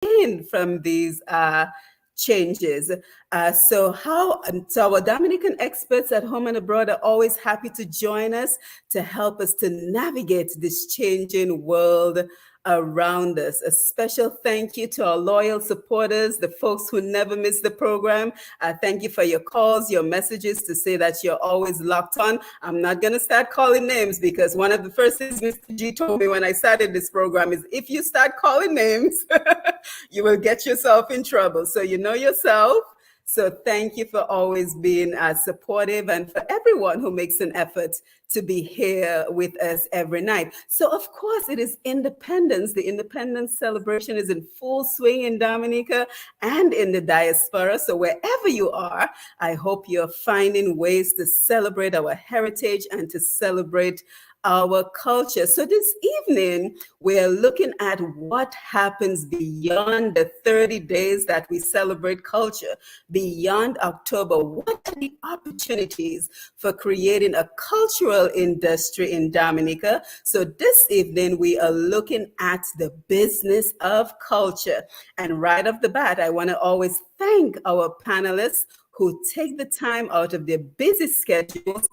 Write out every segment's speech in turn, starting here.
gain from these changes. So our Dominican experts at home and abroad are always happy to join us to help us to navigate this changing world around us. A special thank you to our loyal supporters, the folks who never miss the program. Thank you for your calls, your messages to say that you're always locked on. I'm not going to start calling names because one of the first things Mr. G told me when I started this program is if you start calling names, you will get yourself in trouble. So you know yourself. So thank you for always being supportive and for everyone who makes an effort to be here with us every night. So of course it is Independence. The Independence celebration is in full swing in Dominica and in the diaspora. So wherever you are, I hope you're finding ways to celebrate our heritage and to celebrate our culture. So this evening, we're looking at what happens beyond the 30 days that we celebrate culture, beyond October. What are the opportunities for creating a cultural industry in Dominica? So this evening, we are looking at the business of culture. And right off the bat, I want to always thank our panelists who take the time out of their busy schedules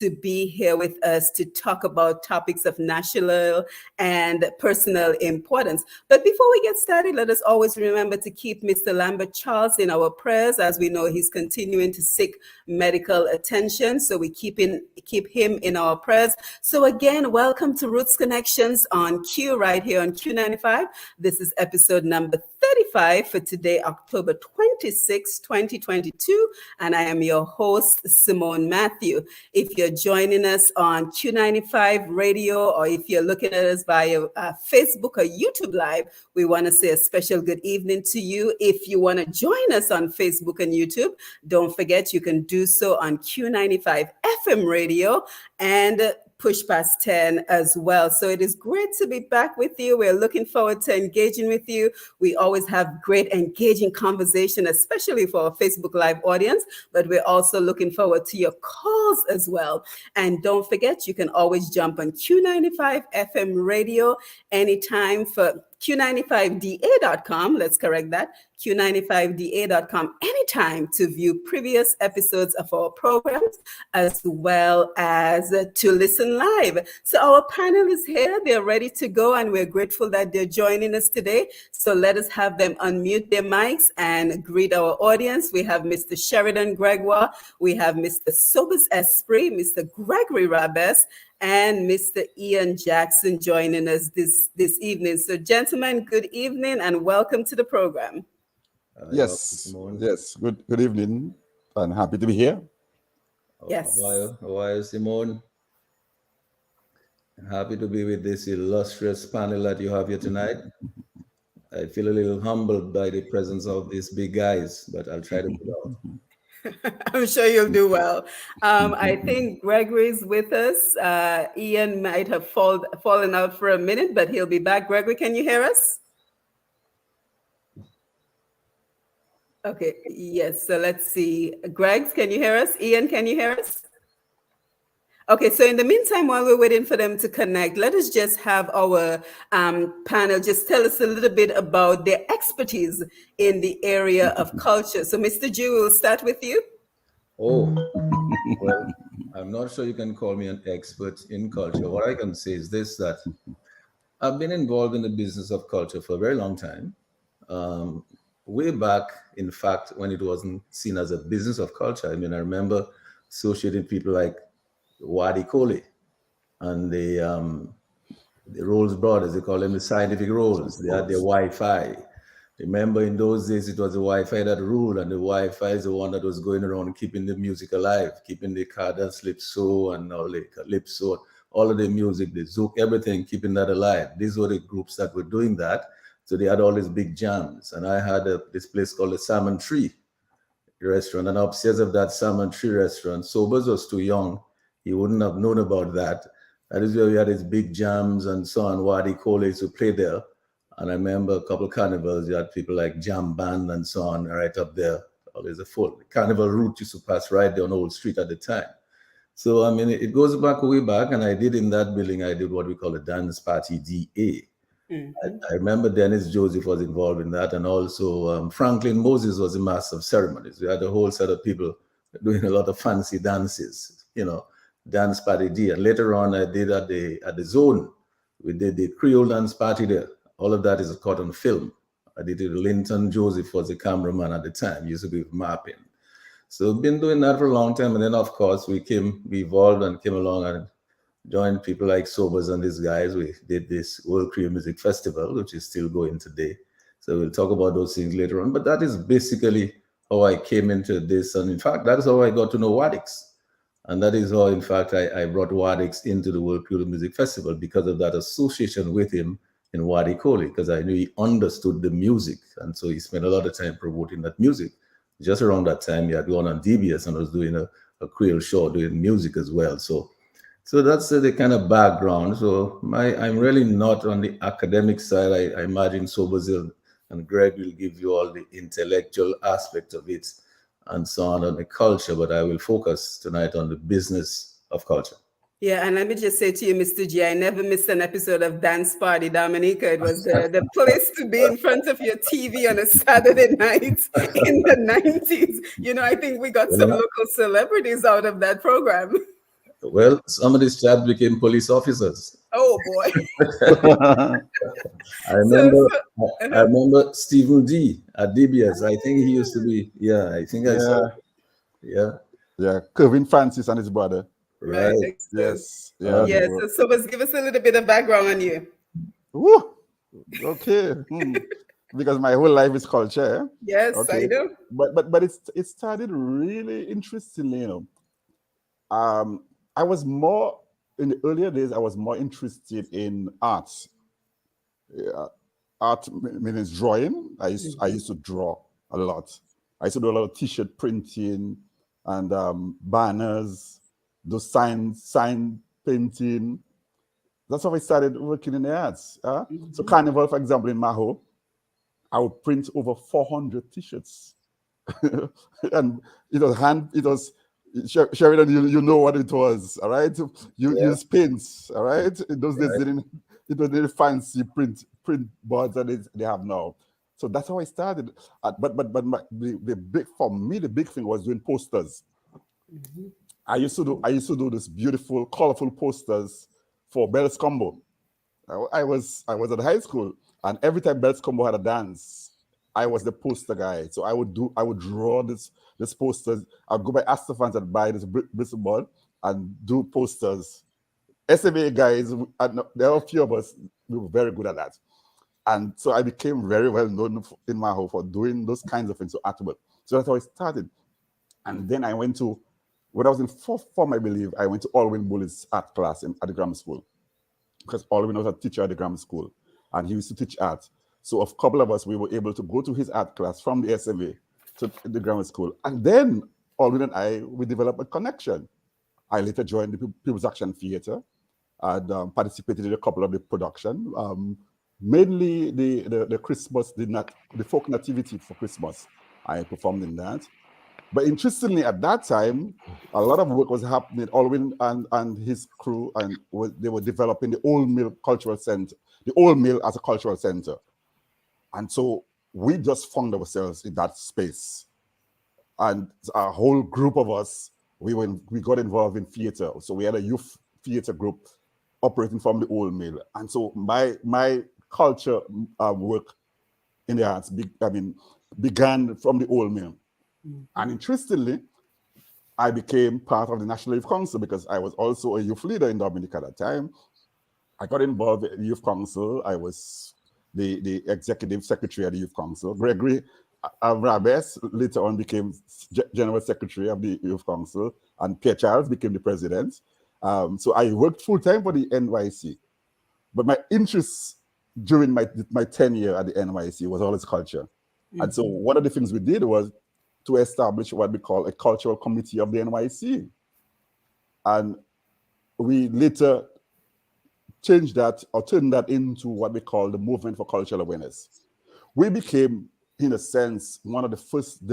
to be here with us to talk about topics of national and personal importance. But before we get started, let us always remember to keep Mr. Lambert Charles in our prayers. As we know, he's continuing to seek medical attention, so we keep him in our prayers. So again, welcome to Roots Connections on Q right here on Q95. This is episode number 35 for today, October 26, 2022, and I am your host, Simone Mathieu. If you're joining us on Q95 radio, or if you're looking at us via Facebook or YouTube Live, we want to say a special good evening to you. If you want to join us on Facebook and YouTube, don't forget you can do so on Q95 FM radio and Push Past 10 as well. So it is great to be back with you. We're looking forward to engaging with you. We always have great engaging conversation, especially for our Facebook Live audience, but we're also looking forward to your calls as well. And don't forget, you can always jump on Q95 FM radio anytime for Q95DA.com. Let's correct that. Q95DA.com anytime to view previous episodes of our programs as well as to listen live. So our panel is here. They're ready to go, and we're grateful that they're joining us today. So let us have them unmute their mics and greet our audience. We have Mr. Sheridan Gregoire. We have Mr. Sobers Esprit, Mr. Gregory Rabess, and Mr. Ian Jackson joining us this evening. So gentlemen, good evening and welcome to the program. Yes, good evening and happy to be here. Yes. How are you, Simone? Happy to be with this illustrious panel that you have here tonight. I feel a little humbled by the presence of these big guys, but I'll try to put out. I'm sure you'll do well. I think Gregory's with us. Ian might have fallen out for a minute, but he'll be back. Gregory, can you hear us? Okay, yes. So let's see. Greg, can you hear us? Ian, can you hear us? Okay, so in the meantime, while we're waiting for them to connect, let us just have our panel just tell us a little bit about their expertise in the area of culture. So, Mr. G, we'll start with you. Oh, well, I'm not sure you can call me an expert in culture. What I can say is this, that I've been involved in the business of culture for a very long time. Way back, in fact, when it wasn't seen as a business of culture. I mean, I remember associating people like Wadi Kole and the Rolls brothers. They call them the scientific Rolls. They had their Wi-Fi. Remember, in those days, it was the Wi-Fi that ruled, and the Wi-Fi is the one that was going around keeping the music alive, keeping the Cadence Calypso and all the Calypso, all of the music, the Zouk, everything, keeping that alive. These were the groups that were doing that. So they had all these big jams. And I had this place called the Salmon Tree restaurant. And upstairs of that Salmon Tree restaurant, Sobers was too young. He wouldn't have known about that. That is where we had these big jams and so on. Wadi Kole used to play there. And I remember a couple of carnivals, you had people like Jam Band and so on right up there. Always a full carnival route used to pass right down Old Street at the time. So, I mean, it goes back way back. And I did in that building, I did what we call a dance party DA. I remember Dennis Joseph was involved in that, and also Franklin Moses was the master of ceremonies. We had a whole set of people doing a lot of fancy dances, dance party D. And later on, I did at the Zone. We did the Creole dance party there. All of that is caught on film. I did it. Linton Joseph was the cameraman at the time. He used to be mapping. So I've been doing that for a long time. And then, of course, we evolved and came along and joined people like Sobers and these guys. We did this World Creole Music Festival, which is still going today. So we'll talk about those things later on. But that is basically how I came into this. And in fact, that's how I got to know Wadix. And that is how, in fact, I brought Wadix into the World Creole Music Festival because of that association with him in Wadi Koli, because I knew he understood the music. And so he spent a lot of time promoting that music. Just around that time, he had gone on DBS and was doing a Creole show, doing music as well. So that's the kind of background. So I'm really not on the academic side. I imagine Sobazil and Greg will give you all the intellectual aspect of it and so on the culture, but I will focus tonight on the business of culture. Yeah, and let me just say to you, Mr. G, I never missed an episode of Dance Party Dominica. It was the place to be in front of your TV on a Saturday night in the 90s. I think we got some local celebrities out of that program. Well, some of these chaps became police officers. Oh, boy. I remember Stephen D at DBS. I think he used to be, I saw. Yeah, Kevin Francis and his brother. Right. Yes. Yeah. So let's give us a little bit of background on you. Woo. Okay. Because my whole life is culture. Yes, okay. I know. But it started really interestingly, I was more in the earlier days. I was more interested in arts. Art means drawing. I used to draw a lot. I used to do a lot of T-shirt printing and banners, those sign painting. That's how I started working in the arts. So Carnival, for example, in Maho, I would print over 400 T-shirts, and it was Sheridan, you know what it was, all right? You use pins, all right? In those days, it was really fancy print boards that they have now. So that's how I started. But the big thing was doing posters. I used to do this beautiful, colorful posters for Bells Combo. I was at high school, and every time Bells Combo had a dance, I was the poster guy. So I would draw this posters. I'd go by Astafans and buy this Bristol board and do posters. SMA guys, there are a few of us, we were very good at that. And so I became very well known in Maho for doing those kinds of things, so artwork. So that's how I started. And then I went to, when I was in fourth form, I believe, I went to Alwyn Bullitt's art class at the grammar school. Because Alwyn was a teacher at the grammar school, and he used to teach art. So a couple of us, we were able to go to his art class from the SMA to the grammar school. And then Alwyn and we developed a connection. I later joined the People's Action Theatre and participated in a couple of the production. Mainly the Christmas, the folk nativity for Christmas. I performed in that. But interestingly, at that time, a lot of work was happening. Alwyn and his crew, and they were developing the Old Mill Cultural Center, the Old Mill as a cultural center. And so we just found ourselves in that space. And a whole group of us, we got involved in theater. So we had a youth theater group operating from the Old Mill. And so my culture work in the arts began from the Old Mill. And interestingly, I became part of the National Youth Council because I was also a youth leader in Dominica at that time. I got involved in the Youth Council. I was the executive secretary of the Youth Council. Gregory Rabess later on became general secretary of the Youth Council, and Pierre Charles became the president. So I worked full-time for the NYC. But my interest during my tenure at the NYC was always culture. And so one of the things we did was to establish what we call a cultural committee of the NYC. And we later changed that or turned that into what we call the Movement for Cultural Awareness. We became, in a sense, one of the first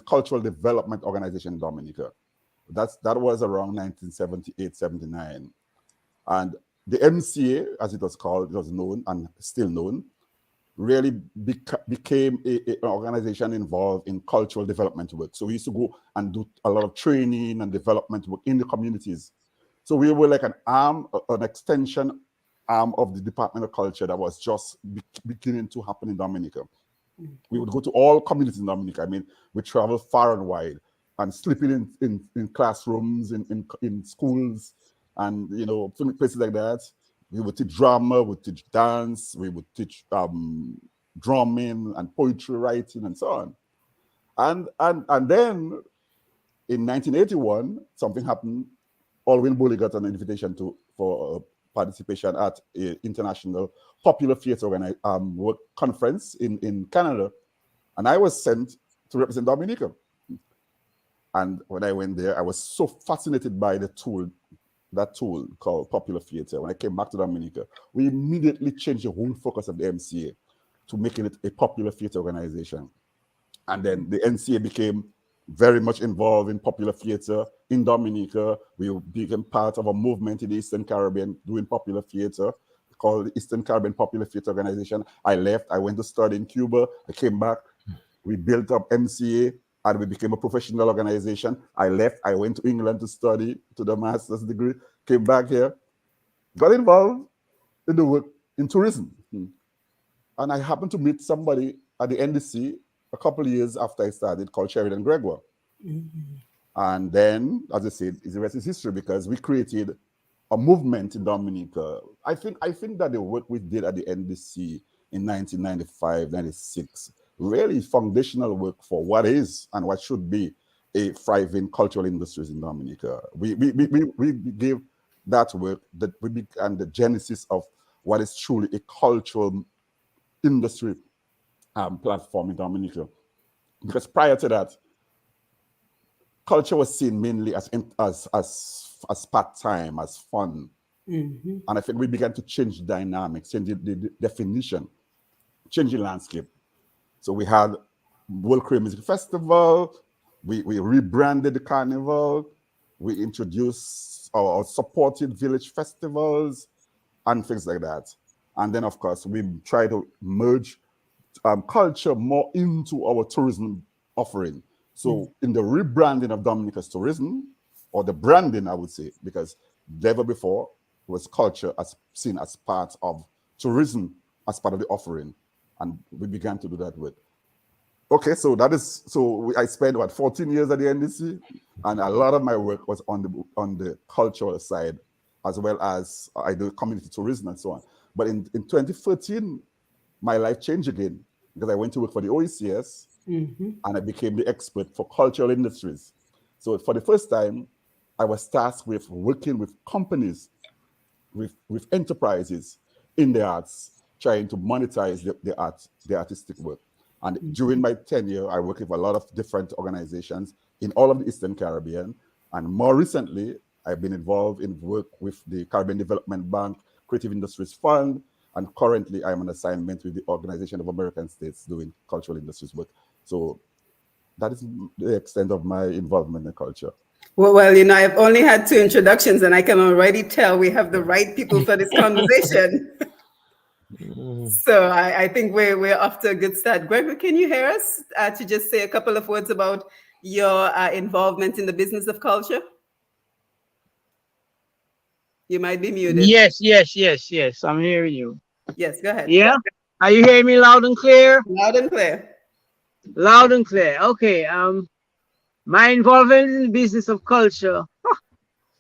cultural development organizations in Dominica. That was around 1978, 79. And the MCA, as it was called, it was known and still known, really became an organization involved in cultural development work. So we used to go and do a lot of training and development work in the communities. So we were like an arm, an extension arm of the Department of Culture that was just beginning to happen in Dominica. We would go to all communities in Dominica. I mean, we traveled far and wide and sleeping in classrooms, in schools, and places like that. We would teach drama, we would teach dance, we would teach drumming and poetry writing and so on. And then in 1981, something happened. Alwyn Bully got an invitation for participation at an international popular theater work conference in Canada. And I was sent to represent Dominica. And when I went there, I was so fascinated by that tool called popular theater. When I came back to Dominica, we immediately changed the whole focus of the MCA to making it a popular theater organization. And then the NCA became very much involved in popular theater in Dominica. We became part of a movement in the Eastern Caribbean doing popular theater called the Eastern Caribbean Popular Theater Organization. I left, I went to study in Cuba, I came back, we built up MCA, and we became a professional organization. I left, I went to England to study to the master's degree, came back here, got involved in the work in tourism. And I happened to meet somebody at the NDC a couple of years after I started called Sheridan Gregoire. And then, as I said, the rest is history because we created a movement in Dominica. I think that the work we did at the NDC in 1995, 96, really foundational work for what is and what should be a thriving cultural industries in Dominica. We gave that work that we began the genesis of what is truly a cultural industry platform in Dominica. Because prior to that, culture was seen mainly as part-time, as fun. And I think we began to change dynamics, change the definition, change the landscape. So we had World Korean Music Festival, we rebranded the carnival, we introduced or supported village festivals and things like that. And then, of course, we try to merge culture more into our tourism offering. So in the rebranding of Dominica's tourism, or the branding, I would say, because never before was culture as seen as part of tourism, as part of the offering. And we began to do that with. Okay, so I spent 14 years at the NDC, and a lot of my work was on the cultural side, as well as I do community tourism and so on. But in 2013, my life changed again because I went to work for the OECS, and I became the expert for cultural industries. So for the first time, I was tasked with working with companies, with enterprises in the arts, trying to monetize the artistic work. And during my tenure, I worked with a lot of different organizations in all of the Eastern Caribbean. And more recently, I've been involved in work with the Caribbean Development Bank, Creative Industries Fund, and currently I'm on assignment with the Organization of American States doing cultural industries work. So that is the extent of my involvement in culture. Well, I've only had 2 introductions and I can already tell we have the right people for this conversation. So I think we're off to a good start. Gregory, can you hear us to just say a couple of words about your involvement in the business of culture? You might be muted. Yes. I'm hearing you. Yes, go ahead. Yeah? Are you hearing me loud and clear? Loud and clear. Loud and clear. Okay. My involvement in the business of culture,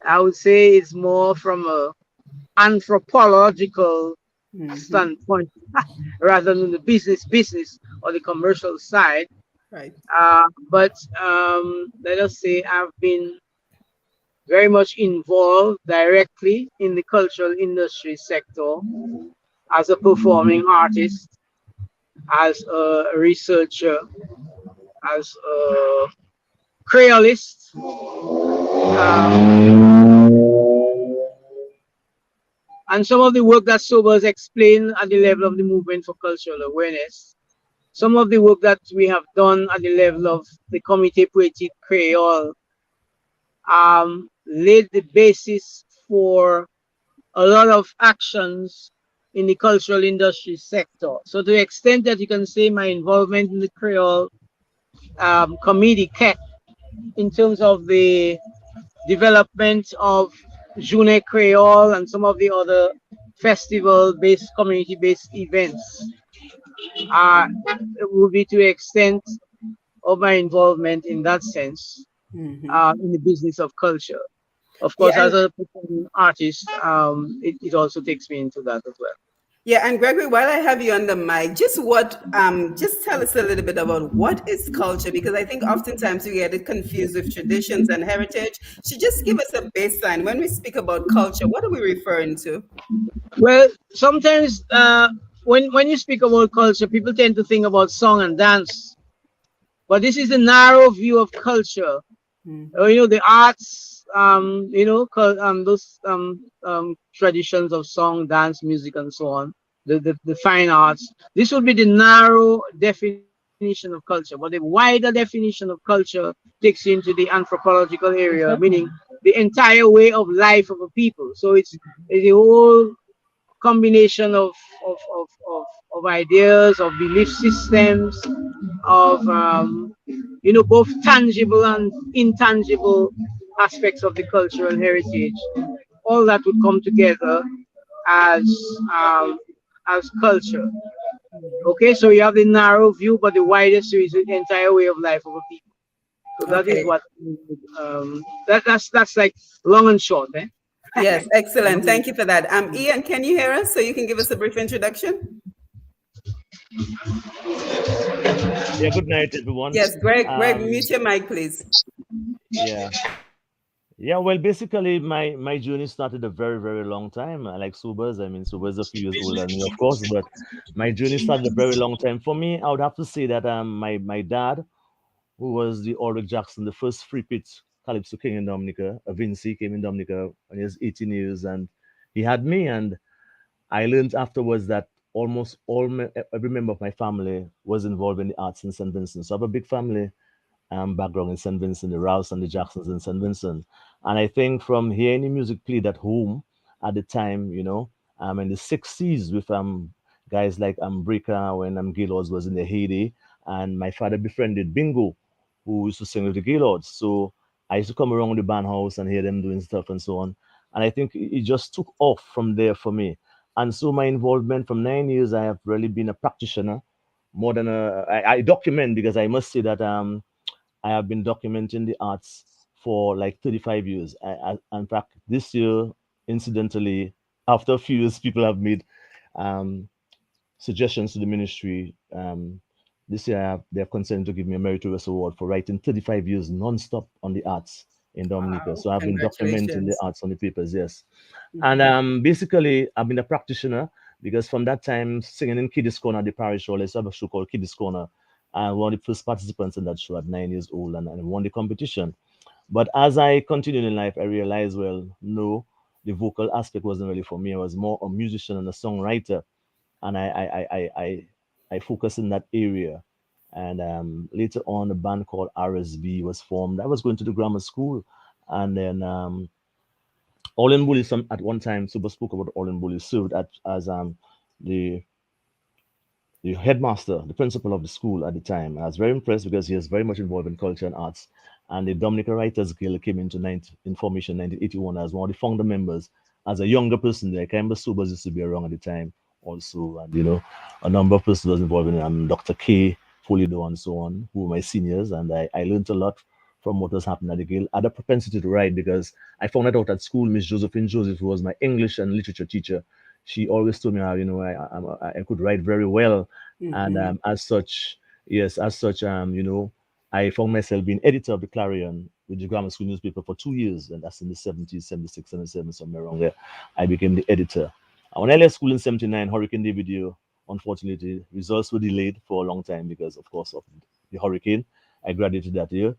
I would say it's more from a anthropological standpoint rather than the business or the commercial side. Right. But let us say I've been very much involved directly in the cultural industry sector as a performing artist, as a researcher, as a creolist. And some of the work that Sobers explained at the level of the movement for cultural awareness, some of the work that we have done at the level of the Comité Poétique Creole laid the basis for a lot of actions in the cultural industry sector. So to the extent that you can say my involvement in the Creole committee kept in terms of the development of Journée Creole and some of the other festival-based, community-based events, it would be to the extent of my involvement in that sense in the business of culture. Of course, Yeah, as and a performing artist, it also takes me into that as well. yeah, and Gregory, while I have you on the mic, just tell us a little bit about what is culture, because I think oftentimes we get it confused with traditions and heritage. So just give us a baseline. When we speak about culture, what are we referring to? Well, sometimes when you speak about culture, people tend to think about song and dance, but this is a narrow view of culture. The arts, those traditions of song, dance, music, and so on, the fine arts. This would be the narrow definition of culture, but the wider definition of culture takes you into the anthropological area, meaning the entire way of life of a people. So it's a whole combination of ideas, of belief systems, of both tangible and intangible aspects of the cultural heritage. All that would come together as um, as culture. Okay, so you have the narrow view, but the widest view is the entire way of life of a people. So that is Okay. what that's like long and short, eh? Yes, excellent. Thank you for that. Ian, can you hear us? So you can give us a brief introduction? Yeah, good night, everyone. Yes, Greg, Um, mute your mic, please. yeah, yeah. Well, basically, my journey started a very, very long time. Like Subers, I mean, Subers a few years older than me, of course, but my journey started a very long time. For me, I would have to say that my dad, who was the Ulrich Jackson, the first free pitch Calypso King in Dominica, Vinci came in Dominica when he was 18 years, and he had me, and I learned afterwards that almost every member of my family was involved in the arts in St. Vincent. So I have a big family background in St. Vincent, the Rouse and the Jacksons in St. Vincent. And I think from hearing the music played at home at the time, in the 60s with guys like Breaker when Gaylords was in the heyday. And my father befriended Bingo, who used to sing with the Gaylords. So I used to come around the band house and hear them doing stuff and so on. And I think it just took off from there for me. And so my involvement from 9 years, I have really been a practitioner more than I document, because I must say that I have been documenting the arts for like 35 years. In fact, this year, incidentally, after a few years, people have made um, suggestions to the ministry. This year, they're concerned to give me a meritorious award for writing 35 years non-stop on the arts in Dominica. Wow, So I've been documenting the congratulations. arts on the papers, yes. And basically, I've been a practitioner because from that time, singing in Kiddies Corner at the parish hall, I used to have a show called Kiddies Corner. I was one of the first participants in that show at 9 years old, and won the competition. But as I continued in life, I realized, well, no, the vocal aspect wasn't really for me. I was more a musician and a songwriter, and I focused in that area. And later on, a band called RSB was formed. I was going to the grammar school, and then Olin Bully at one time, Super spoke about Olin Bully, served as the the headmaster, the principal of the school at the time. I was very impressed because he was very much involved in culture and arts. And the Dominica Writers Guild came into formation 1981 as one of the founder members. As a younger person there, I remember Subas used to be around at the time also. And, a number of persons was involved in it. Dr. K, Folido, and so on, who were my seniors. And I learned a lot from what was happening at the Guild. I had a propensity to write because I found that out at school. Miss Josephine Joseph, who was my English and literature teacher, she always told me how I could write very well, and as such, yes, as such, I found myself being editor of the Clarion with the grammar school newspaper for 2 years, and that's in the 70s, 76, 77, somewhere around there. I became the editor. And when I left school in 79, Hurricane David, unfortunately, results were delayed for a long time because, of course, of the hurricane. I graduated that year,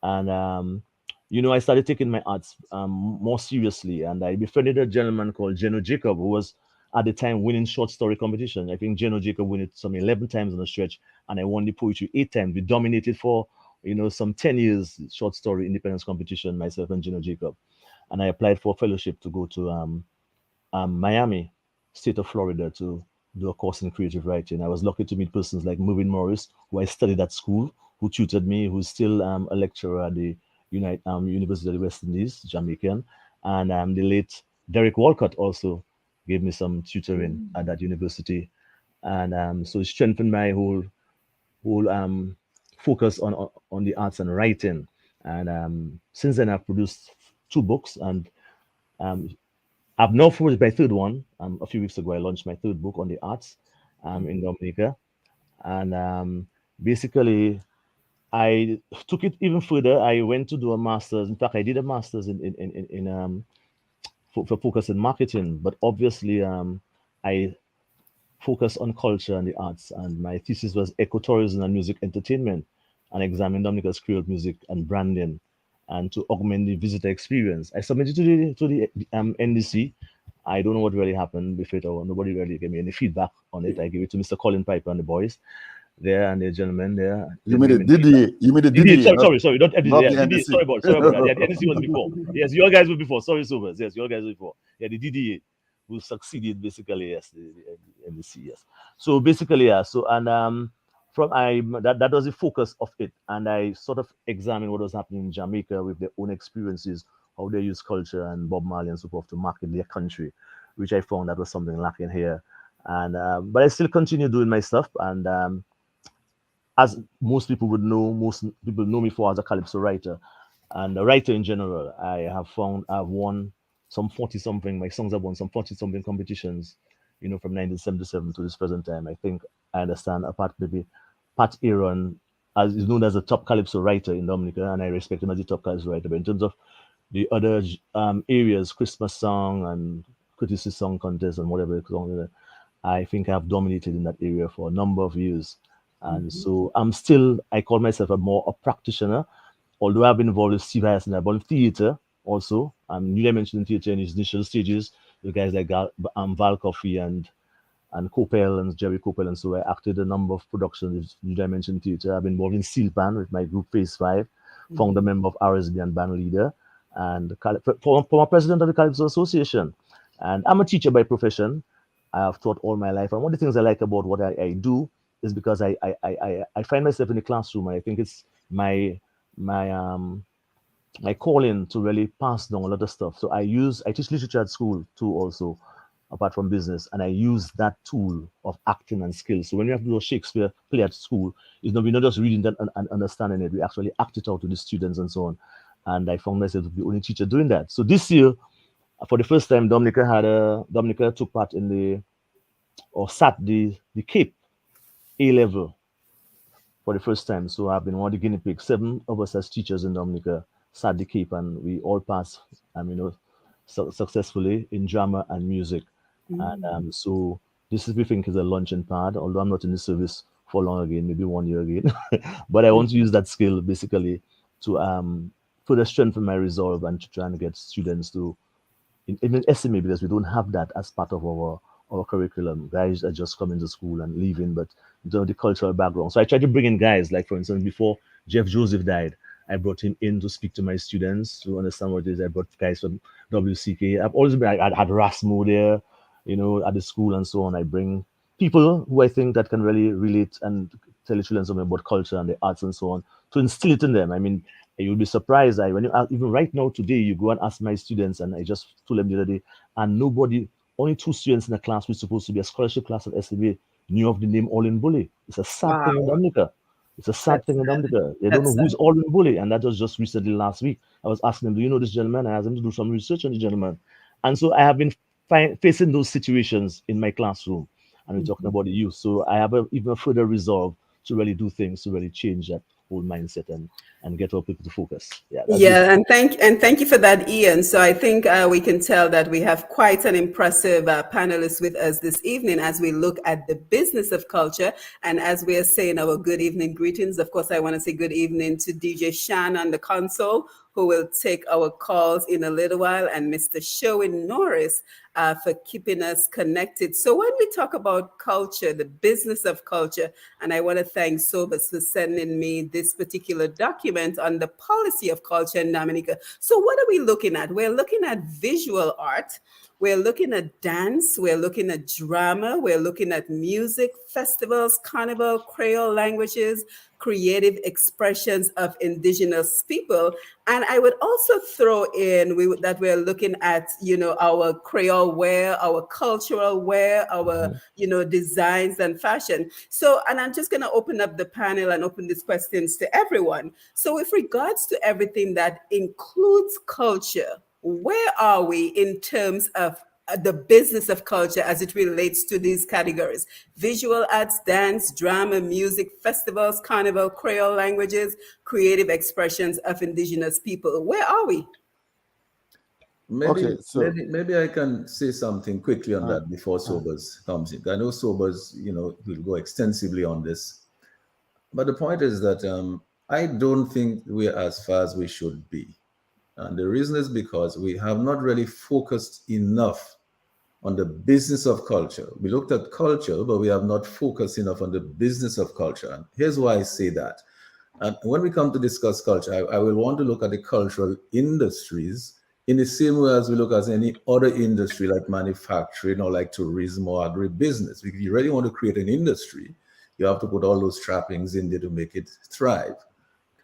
and I started taking my arts more seriously, and I befriended a gentleman called Geno Jacob, who was at the time winning short story competition. I think Geno Jacob won it some 11 times on the stretch, and I won the poetry 8 times. We dominated for some 10 years short story independence competition, myself and Geno Jacob, and I applied for a fellowship to go to Miami, state of Florida, to do a course in creative writing. I was lucky to meet persons like Mervyn Morris, who I studied at school, who tutored me, who's still a lecturer at the University of the West Indies, Jamaican, and the late Derek Walcott also gave me some tutoring at that university, and so it strengthened my whole focus on the arts and writing. And since then, I've produced 2 books, and um, I've now finished my third one. A few weeks ago, I launched my third book on the arts in Dominica, and basically, I took it even further. I went to do a master's. In fact, I did a master's in for focus in marketing, but obviously, I focus on culture and the arts, and my thesis was ecotourism and music entertainment, and examine Dominica's Creole music and branding, and to augment the visitor experience. I submitted to the NDC. I don't know what really happened with it, or nobody really gave me any feedback on it. I gave it to Mr. Colin Piper and the boys there, and the gentleman there. You made it DDA. You made it DDA. Sorry, not NDC. not Yeah, the DDA. NDC. Sorry about that. Yeah, the NDC was before. Yes, your guys were before. Sorry, Sobers. Yes, your guys were before. Yeah, the DDA, who succeeded basically. Yes, the NDC. Yes. So basically, yeah. So and from that was the focus of it, and I sort of examined what was happening in Jamaica with their own experiences, how they use culture and Bob Marley and so forth to market their country, which I found that was something lacking here. And but I still continue doing my stuff, and as most people would know, most people know me for as a calypso writer and a writer in general. I've won some 40 something. My songs have won some 40 something competitions, from 1977 to this present time. I think I understand apart maybe Pat Aaron as is known as a top calypso writer in Dominica, and I respect him as the top calypso writer. But in terms of the other areas, Christmas song and courtesy song contest and whatever it's called, I think I've dominated in that area for a number of years. And so I call myself a practitioner, although I've been involved with Steve Harrison, I've been in theater also. Newly mentioned theater in its initial stages with guys like Val Coffey and Copel and Jerry Copel. And so I acted a number of productions with New Dimension Theater. I've been involved in Steel Pan with my group Phase 5, founder member of RSB and band leader, and former president of the Calypso Association. And I'm a teacher by profession. I have taught all my life. And one of the things I like about what I do is because I find myself in the classroom. I think it's my calling to really pass down a lot of stuff. So I teach literature at school too, also apart from business, and I use that tool of acting and skills. So when we have to do a Shakespeare play at school, we're not just reading that and understanding it. We actually act it out to the students and so on. And I found myself the only teacher doing that. So this year, for the first time, Dominica took part in sat the Cape A level for the first time. So I've been one of the guinea pigs. 7 of us as teachers in Dominica sat the Cape, and we all passed, successfully in drama and music. And so this we think is a launching pad, although I'm not in the service for long again, maybe 1 year again. But I want to use that skill basically to further strengthen my resolve and to try and get students to even SMA, because we don't have that as part of our curriculum. Guys are just coming to school and leaving, but the cultural background. So I try to bring in guys, like for instance, before Jeff Joseph died, I brought him in to speak to my students to understand what it is. I brought guys from WCK. I had Rasmo there, at the school and so on. I bring people who I think that can really relate and tell the children something about culture and the arts and so on, to instill it in them. I mean, you'll be surprised. Even right now today, you go and ask my students, and I just told them the other day, and only 2 students in the class, which supposed to be a scholarship class at SAB, knew of the name Olin Bully. It's a sad thing in Dominica. It's a sad thing in Dominica. They don't know who's Olin Bully. And that was just recently last week. I was asking them, do you know this gentleman? I asked them to do some research on the gentleman. And so I have been facing those situations in my classroom, and we're talking about the youth. So I have even a further resolve to really do things, to really change that whole mindset and get our people to focus. And thank you for that, Ian. So I think we can tell that we have quite an impressive panelist with us this evening as we look at the business of culture. And as we are saying our good evening greetings, of course, I want to say good evening to DJ Shan on the console, who will take our calls in a little while, and Mr. Sherwin Norris for keeping us connected. So when we talk about culture, the business of culture, and I want to thank Sobus for sending me this particular document on the policy of culture in Dominica. So what are we looking at? We're looking at visual art, We're looking at dance, we're looking at drama, we're looking at music, festivals, carnival, Creole languages, creative expressions of indigenous people. And I would also throw in that we're looking at, our Creole wear, our cultural wear, our, designs and fashion. So, and I'm just going to open up the panel and open these questions to everyone. So with regards to everything that includes culture, where are we in terms of the business of culture as it relates to these categories? Visual arts, dance, drama, music, festivals, carnival, Creole languages, creative expressions of indigenous people. Where are we? Maybe I can say something quickly on that before Sobers comes in. I know Sobers, will go extensively on this. But the point is that I don't think we're as far as we should be. And the reason is because we have not really focused enough on the business of culture. We looked at culture, but we have not focused enough on the business of culture. And here's why I say that. And when we come to discuss culture, I will want to look at the cultural industries in the same way as we look at any other industry like manufacturing or like tourism or agribusiness. If you really want to create an industry, you have to put all those trappings in there to make it thrive.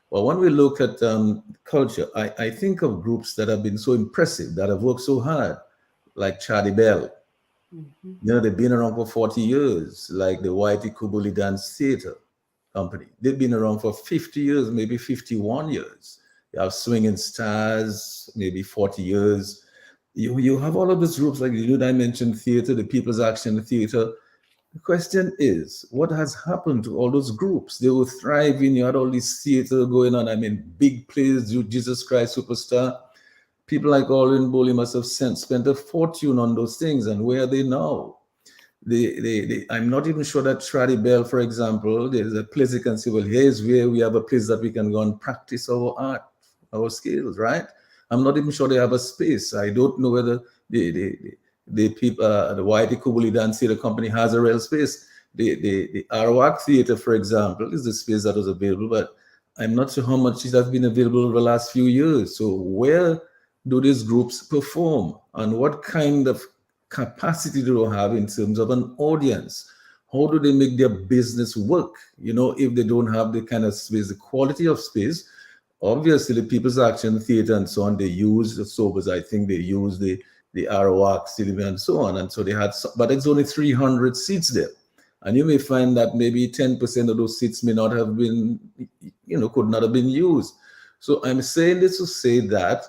Well, when we look at culture, I think of groups that have been so impressive, that have worked so hard, like Charlie Bell. They've been around for 40 years, like the Whitey Kubuli Dance Theater Company. They've been around for 50 years, maybe 51 years. You have Swinging Stars, maybe 40 years. You have all of these groups like the New Dimension Theater, the People's Action Theater. The question is, what has happened to all those groups? They were thriving. You had all this theater going on. I mean, big plays, Jesus Christ Superstar. People like Alwyn Bowley must have spent a fortune on those things. And where are they now? I'm not even sure that Trady Bell, for example, there's a place you can say, well, here's where we have a place that we can go and practice our art, our skills, right? I'm not even sure they have a space. I don't know whether the people, the Whitey Kubuli Dance Theater Company has a real space. The Arawak Theater, for example, is the space that was available, but I'm not sure how much it has been available over the last few years. So where do these groups perform, and what kind of capacity do they have in terms of an audience? How do they make their business work? If they don't have the kind of space, the quality of space. Obviously, the People's Action Theater and so on, they use the Sobers. I think they use the Arawak, Sylvia, and so on. And so they had, but it's only 300 seats there. And you may find that maybe 10% of those seats may not have been, could not have been used. So I'm saying this to say that.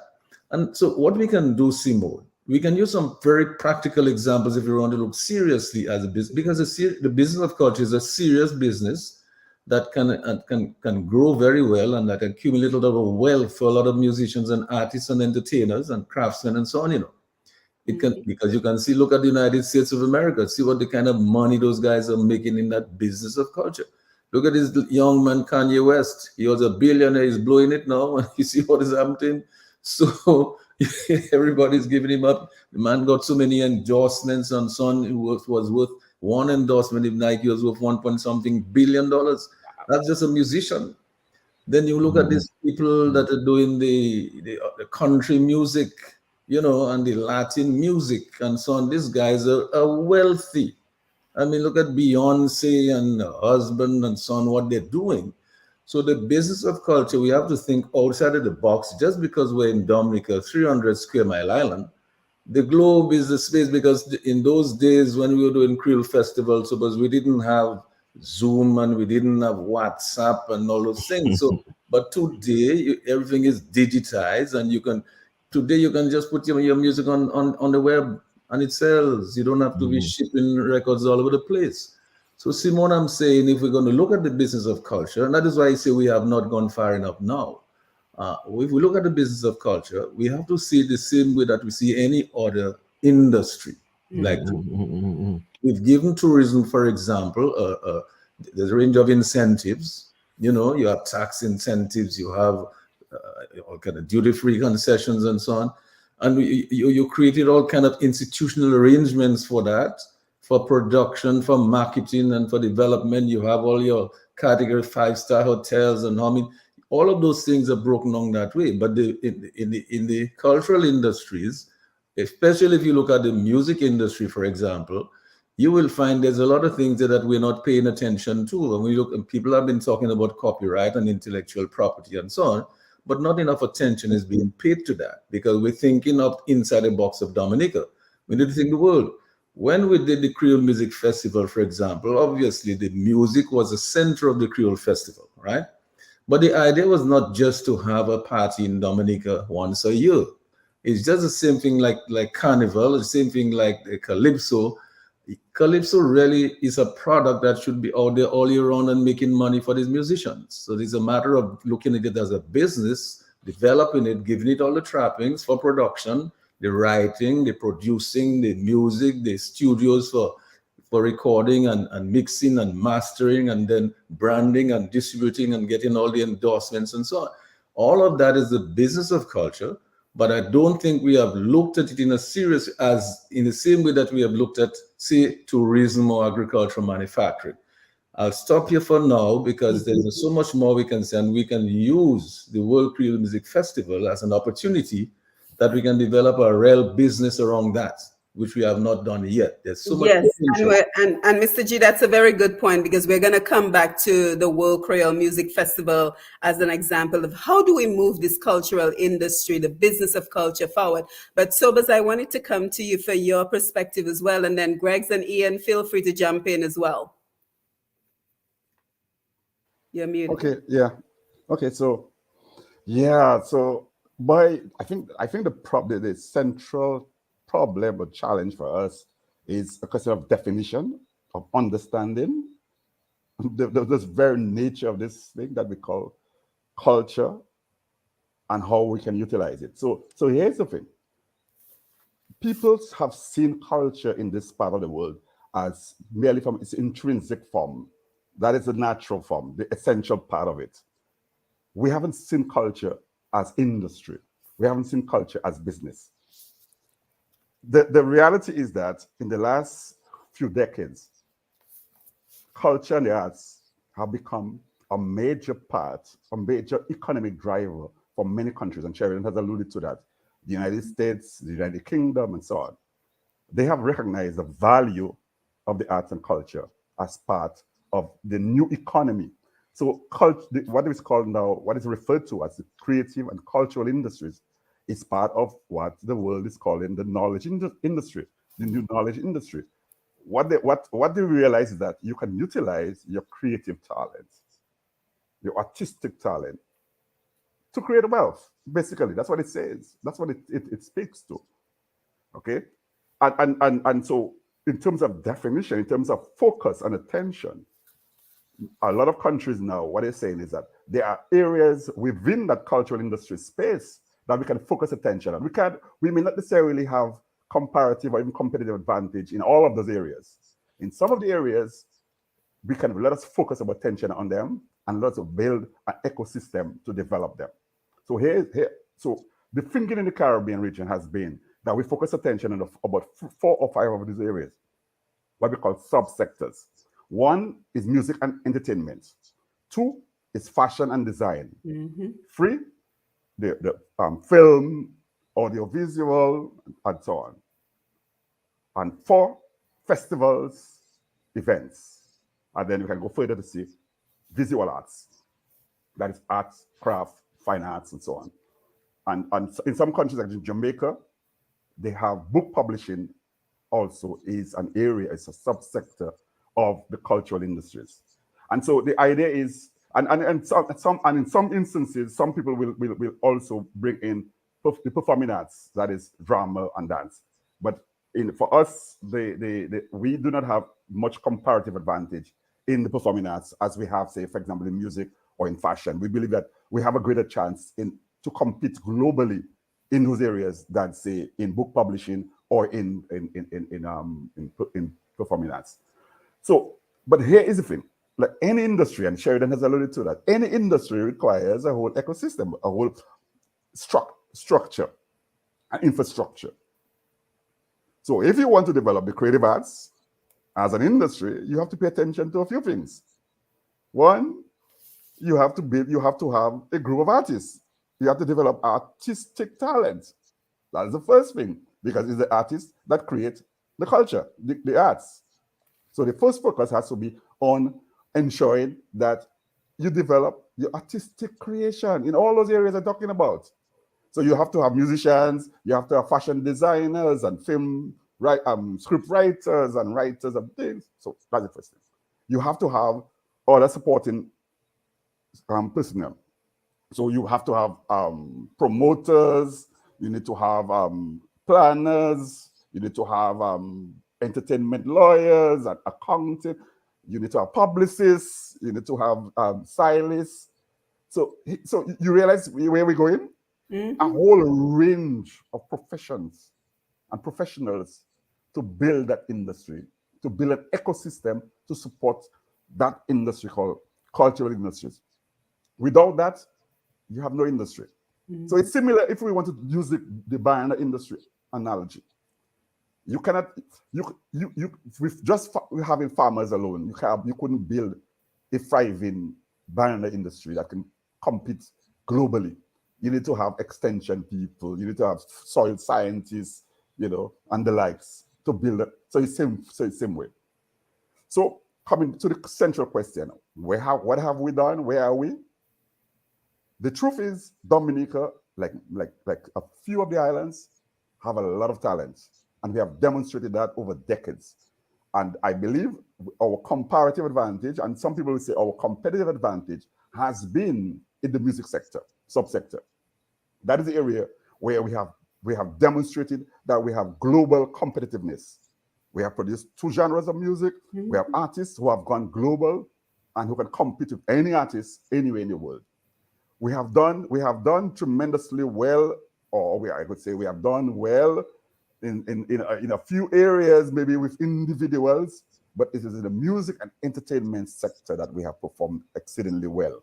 And so what we can do, Simone, we can use some very practical examples if we want to look seriously as a business, because the business of culture is a serious business that can grow very well and that can accumulate a lot of wealth for a lot of musicians and artists and entertainers and craftsmen and so on, It can, because you can see, look at the United States of America, see what the kind of money those guys are making in that business of culture. Look at this young man, Kanye West. He was a billionaire, he's blowing it now, and you see what is happening. So everybody's giving him up. The man got so many endorsements and so on. It was worth one endorsement. If Nike was worth $1.something billion. That's just a musician. Then you look at these people that are doing the country music, and the Latin music and so on. These guys are wealthy. I mean, look at Beyonce and her husband and so on, what they're doing. So the business of culture, we have to think outside of the box. Just because we're in Dominica, 300 square mile island, the globe is the space, because in those days when we were doing Creole festivals, suppose we didn't have Zoom and we didn't have WhatsApp and all those things. So, but today everything is digitized, and today you can just put your music on the web and it sells. You don't have to be shipping records all over the place. So Simone, I'm saying, if we're going to look at the business of culture, and that is why I say we have not gone far enough now. If we look at the business of culture, we have to see it the same way that we see any other industry. Like we've given tourism, for example, there's a range of incentives. You have tax incentives, you have all kind of duty-free concessions and so on. And you created all kind of institutional arrangements for that, for production, for marketing, and for development. You have all your category 5-star hotels, and all of those things are broken down that way. But in the cultural industries, Especially if you look at the music industry, for example, you will find there's a lot of things that we're not paying attention to. And we look, and people have been talking about copyright and intellectual property and so on, but not enough attention is being paid to that because we're thinking of inside the box of Dominica. We need to think the world. When we did the Creole Music Festival, for example, obviously the music was the center of the Creole Festival, right? But the idea was not just to have a party in Dominica once a year. It's just the same thing like Carnival, the same thing like the Calypso. Calypso really is a product that should be out there all year round and making money for these musicians. So it's a matter of looking at it as a business, developing it, giving it all the trappings for production, the writing, the producing, the music, the studios for recording and mixing and mastering, and then branding and distributing and getting all the endorsements and so on. All of that is the business of culture. But I don't think we have looked at it in a serious, as in the same way that we have looked at, say, tourism or agricultural manufacturing. I'll stop here for now because there's so much more we can say, and we can use the World Creole Music Festival as an opportunity that we can develop a real business around that, which we have not done yet. There's so much potential. And Mr. G, that's a very good point, because we're going to come back to the World Creole Music Festival as an example of how do we move this cultural industry, the business of culture, forward. But Sobas, I wanted to come to you for your perspective as well, and then Greg's and Ian, feel free to jump in as well. You're muted. Okay, yeah. Okay, so yeah, so I think the central problem or challenge for us is a question of definition, of understanding the very nature of this thing that we call culture and how we can utilize it. So here's the thing. People have seen culture in this part of the world as merely from its intrinsic form. That is the natural form, the essential part of it. We haven't seen culture as industry. We haven't seen culture as business. The reality is that in the last few decades, culture and the arts have become a major part, a major economic driver for many countries, and Sheridan has alluded to that. The United States, the United Kingdom, and so on. They have recognized the value of the arts and culture as part of the new economy. So what is called now, what is referred to as the creative and cultural industries, is part of what the world is calling the knowledge industry, the new knowledge industry. What they realize is that you can utilize your creative talent, your artistic talent, to create wealth. Basically, that's what it says. That's what it speaks to. Okay, and so in terms of definition, in terms of focus and attention, a lot of countries now, what they're saying is that there are areas within that cultural industry space that we can focus attention on. We may not necessarily have comparative or even competitive advantage in all of those areas. In some of the areas, we can let us focus our attention on them and let us build an ecosystem to develop them. So the thinking in the Caribbean region has been that we focus attention on about 4 or 5 of these areas, what we call subsectors. 1 is music and entertainment. 2 is fashion and design. 3, the film, audiovisual, and so on. And 4, festivals, events. And then we can go further to see visual arts. That is arts, craft, fine arts, and so on. And in some countries, like in Jamaica, they have book publishing also is an area, it's a subsector of the cultural industries. And so the idea is, and in some instances, some people will also bring in the performing arts, that is drama and dance. But for us, we do not have much comparative advantage in the performing arts as we have, say, for example, in music or in fashion. We believe that we have a greater chance to compete globally in those areas than, say, in book publishing or in performing arts. So, but here is the thing. Like any industry, and Sheridan has alluded to that, any industry requires a whole ecosystem, a whole structure, and infrastructure. So if you want to develop the creative arts as an industry, you have to pay attention to a few things. 1, you have to have a group of artists. You have to develop artistic talent. That's the first thing. because it's the artists that create the culture, the arts. So the first focus has to be on ensuring that you develop your artistic creation in all those areas I'm talking about. So you have to have musicians, you have to have fashion designers and script writers and writers of things. So that's the first thing. You have to have other supporting personnel. So you have to have promoters, you need to have planners, you need to have entertainment lawyers and accounting, you need to have publicists, you need to have stylists. So you realize where we're going? A whole range of professions and professionals to build that industry, to build an ecosystem to support that industry called cultural industries. Without that, you have no industry. So it's similar if we want to use the banana industry analogy. You cannot, with just having farmers alone, you couldn't build a thriving banana industry that can compete globally. You need to have extension people, you need to have soil scientists, and the likes to build it. So it's same way. So coming to the central question, what have we done? Where are we? The truth is, Dominica, like a few of the islands, have a lot of talent, and we have demonstrated that over decades. And I believe our comparative advantage, and some people will say our competitive advantage, has been in the music sector, subsector. That is the area where we have demonstrated that we have global competitiveness. We have produced 2 genres of music. We have artists who have gone global and who can compete with any artist anywhere in the world. We have done tremendously well, I would say we have done well in a few areas, maybe with individuals, but it is in the music and entertainment sector that we have performed exceedingly well.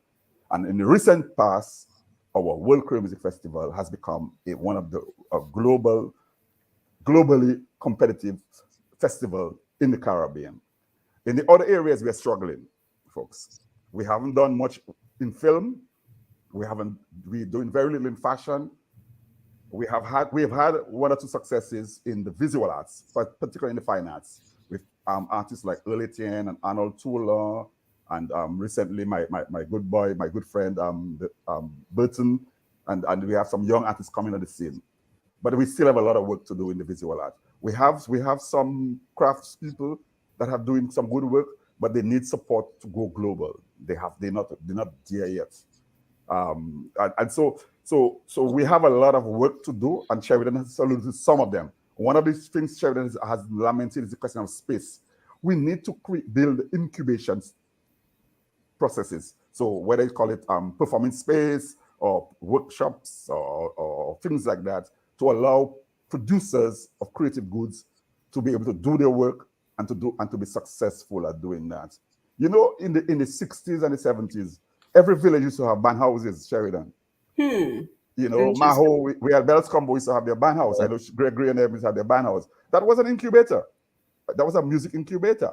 And in the recent past, our World Queer Music Festival has become one of the globally competitive festival in the Caribbean. In the other areas, we are struggling, folks. We haven't done much in film. We're doing very little in fashion. We have had 1 or 2 successes in the visual arts, but particularly in the fine arts, with artists like Earlitian and Arnold Tula, and recently my good friend Burton, and we have some young artists coming on the scene. But we still have a lot of work to do in the visual art. We have some crafts people that are doing some good work, but they need support to go global. They're not there yet. So we have a lot of work to do, and Sheridan has alluded to some of them. One of these things Sheridan has lamented is the question of space. We need to build incubation processes. So whether you call it performance space or workshops or things like that, to allow producers of creative goods to be able to do their work and to be successful at doing that. In the 60s and the 70s, every village used to have band houses, Sheridan. Maho, we had Belscombo used to have their band house. I know Gregory and them used to have their band house. That was an incubator. That was a music incubator.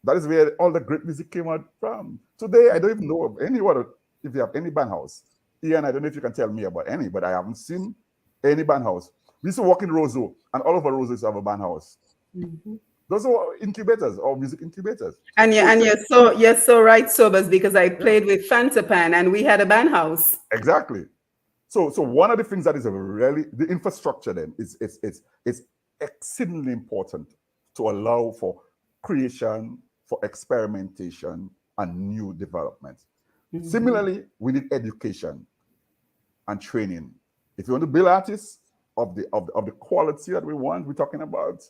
That is where all the great music came out from. Today, I don't even know of anyone, if you have any band house. Ian, I don't know if you can tell me about any, but I haven't seen any band house. We used to walk in Roseau, and all over Roseau used to have a band house. Those are incubators or music incubators. And you're so right, Sobers, because I played with Fantapan and we had a band house. Exactly. So one of the things that is really the infrastructure then is exceedingly important to allow for creation, for experimentation, and new development. Similarly, we need education and training. If you want to build artists of the quality that we're talking about,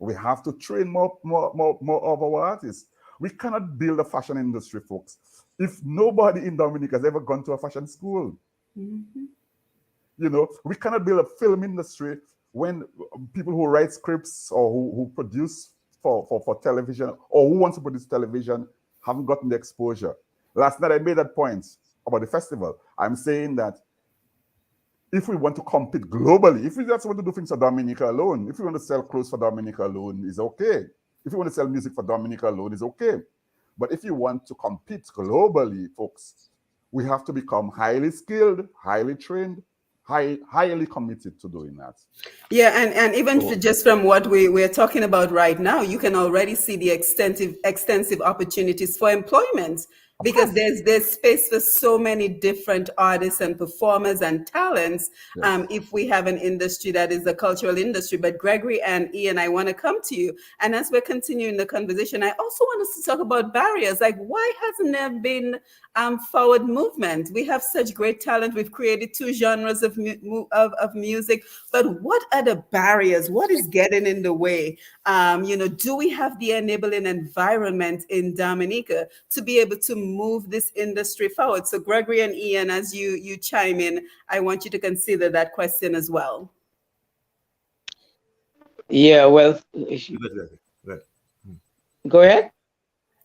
we have to train more of our artists. We cannot build a fashion industry, folks, if nobody in Dominica has ever gone to a fashion school. We cannot build a film industry when people who write scripts or who produce for television or who want to produce television haven't gotten the exposure. Last night I made that point about the festival. I'm saying that if we want to compete globally, if we just want to do things for Dominica alone, if we want to sell clothes for Dominica alone, is okay. If you want to sell music for Dominica alone, is okay. But if you want to compete globally, folks, we have to become highly skilled, highly trained, highly committed to doing that. Yeah, and even just from what we're talking about right now, you can already see the extensive opportunities for employment, because there's space for so many different artists and performers and talents. Yes. If we have an industry that is a cultural industry. But Gregory and Ian, I want to come to you, and as we're continuing the conversation, I also want us to talk about barriers. Like, why hasn't there been forward movement? We have such great talent. We've created 2 genres of music, but what are the barriers? What is getting in the way? Do we have the enabling environment in Dominica to be able to move this industry forward? So Gregory and Ian, as you chime in, I want you to consider that question as well. Yeah, well, go ahead.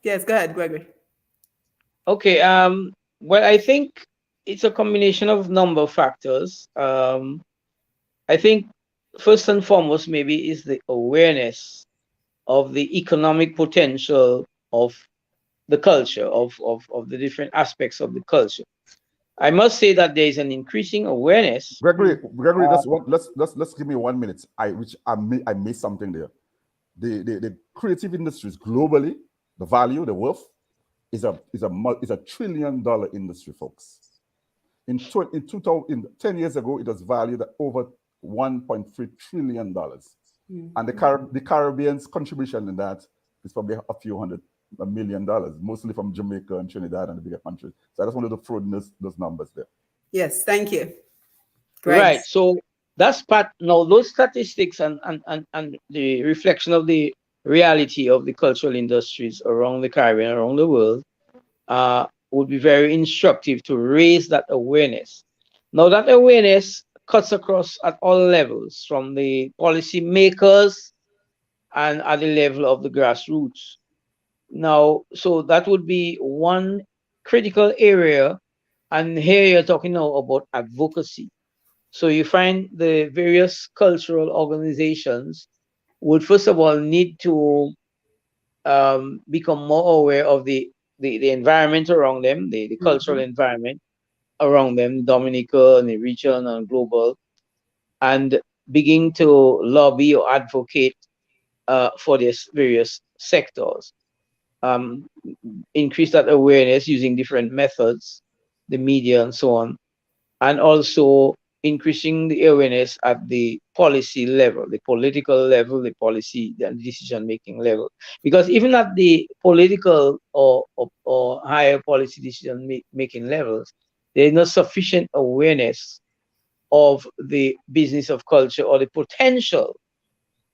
Yes, go ahead, Gregory. Okay. Well, I think it's a combination of number of factors. I think first and foremost, maybe, is the awareness of the economic potential of the culture, of the different aspects of the culture. I must say that there is an increasing awareness. Gregory, let's give me 1 minute. I missed something there. The creative industries globally, the value, the worth, is a $1 trillion industry, folks. In 10 years ago, it was valued at over $1.3 trillion. And the Caribbean's contribution in that is probably a few $100 million, mostly from Jamaica and Trinidad and the bigger countries. So I just wanted to throw in those numbers there. Yes, thank you. Great. Right. So that's part. Now, those statistics and the reflection of the reality of the cultural industries around the Caribbean, around the world, would be very instructive to raise that awareness. Now, that awareness cuts across at all levels, from the policy makers and at the level of the grassroots. Now, so that would be one critical area. And here you're talking now about advocacy. So you find the various cultural organizations would first of all need to become more aware of the environment around them, the cultural environment around them, Dominica and the region and global, and begin to lobby or advocate for these various sectors. Increase that awareness using different methods, the media and so on, and also increasing the awareness at the policy level, the political level, the policy and decision-making level. Because even at the political or higher policy decision-making levels, there is not sufficient awareness of the business of culture or the potential.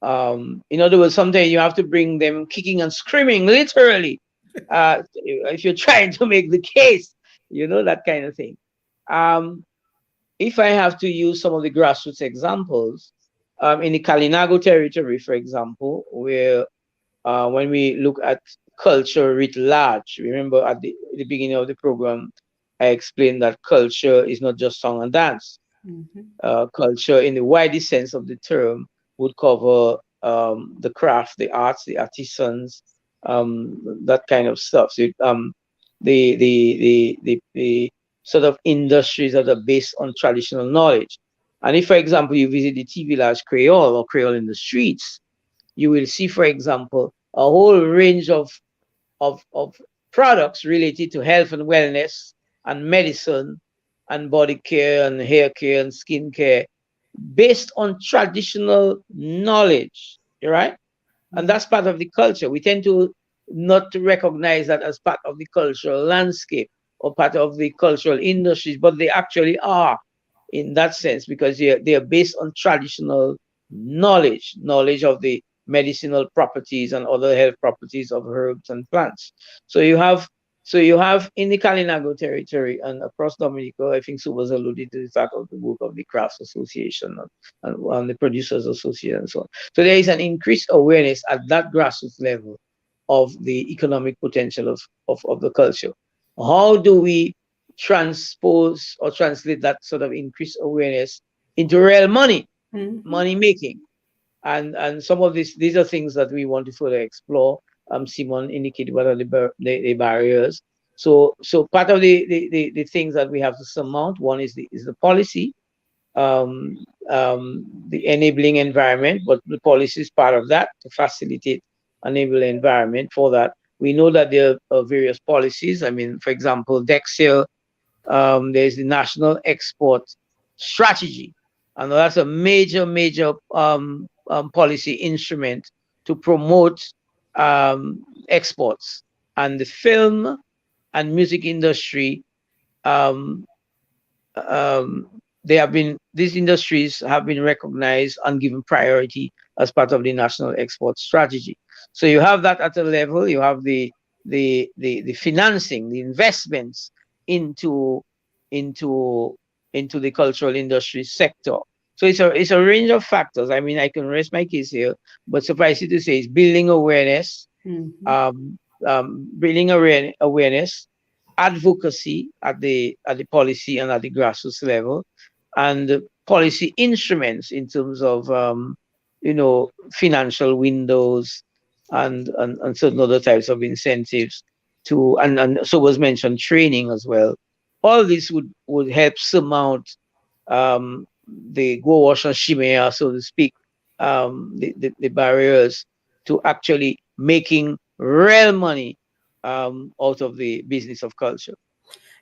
In other words, sometimes you have to bring them kicking and screaming, literally, if you're trying to make the case, that kind of thing. If I have to use some of the grassroots examples, in the Kalinago territory, for example, where when we look at culture writ large, remember at the beginning of the program, I explained that culture is not just song and dance. Culture, in the widest sense of the term, would cover the craft, the arts, the artisans, that kind of stuff. So, the sort of industries that are based on traditional knowledge. And if, for example, you visit the Tea Village Creole or Creole in the Streets, you will see, for example, a whole range of products related to health and wellness and medicine and body care and hair care and skin care based on traditional knowledge, right? And that's part of the culture. We tend to not to recognize that as part of the cultural landscape or part of the cultural industries, but they actually are in that sense, because they are based on traditional knowledge of the medicinal properties and other health properties of herbs and plants. So you have in the Kalinago territory and across Dominica, I think Sue was alluded to the fact of the work of the Crafts Association and the Producers Association and so on. So there is an increased awareness at that grassroots level of the economic potential of the culture. How do we transpose or translate that sort of increased awareness into real money, money making? And some of these are things that we want to further explore. Simone indicated what are the barriers. So part of the things that we have to surmount, one is the policy, um, the enabling environment, but the policy is part of that to facilitate enabling environment for that. We know that there are various policies. I mean, for example, Dexia, there's the National Export Strategy, and that's a major policy instrument to promote exports. And the film and music industry, um, um, these industries have been recognized and given priority as part of the national export strategy. So you have that at a level. You have the financing, the investments into into into the cultural industry sector. So it's a range of factors. I mean, I can rest my case here, but suffice it to say, it's building awareness, Mhm. um, building awareness, advocacy at the policy and at the grassroots level, and policy instruments in terms of financial windows and certain other types of incentives to and so was mentioned training as well. All this would help surmount the go wash and shimmer, so to speak, the barriers to actually making real money out of the business of culture.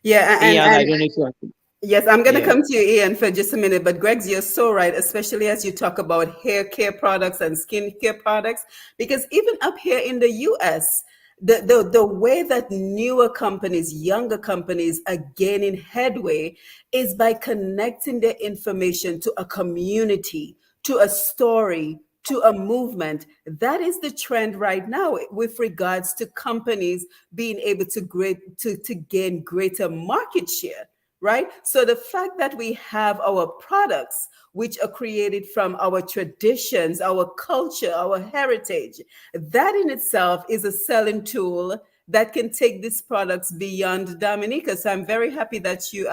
Yeah, Ian, I don't know if you want to. yes, I'm going to Yeah. come to you, Ian, for just a minute. But Greg's, you're so right, especially as you talk about hair care products and skin care products, because even up here in the US, the way that newer companies, younger companies are gaining headway is by connecting their information to a community, to a story, to a movement. That is the trend right now with regards to companies being able to gain greater market share, right? So the fact that we have our products, which are created from our traditions, our culture, our heritage, that in itself is a selling tool that can take these products beyond Dominica. So I'm very happy that you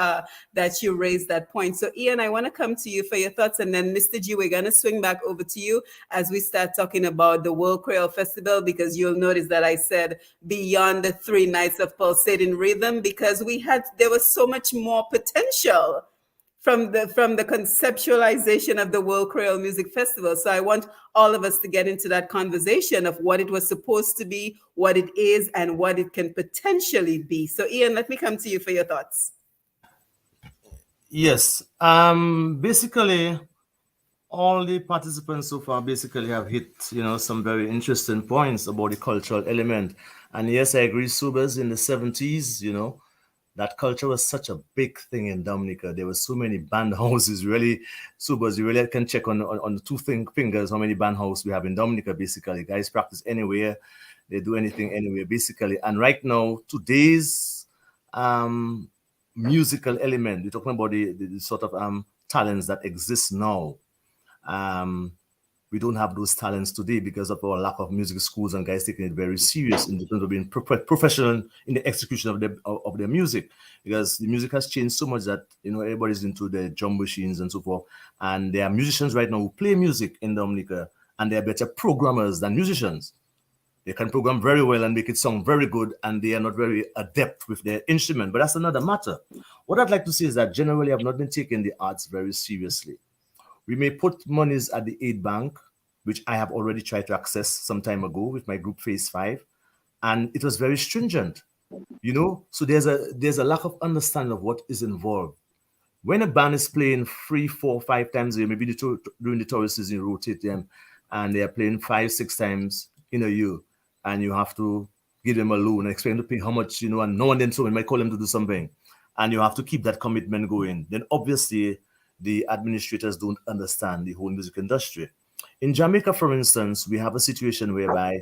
raised that point. So Ian, I want to come to you for your thoughts, and then Mr. G, we're going to swing back over to you as we start talking about the World Creole Festival, because you'll notice that I said beyond the 3 nights of pulsating rhythm, because there was so much more potential from the conceptualization of the World Creole Music Festival. So I want all of us to get into that conversation of what it was supposed to be, what it is, and what it can potentially be. So Ian, let me come to you for your thoughts. Yes. Basically, all the participants so far basically have hit, some very interesting points about the cultural element. And yes, I agree, Subas, in the 70s, that culture was such a big thing in Dominica. There were so many band houses. Really, Subas, you really can check on the fingers how many band houses we have in Dominica, basically. Guys practice anywhere, they do anything anywhere, basically. And right now, today's um, musical element, we're talking about the sort of talents that exist now. Um, we don't have those talents today because of our lack of music schools and guys taking it very serious in terms of being professional in the execution of their music, because the music has changed so much that everybody's into the drum machines and so forth, and there are musicians right now who play music in Dominica and they're better programmers than musicians. They can program very well and make it sound very good, and they are not very adept with their instrument, but that's another matter. What I'd like to say is that generally I've not been taking the arts very seriously. We may put monies at the aid bank, which I have already tried to access some time ago with my group Phase 5, and it was very stringent. So there's a lack of understanding of what is involved. When a band is playing 3, 4, 5 times a year, maybe during the tourist season, you rotate them, and they are playing 5, 6 times in a year, and you have to give them a loan and expect them to pay how much, and no one then someone might call them to do something, and you have to keep that commitment going. Then obviously the administrators don't understand the whole music industry. In Jamaica, for instance, we have a situation whereby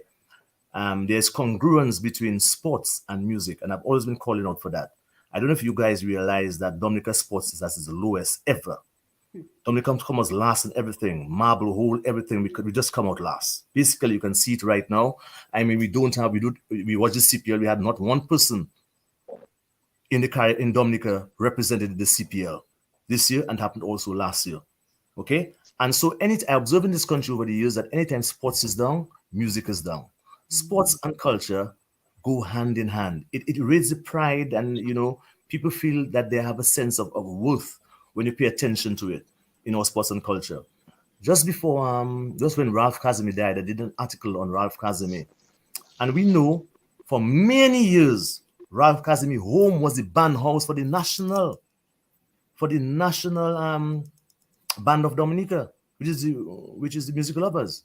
there's congruence between sports and music, and I've always been calling out for that. I don't know if you guys realize that Dominica sports is the lowest ever. Dominica comes last in everything, marble hole, everything. We just come out last. Basically, you can see it right now. I mean, we watch the CPL. We had not one person in Dominica represented the CPL this year, and happened also last year. Okay, and so I observe in this country over the years that anytime sports is down, music is down. Sports and culture go hand in hand. It raises the pride, and people feel that they have a sense of worth when you pay attention to it. in our sports and culture. Just when Ralph Casimir died, I did an article on Ralph Casimir. And we know for many years, Ralph Casimir home was the band house for the national band of Dominica, which is the music lovers.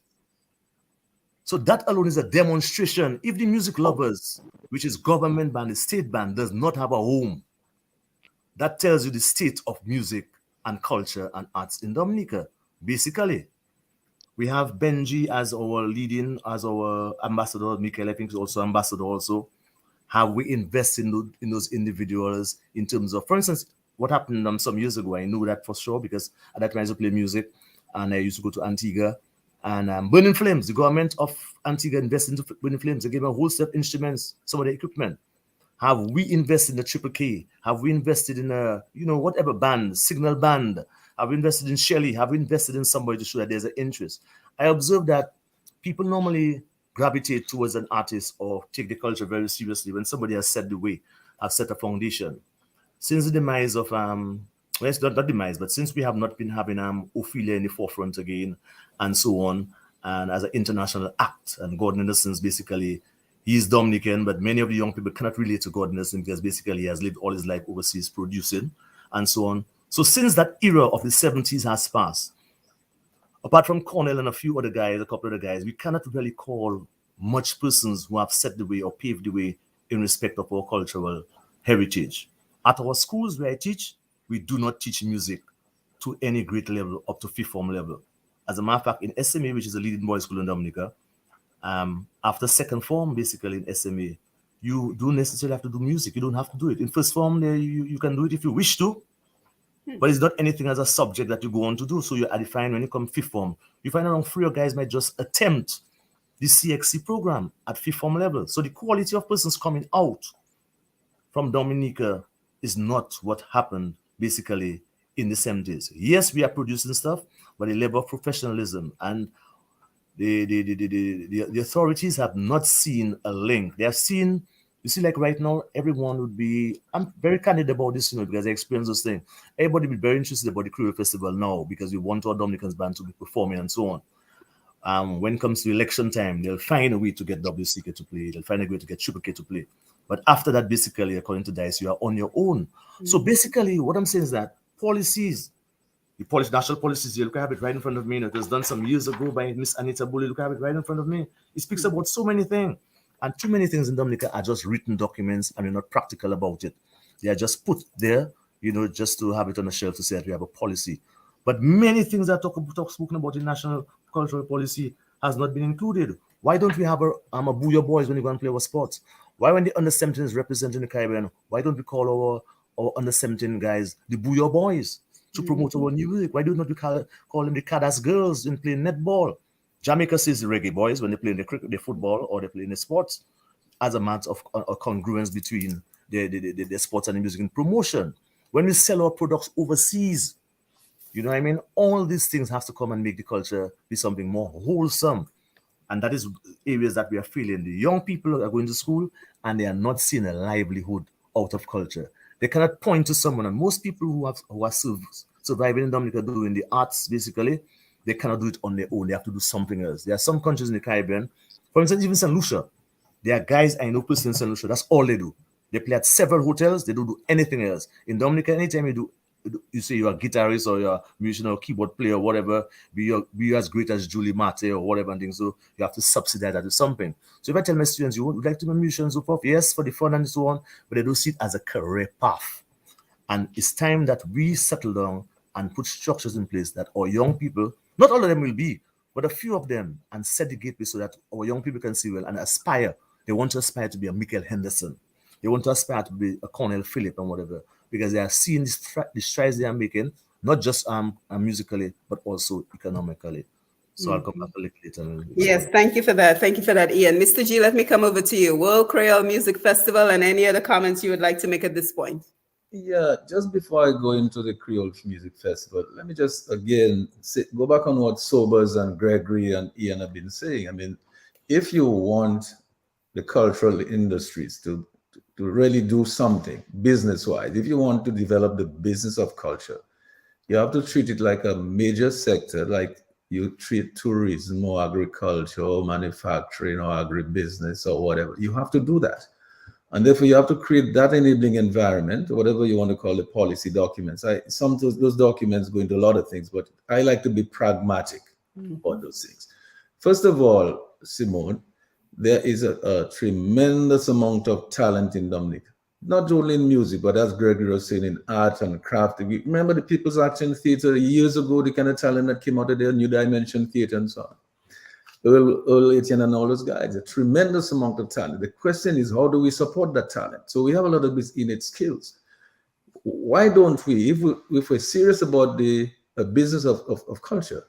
So that alone is a demonstration. If the music lovers, which is government band, the state band, does not have a home, that tells you the state of music and culture and arts in Dominica. Basically, we have Benji as our ambassador. Michael, I think, is also ambassador also. Have we invested in those individuals in terms of, for instance, what happened some years ago? I knew that for sure because at that time I used to play music and I used to go to Antigua and Burning Flames, the government of Antigua invested into Burning Flames. They gave a whole set of instruments, some of the equipment. Have we invested in the Triple K? Have we invested in whatever band, Signal Band? Have we invested in Shelley? Have we invested in somebody to show that there's an interest? I observe that people normally gravitate towards an artist or take the culture very seriously when somebody has set the way, has set a foundation. Since the demise of it's not demise, but since we have not been having Ophelia in the forefront again, and so on, and as an international act, and Gordon Anderson's basically, he's Dominican, but many of the young people cannot relate to Gordon Anderson because basically he has lived all his life overseas producing, and so on. So since that era of the 70s has passed, apart from Cornell and a couple of other guys, we cannot really call much persons who have set the way or paved the way in respect of our cultural heritage. At our schools where I teach, we do not teach music to any great level up to fifth form level. As a matter of fact, in SMA, which is a leading boys' school in Dominica, after second form, basically in SMA, you don't necessarily have to do music. You don't have to do it. In first form, you can do it if you wish to, but it's not anything as a subject that you go on to do. So you are defined when you come fifth form. You find around 3 guys might just attempt the CXC program at fifth form level. So the quality of persons coming out from Dominica is not what happened basically in the 70s. Yes, we are producing stuff, but the level of professionalism and the authorities have not seen a link. They have seen, you see, like right now, everyone would be, I'm very candid about this, because I experienced this thing. Everybody will be very interested about the Creole Festival now because we want our Dominicans band to be performing and so on. When it comes to election time, they'll find a way to get WCK to play. They'll find a way to get Triple K to play. But after that, basically, according to DICE, you are on your own. So basically, what I'm saying is that policies, national policies, you look, I have it right in front of me. It was done some years ago by Miss Anita Bully. Look, I have it right in front of me. It speaks about so many things. And too many things in Dominica are just written documents and you're not practical about it. They are just put there, just to have it on the shelf to say that we have a policy. But many things that spoken about in national cultural policy has not been included. Why don't we have a Booyah Boys when you go and play our sports? Why when the under 17 is representing the Caribbean, why don't we call our under 17 guys the Booyah Boys to promote our new music? Why do not we call them the Cadas Girls in playing netball? Jamaica says the Reggae Boys when they play in the football or they play in the sports, as a matter of congruence between the sports and the music and promotion. When we sell our products overseas, you know what I mean? All these things have to come and make the culture be something more wholesome. And that is areas that we are feeling. The young people are going to school and they are not seeing a livelihood out of culture. They cannot point to someone. And most people who are surviving in Dominica doing the arts, basically, they cannot do it on their own. They have to do something else. There are some countries in the Caribbean, for instance, even St. Lucia. There are guys I know personally in St. Lucia. That's all they do. They play at several hotels. They don't do anything else. In Dominica, anytime you say you're a guitarist or you're a musician or keyboard player or whatever, be as great as Julie Mate or whatever and things. So you have to subsidize that with something. So if I tell my students you would like to be a musician and so forth, yes, for the fun and so on, but they don't see it as a career path. And it's time that we settle down and put structures in place that our young people, not all of them will be, but a few of them, and set the gateway so that our young people can see well and aspire. They want to aspire to be a Michael Henderson. They want to aspire to be a Cornell Phillip and whatever, because they are seeing the strides they are making, not just musically, but also economically. So I'll come back a little later. Yes, thank you for that. Thank you for that, Ian. Mr. G, let me come over to you. World Creole Music Festival and any other comments you would like to make at this point? Yeah, just before I go into the Creole Music Festival, let me just again go back on what Sobers and Gregory and Ian have been saying. I mean, if you want the cultural industries to really do something business-wise, if you want to develop the business of culture, You have to treat it like a major sector, like you treat tourism or agriculture or manufacturing or agribusiness or whatever. You have to do that. And therefore, you have to create that enabling environment, whatever you want to call the policy documents. Some of those documents go into a lot of things, but I like to be pragmatic about those things. First of all, Simone, there is a tremendous amount of talent in Dominica, not only in music, but as Gregory was saying, in art and craft. Remember the People's Action Theatre years ago, the kind of talent that came out of there, New Dimension Theatre and so on. Earl Etienne and all those guys, a tremendous amount of talent. The question is, how do we support that talent? So we have a lot of these innate skills. Why don't we, if we're serious about the business of culture,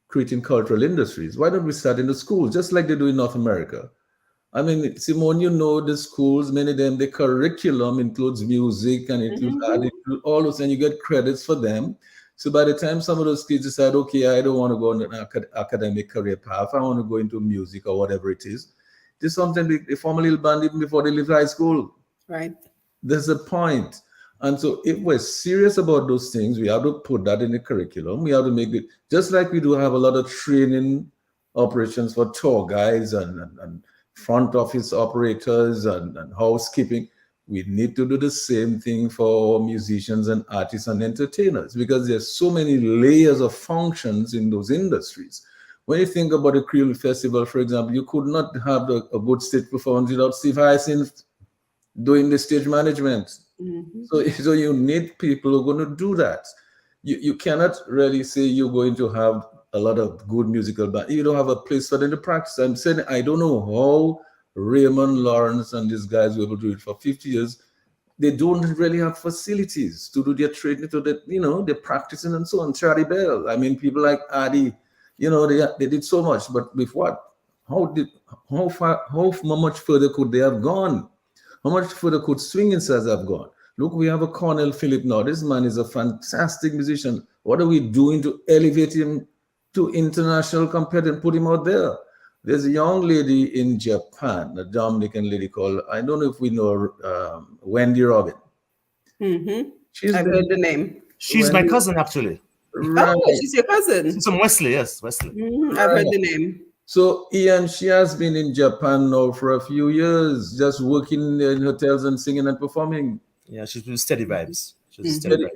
creating cultural industries, why don't we start in the schools, just like they do in North America? I mean, Simone, you know the schools, many of them, the curriculum includes music and includes art, includes all those, and you get credits for them. So by the time some of those kids decide, okay, I don't want to go on an academic career path, I want to go into music or whatever it is, there's something they form a little band even before they leave high school. Right. There's a point. And so if we're serious about those things, we have to put that in the curriculum. We have to make it, just like we do have a lot of training operations for tour guides and front office operators and housekeeping. We need to do the same thing for musicians and artists and entertainers, because there's so many layers of functions in those industries. When you think about the Creole Festival, for example, you could not have a good stage performance without Steve Hyacinth doing the stage management. So you need people who are going to do that. You cannot really say you're going to have a lot of good musical band. You don't have a place for them to practice. I'm saying I don't know how Raymond Lawrence and these guys were able to do it for 50 years. They don't really have facilities to do their training, to that, they're practicing and so on. Charlie Bell, I mean, people like Adi, they did so much, but with what? How much further could they have gone? How much further could swinging stars have gone? Look, we have a Cornell Phillip now. This man is a fantastic musician. What are we doing to elevate him to international competition, put him out there? There's a young lady in Japan, a Dominican lady called, I don't know if we know her, Wendy Robin. I've heard the name. She's my cousin, actually. Right. Oh, she's your cousin. She's from Wesley, yes, Wesley. I've heard the name. So, Ian, she has been in Japan now for a few years, just working in hotels and singing and performing. Yeah, she's been Steady Vibes.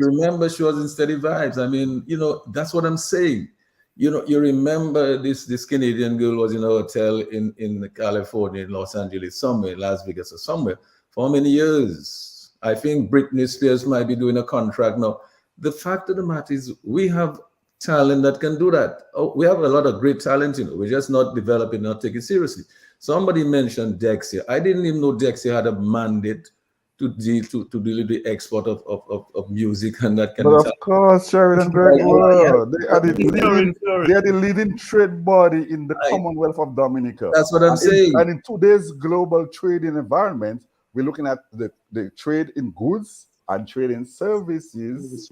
Remember, she was in Steady Vibes. I mean, that's what I'm saying. You remember this Canadian girl was in a hotel in California, in Los Angeles, somewhere, Las Vegas or somewhere, for how many years? I think Britney Spears might be doing a contract now. The fact of the matter is we have talent that can do that. Oh, we have a lot of great talent, we're just not developing, not taking it seriously. Somebody mentioned Dexia. I didn't even know Dexia had a mandate to deal with the export of music and that kind of stuff. But of course, Sheridan, Gregoire, they are the leading trade body in the Commonwealth of Dominica. That's what I'm saying. And in today's global trading environment, we're looking at the trade in goods and trade in services.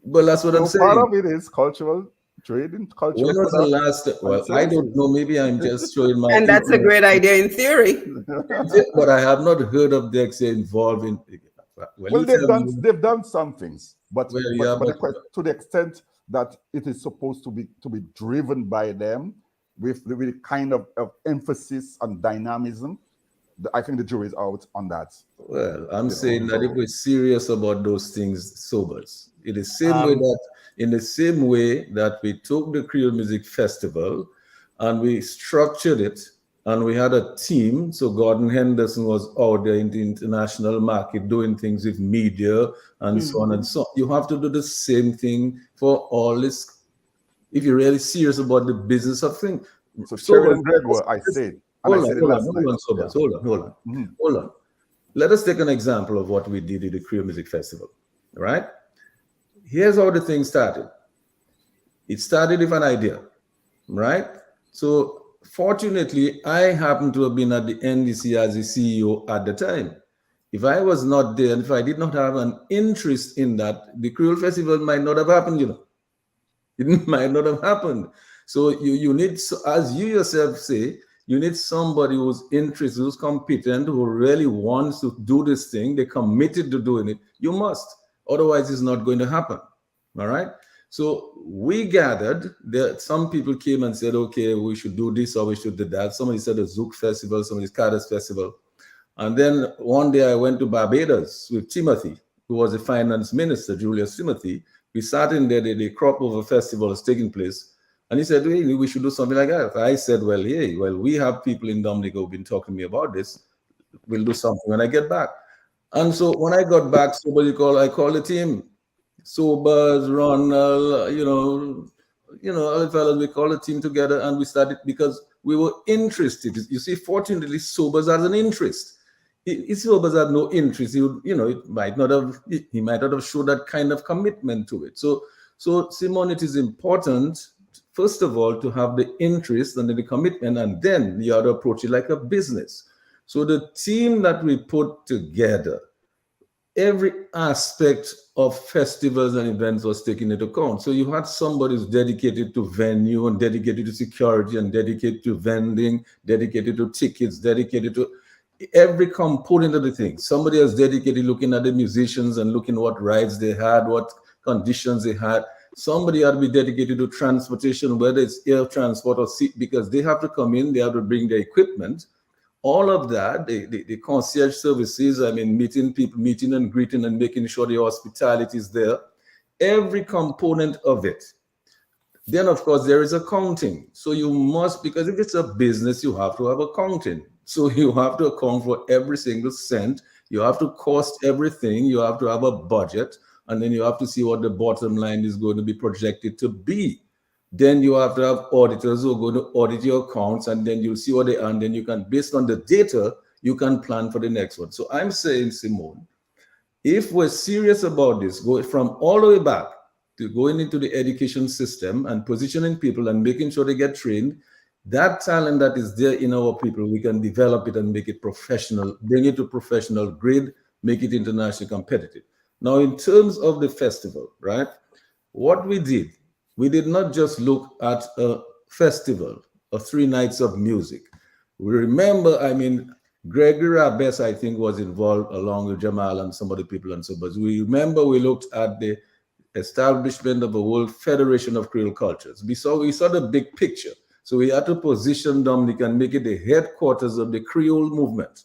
But that's what I'm saying. Part of it is cultural trade in culture. When was the last? Well, I don't know. Maybe I'm just showing my. And that's a great idea in theory. But I have not heard of Dexia involved in. Well, they've done some things, but to the extent that it is supposed to be driven by them with the kind of emphasis and dynamism, I think the jury is out on that. Well, I'm saying that if we're serious about those things, sobers. In the same way that we took the Creole Music Festival and we structured it and we had a team. So Gordon Henderson was out there in the international market doing things with media and so on and so on. You have to do the same thing for all this if you're really serious about the business of things. So Sheridan Gregoire, I said. Hold on. Let us take an example of what we did at the Creole Music Festival, right? Here's how the thing started. It started with an idea, right? So fortunately, I happened to have been at the NDC as the CEO at the time. If I was not there, and if I did not have an interest in that, the Creole Festival might not have happened, It might not have happened. So you need, as you yourself say, you need somebody who's interested, who's competent, who really wants to do this thing. They're committed to doing it. You must. Otherwise, it's not going to happen. All right. So we gathered there. Some people came and said, okay, we should do this or we should do that. Somebody said a Zouk festival, somebody Cardis festival. And then one day I went to Barbados with Timothy, who was the finance minister, Julius Timothy. We sat in there, the crop over festival was taking place. And he said, hey, we should do something like that. I said, well, hey, well, we have people in Dominica who've been talking to me about this. We'll do something when I get back. And so when I got back, I called the team. Sobers, Ronald, all the fellas, we called a team together and we started because we were interested. You see, fortunately, Sobers has an interest. If Sobers had no interest, he might not have showed that kind of commitment to it. So Simone, it is important, first of all, to have the interest and the commitment, and then you have to approach it like a business. So the team that we put together, every aspect of festivals and events was taken into account. So you had somebody who's dedicated to venue and dedicated to security and dedicated to vending, dedicated to tickets, dedicated to every component of the thing. Somebody else dedicated looking at the musicians and looking what rides they had, what conditions they had. Somebody had to be dedicated to transportation, whether it's air transport or sea, because they have to come in, they have to bring their equipment. All of that, the concierge services, meeting people, meeting and greeting and making sure the hospitality is there, every component of it. Then, of course, there is accounting. So you must, because if it's a business, you have to have accounting. So you have to account for every single cent. You have to cost everything. You have to have a budget. And then you have to see what the bottom line is going to be projected to be. Then you have to have auditors who are going to audit your accounts, and then you'll see what they are, and then you can, based on the data, you can plan for the next one. So I'm saying, Simone, if we're serious about this, go from all the way back to going into the education system and positioning people and making sure they get trained, that talent that is there in our people, we can develop it and make it professional, bring it to professional grade, make it internationally competitive. Now, in terms of the festival, right, what we did not just look at a festival or 3 nights of music. We remember, Gregory Rabess, I think, was involved along with Jamal and some other people and so, but we remember we looked at the establishment of a World Federation of Creole Cultures. We saw the big picture. So we had to position Dominica and make it the headquarters of the Creole movement.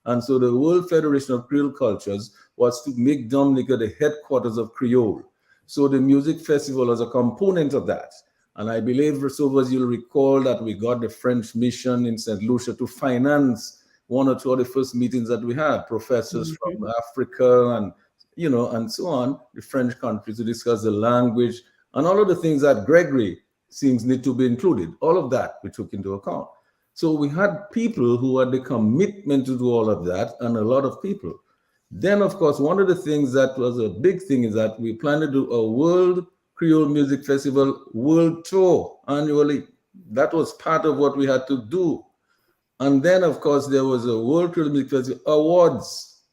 And so the World Federation of Creole Cultures was to make Dominica the headquarters of Creole. So the music festival was a component of that. And I believe, Resovers, you'll recall that we got the French mission in St. Lucia to finance 1 or 2 of the first meetings that we had, professors from Africa and, and so on, the French countries, to discuss the language and all of the things that Gregory seems need to be included. All of that we took into account. So we had people who had the commitment to do all of that, and a lot of people. Then, of course, one of the things that was a big thing is that we plan to do a World Creole Music Festival World Tour annually. That was part of what we had to do. And then, of course, there was a World Creole Music Festival Awards,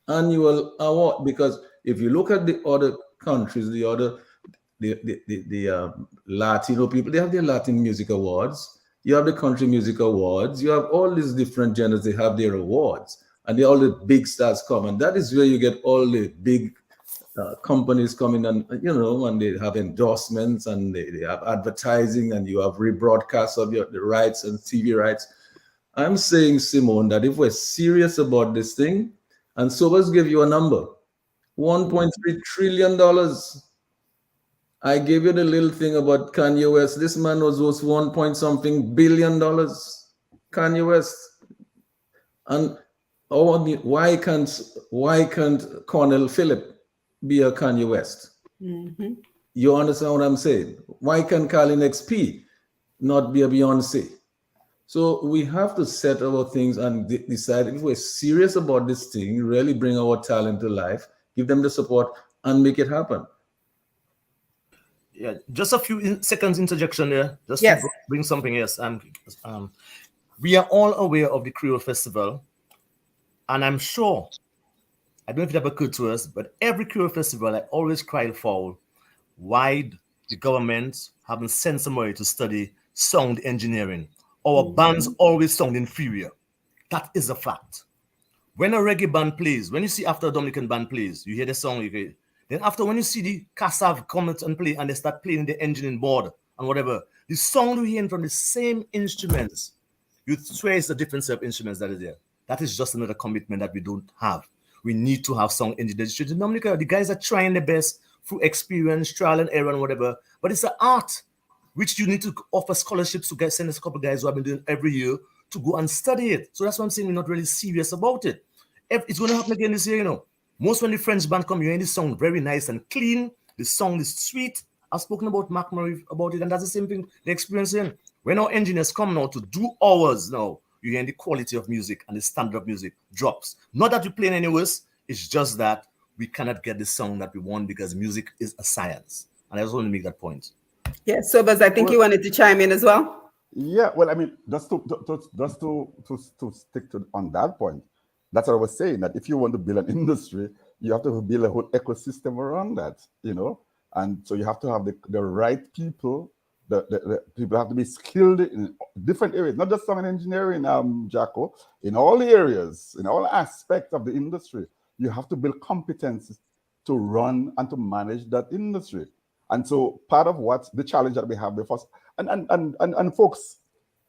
annual award, because if you look at the other countries, the Latino people, they have their Latin Music Awards. You have the Country Music Awards. You have all these different genres. They have their awards. And all the big stars come, and that is where you get all the big companies coming, and and they have endorsements and they have advertising, and you have rebroadcasts of the rights and TV rights. I'm saying, Simone, that if we're serious about this thing, and so let's give you a number, $1.3 trillion. I gave you the little thing about Kanye West. This man was worth $1 billion. Kanye West, and why can't Cornell Phillip be a Kanye West? You understand what I'm saying? Why can't Carlin XP not be a Beyonce? So we have to set our things and decide if we're serious about this thing, really bring our talent to life, give them the support, and make it happen. Yeah, just a few seconds interjection there, just to bring something else. We are all aware of the Creole Festival. And I'm sure, I don't know if it ever occurred to us, but every Creole festival, I always cry foul why the government haven't sent somebody to study sound engineering. Our bands always sound inferior. That is a fact. When a reggae band plays, when you see after a Dominican band plays, you hear the song, Then after, when you see the Kassav come out and play, and they start playing the engine board and whatever, the sound we hear from the same instruments, you swear it's a different set of instruments that is there. That is just another commitment that we don't have. We need to have sound engineers. In Dominica, the guys are trying their best through experience, trial and error and whatever, but it's an art which you need to offer scholarships to guys, send us a couple of guys who have been doing every year to go and study it. So that's why I'm saying we're not really serious about it. It's going to happen again this year, you know. Most when the French band come, you hear the song very nice and clean. The song is sweet. I've spoken about Mark Murray about it, and that's the same thing they're experiencing. When our engineers come now to do hours now, you hear the quality of music and the standard of music drops. Not that you're playing any worse, it's just that we cannot get the song that we want because music is a science. And I just want to make that point. Yeah, Sobers, I think you wanted to chime in as well. Yeah, well, I mean, just to stick to on that point, that's what I was saying, that if you want to build an industry, you have to build a whole ecosystem around that, you know, and so you have to have the right people. The people have to be skilled in different areas, not just sound engineering, Jacko, in all areas, in all aspects of the industry. You have to build competencies to run and to manage that industry. And so part of what the challenge that we have before us, and folks,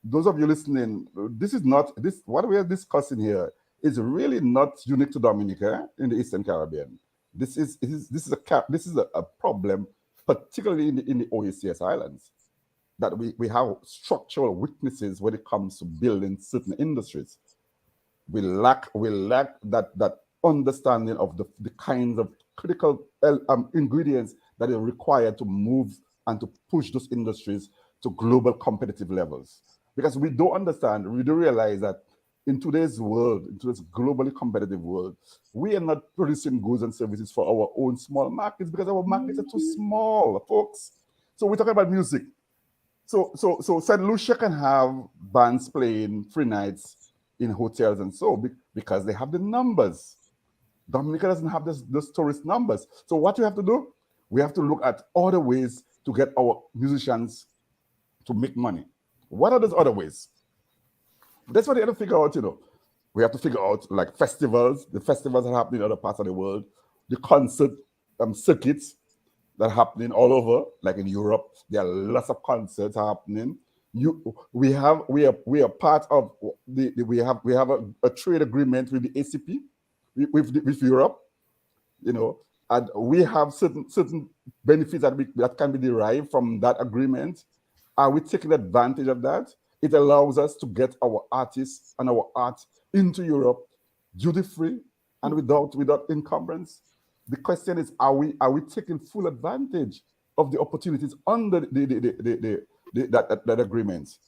those of you listening, this is not this what we are discussing here is really not unique to Dominica in the Eastern Caribbean. This is a problem, particularly in the OACS islands, that we have structural weaknesses when it comes to building certain industries. We lack that understanding of the kinds of critical ingredients that are required to move and to push those industries to global competitive levels. Because we don't understand, we don't realize that in today's world, in today's globally competitive world, we are not producing goods and services for our own small markets because our markets are too small, folks. So we're talking about music. So St. Lucia can have bands playing free nights in hotels and so because they have the numbers. Dominica doesn't have those tourist numbers. So what we have to do? We have to look at other ways to get our musicians to make money. What are those other ways? That's what we have to figure out, you know. We have to figure out like festivals. The festivals that happen in other parts of the world, the concert circuits that are happening all over, like in Europe. There are lots of concerts happening. We are part of we have a trade agreement with the ACP, with Europe, you know, and we have certain benefits that can be derived from that agreement. Are we taking advantage of that? It allows us to get our artists and our art into Europe duty-free and without encumbrance. The question is, are we taking full advantage of the opportunities under that agreement?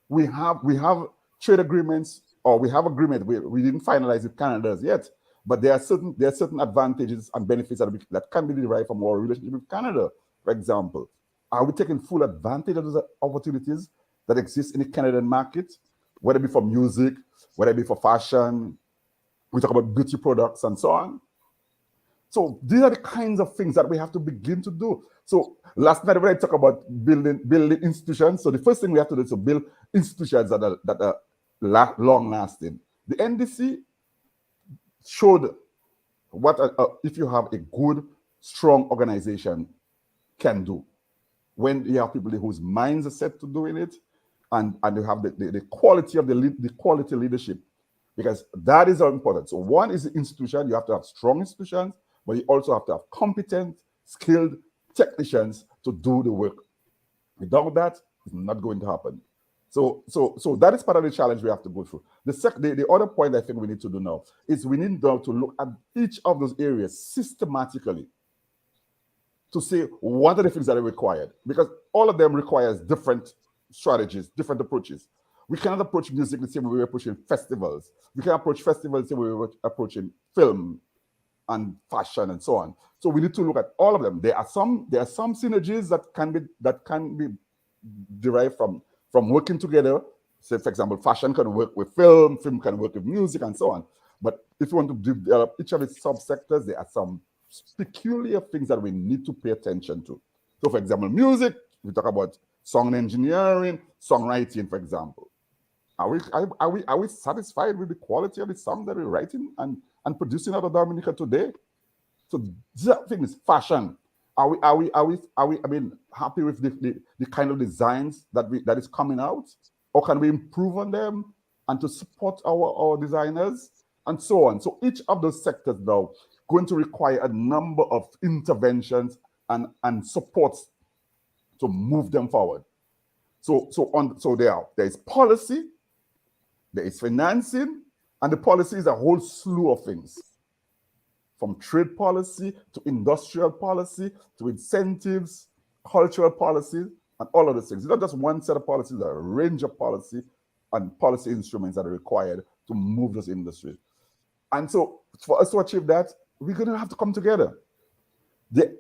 We have trade agreements, or we have agreement. We didn't finalize with Canada yet, but there are certain advantages and benefits that can be derived from our relationship with Canada, for example. Are we taking full advantage of those opportunities that exist in the Canadian market, whether it be for music, whether it be for fashion? We talk about beauty products and so on. So these are the kinds of things that we have to begin to do. So last night when I talked about building institutions, so the first thing we have to do is to build institutions that are long lasting. The NDC showed what if you have a good, strong organization can do. When you have people whose minds are set to doing it, and you have the quality of the quality leadership, because that is important. So one is the institution. You have to have strong institutions, but you also have to have competent, skilled technicians to do the work. Without that, it's not going to happen. So that is part of the challenge we have to go through. The other point I think we need to do now is we need now to look at each of those areas systematically to say what are the things that are required, because all of them requires different strategies, different approaches. We cannot approach music the same way we're approaching festivals. We can approach festivals the same way we're approaching film and fashion and so on. So we need to look at all of them. There are some synergies that can be derived from working together. Say, for example, fashion can work with film can work with music and so on. But if you want to develop each of its subsectors, there are some peculiar things that we need to pay attention to. So, for example, music, we talk about song engineering, songwriting, for example. Are we satisfied with the quality of the songs that we're writing and producing out of Dominica today? So that thing is fashion. I mean, happy with the kind of designs that is coming out? Or can we improve on them and to support our designers and so on? So each of those sectors now going to require a number of interventions and supports to move them forward. So there is policy, there is financing, and the policy is a whole slew of things. From trade policy to industrial policy to incentives, cultural policy, and all of those things. It's not just one set of policies, there are a range of policy and policy instruments that are required to move this industry. And so for us to achieve that, we're going to have to come together.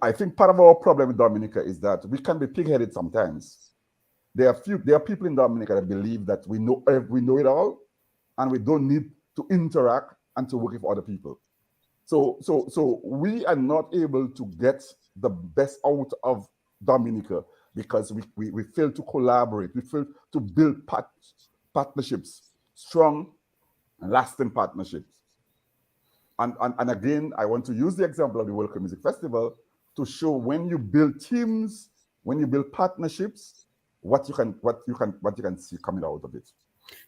I think part of our problem in Dominica is that we can be pig-headed sometimes. There are people in Dominica that believe that we know it all, and we don't need to interact and to work with other people. So we are not able to get the best out of Dominica because we fail to collaborate. We fail to build partnerships, strong and lasting partnerships. And again, I want to use the example of the World Music Festival to show when you build teams, when you build partnerships, what you can see coming out of it.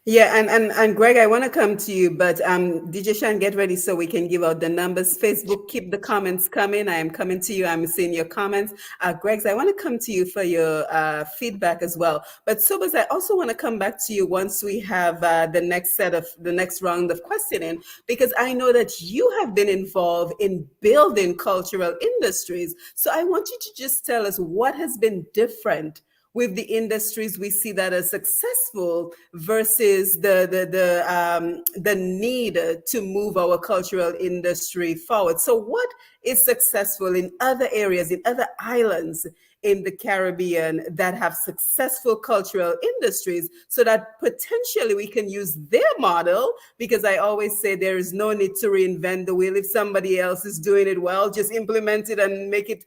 Yeah, and Greg, I want to come to you, but DJ Shan, get ready so we can give out the numbers. Facebook, keep the comments coming. I am coming to you. I'm seeing your comments. Greg, I want to come to you for your feedback as well. But Sobas, I also want to come back to you once we have the next round of questioning, because I know that you have been involved in building cultural industries. So I want you to just tell us what has been different with the industries we see that are successful versus the need to move our cultural industry forward. So what is successful in other areas, in other islands in the Caribbean that have successful cultural industries, so that potentially we can use their model? Because I always say there is no need to reinvent the wheel. If somebody else is doing it well, just implement it and make it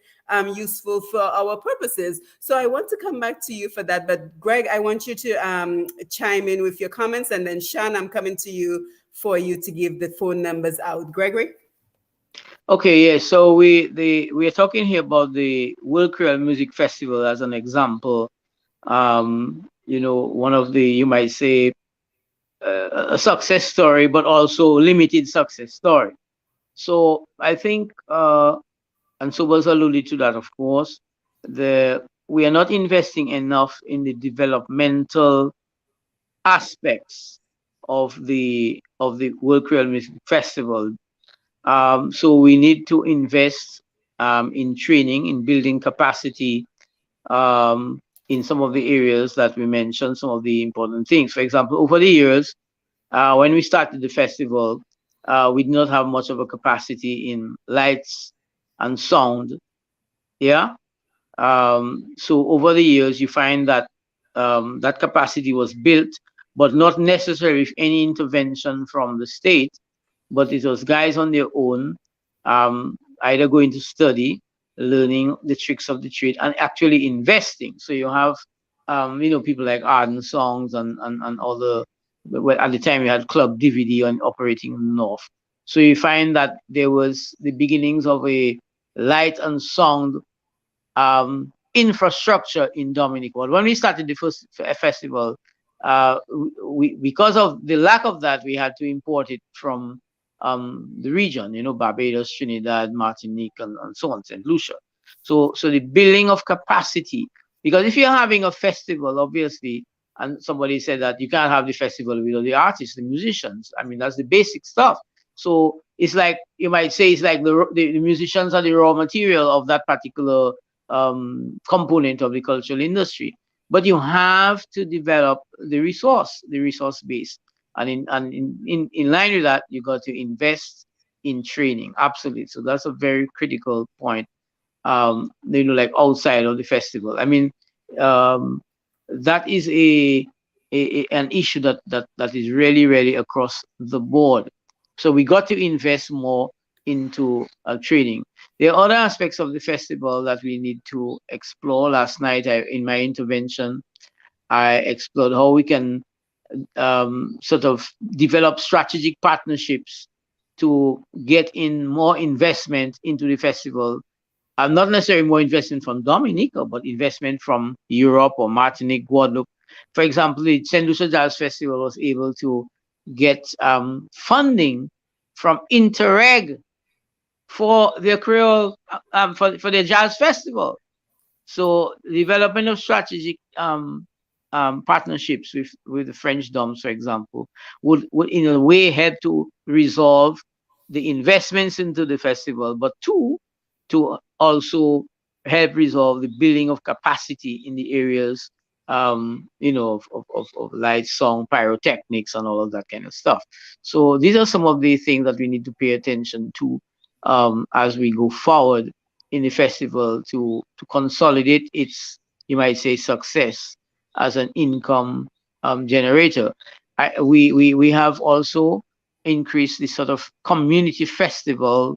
useful for our purposes. So I want to come back to you for that. But Greg, I want you to chime in with your comments, and then Sean, I'm coming to you for you to give the phone numbers out. Gregory? Okay, yeah. So we are talking here about the World Creole Music Festival as an example. One of the, you might say, a success story, but also limited success story. So I think, and Sobers alluded to that, of course, we are not investing enough in the developmental aspects of the World Creole Music Festival. So we need to invest in training, in building capacity in some of the areas that we mentioned, some of the important things. For example, over the years, when we started the festival, we did not have much of a capacity in lights and sound. Yeah. So over the years, you find that that capacity was built, but not necessarily with any intervention from the state, but it was guys on their own, either going to study, learning the tricks of the trade, and actually investing. So you have, people like Arden Songs and other. Well, at the time we had Club DVD on operating in the North. So you find that there was the beginnings of a light and sound infrastructure in Dominica. But when we started the first festival, because of the lack of that, we had to import it from the region, Barbados, Trinidad, Martinique, and so on, St. Lucia. So the building of capacity, because if you're having a festival, obviously, and somebody said that you can't have the festival without the artists, the musicians. I mean, that's the basic stuff. So it's like, you might say, it's like the musicians are the raw material of that particular component of the cultural industry. But you have to develop the resource base. And in line with that, you got to invest in training. Absolutely. So that's a very critical point, like outside of the festival. I mean, that is an issue that is really, really across the board. So we got to invest more into training. There are other aspects of the festival that we need to explore. Last night, in my intervention, I explored how we can sort of develop strategic partnerships to get in more investment into the festival. Not necessarily more investment from Dominica, but investment from Europe or Martinique, Guadeloupe. For example, the St. Lucia Jazz Festival was able to get funding from Interreg for their Creole, for their jazz festival. So the development of strategic partnerships with the French Doms, for example, would in a way help to resolve the investments into the festival, but to also help resolve the building of capacity in the areas, of light, song, pyrotechnics, and all of that kind of stuff. So these are some of the things that we need to pay attention to as we go forward in the festival to consolidate its, you might say, success as an income generator. We have also increased the sort of community festival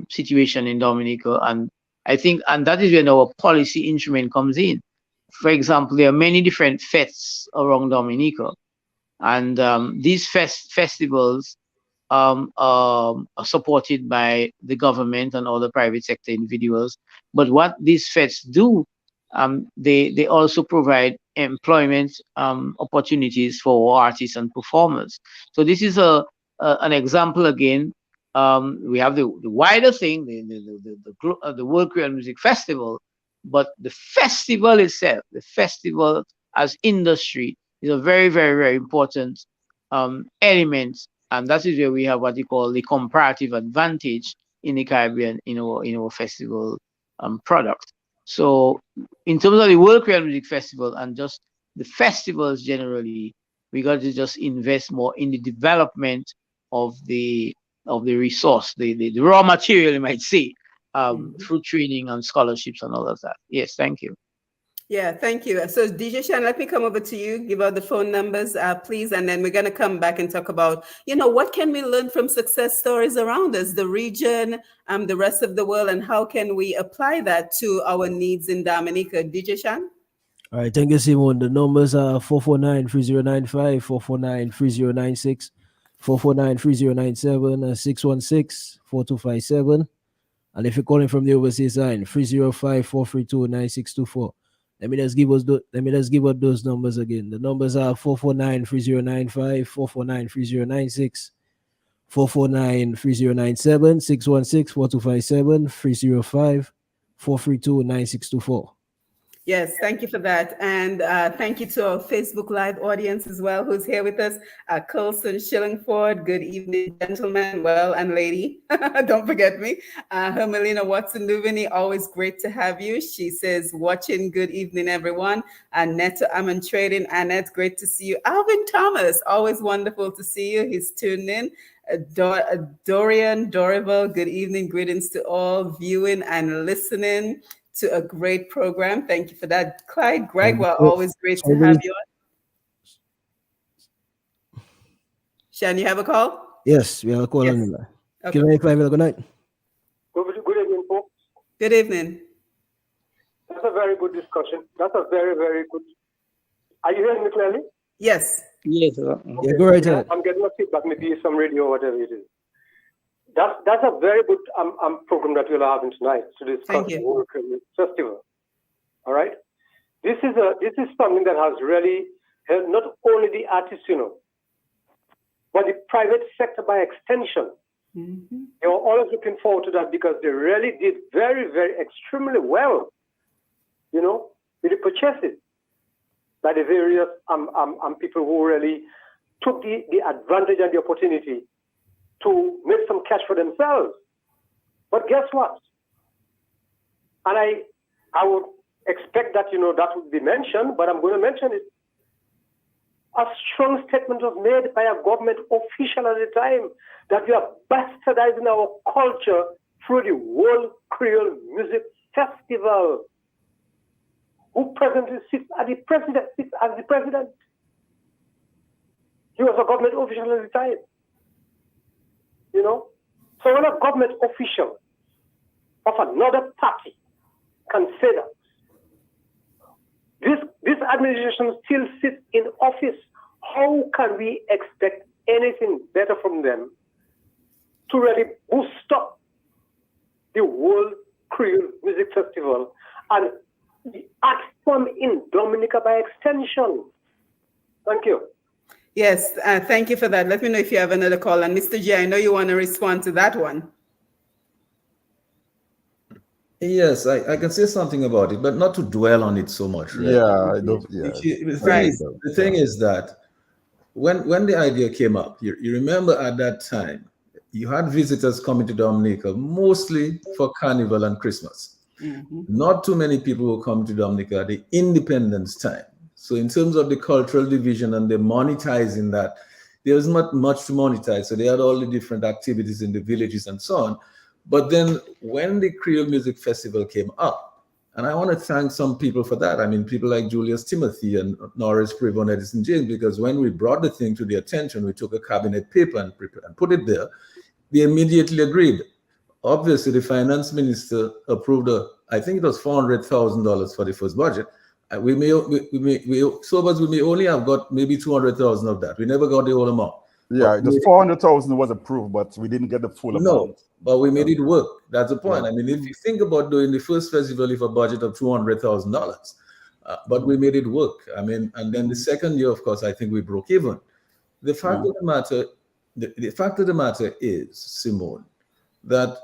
situation in Dominica, and I think, and that is when our policy instrument comes in. For example, there are many different fests around Dominica, and these festivals are supported by the government and other private sector individuals. But what these fests do, they also provide employment opportunities for artists and performers. So this is an example again. We have the wider thing, the World Creole Music Festival, but the festival itself, the festival as industry, is a very, very, very important element, and that is where we have what you call the comparative advantage in the Caribbean in our festival product. So in terms of the World Creole Music Festival and just the festivals generally, we got to just invest more in the development of the resource, the raw material, you might say, through training and scholarships and all of that. Yes, thank you. Yeah, thank you. So DJ Shan, let me come over to you, give out the phone numbers, please, and then we're going to come back and talk about, what can we learn from success stories around us, the region, the rest of the world, and how can we apply that to our needs in Dominica? DJ Shan? All right, thank you, Simone. The numbers are 449-3095, 449-3096, 449-3097, 616-4257. And if you're calling from the overseas line, 305-432-9624. Let me just give out those numbers again. The numbers are 449-3095, 449-3096, 449-3097, 616-4257, 305-432-9624. Yes, thank you for that. And thank you to our Facebook Live audience as well, who's here with us. Colson Shillingford, good evening, gentlemen, well, and lady. Don't forget me. Hermelina Watson-Duvini, always great to have you. She says, watching, good evening, everyone. Annette, I'm in trading. Annette, great to see you. Alvin Thomas, always wonderful to see you. He's tuned in. Dorian Dorival, good evening, greetings to all viewing and listening to a great program. Thank you for that. Clyde Gregoire, always great to have you on. Shan, you have a call? Yes, we have a call on the line. Okay. Good night. Good evening, folks. Good evening. That's a very good discussion. That's a very, very good. Are you hearing me clearly? Yes. Yes. Okay. Yeah, go right ahead. I'm getting a feedback, maybe some radio or whatever it is. That's a very good program that we're having tonight to discuss the World Creole Festival. All right, this is something that has really helped not only the artists, but the private sector by extension. Mm-hmm. They were always looking forward to that because they really did very, very extremely well, with the purchases by the various people who really took the advantage and the opportunity to make some cash for themselves. But guess what? And I would expect that, that would be mentioned, but I'm going to mention it. A strong statement was made by a government official at the time that we are bastardizing our culture through the World Creole Music Festival. Who presently sits as the president? He was a government official at the time. So when a government official of another party can say that, this administration still sits in office, how can we expect anything better from them to really boost up the World Creole Music Festival and the art form in Dominica by extension. Thank you. Yes, thank you for that. Let me know if you have another call. And Mr. J, I know you want to respond to that one. Yes, I can say something about it, but not to dwell on it so much, right? Yeah, I don't. Yeah. The thing is that when the idea came up, you remember at that time, you had visitors coming to Dominica mostly for Carnival and Christmas. Mm-hmm. Not too many people will come to Dominica at the Independence time. So in terms of the cultural division and the monetizing that, there was not much to monetize. So they had all the different activities in the villages and so on. But then when the Creole Music Festival came up, and I want to thank some people for that. I mean, people like Julius Timothy and Norris Privon, Edison James, because when we brought the thing to their attention, we took a cabinet paper and put it there. They immediately agreed. Obviously, the finance minister approved I think it was $400,000 for the first budget. We may only have got maybe 200,000 of that. We never got the whole amount. Yeah, the 400,000 was approved, but we didn't get the full amount. No, but we made it work. That's the point. I mean, if you think about doing the first festival with a budget of $200,000, but we made it work. I mean, and then the second year, of course, I think we broke even. The fact of the matter, the fact of the matter is, Simone, that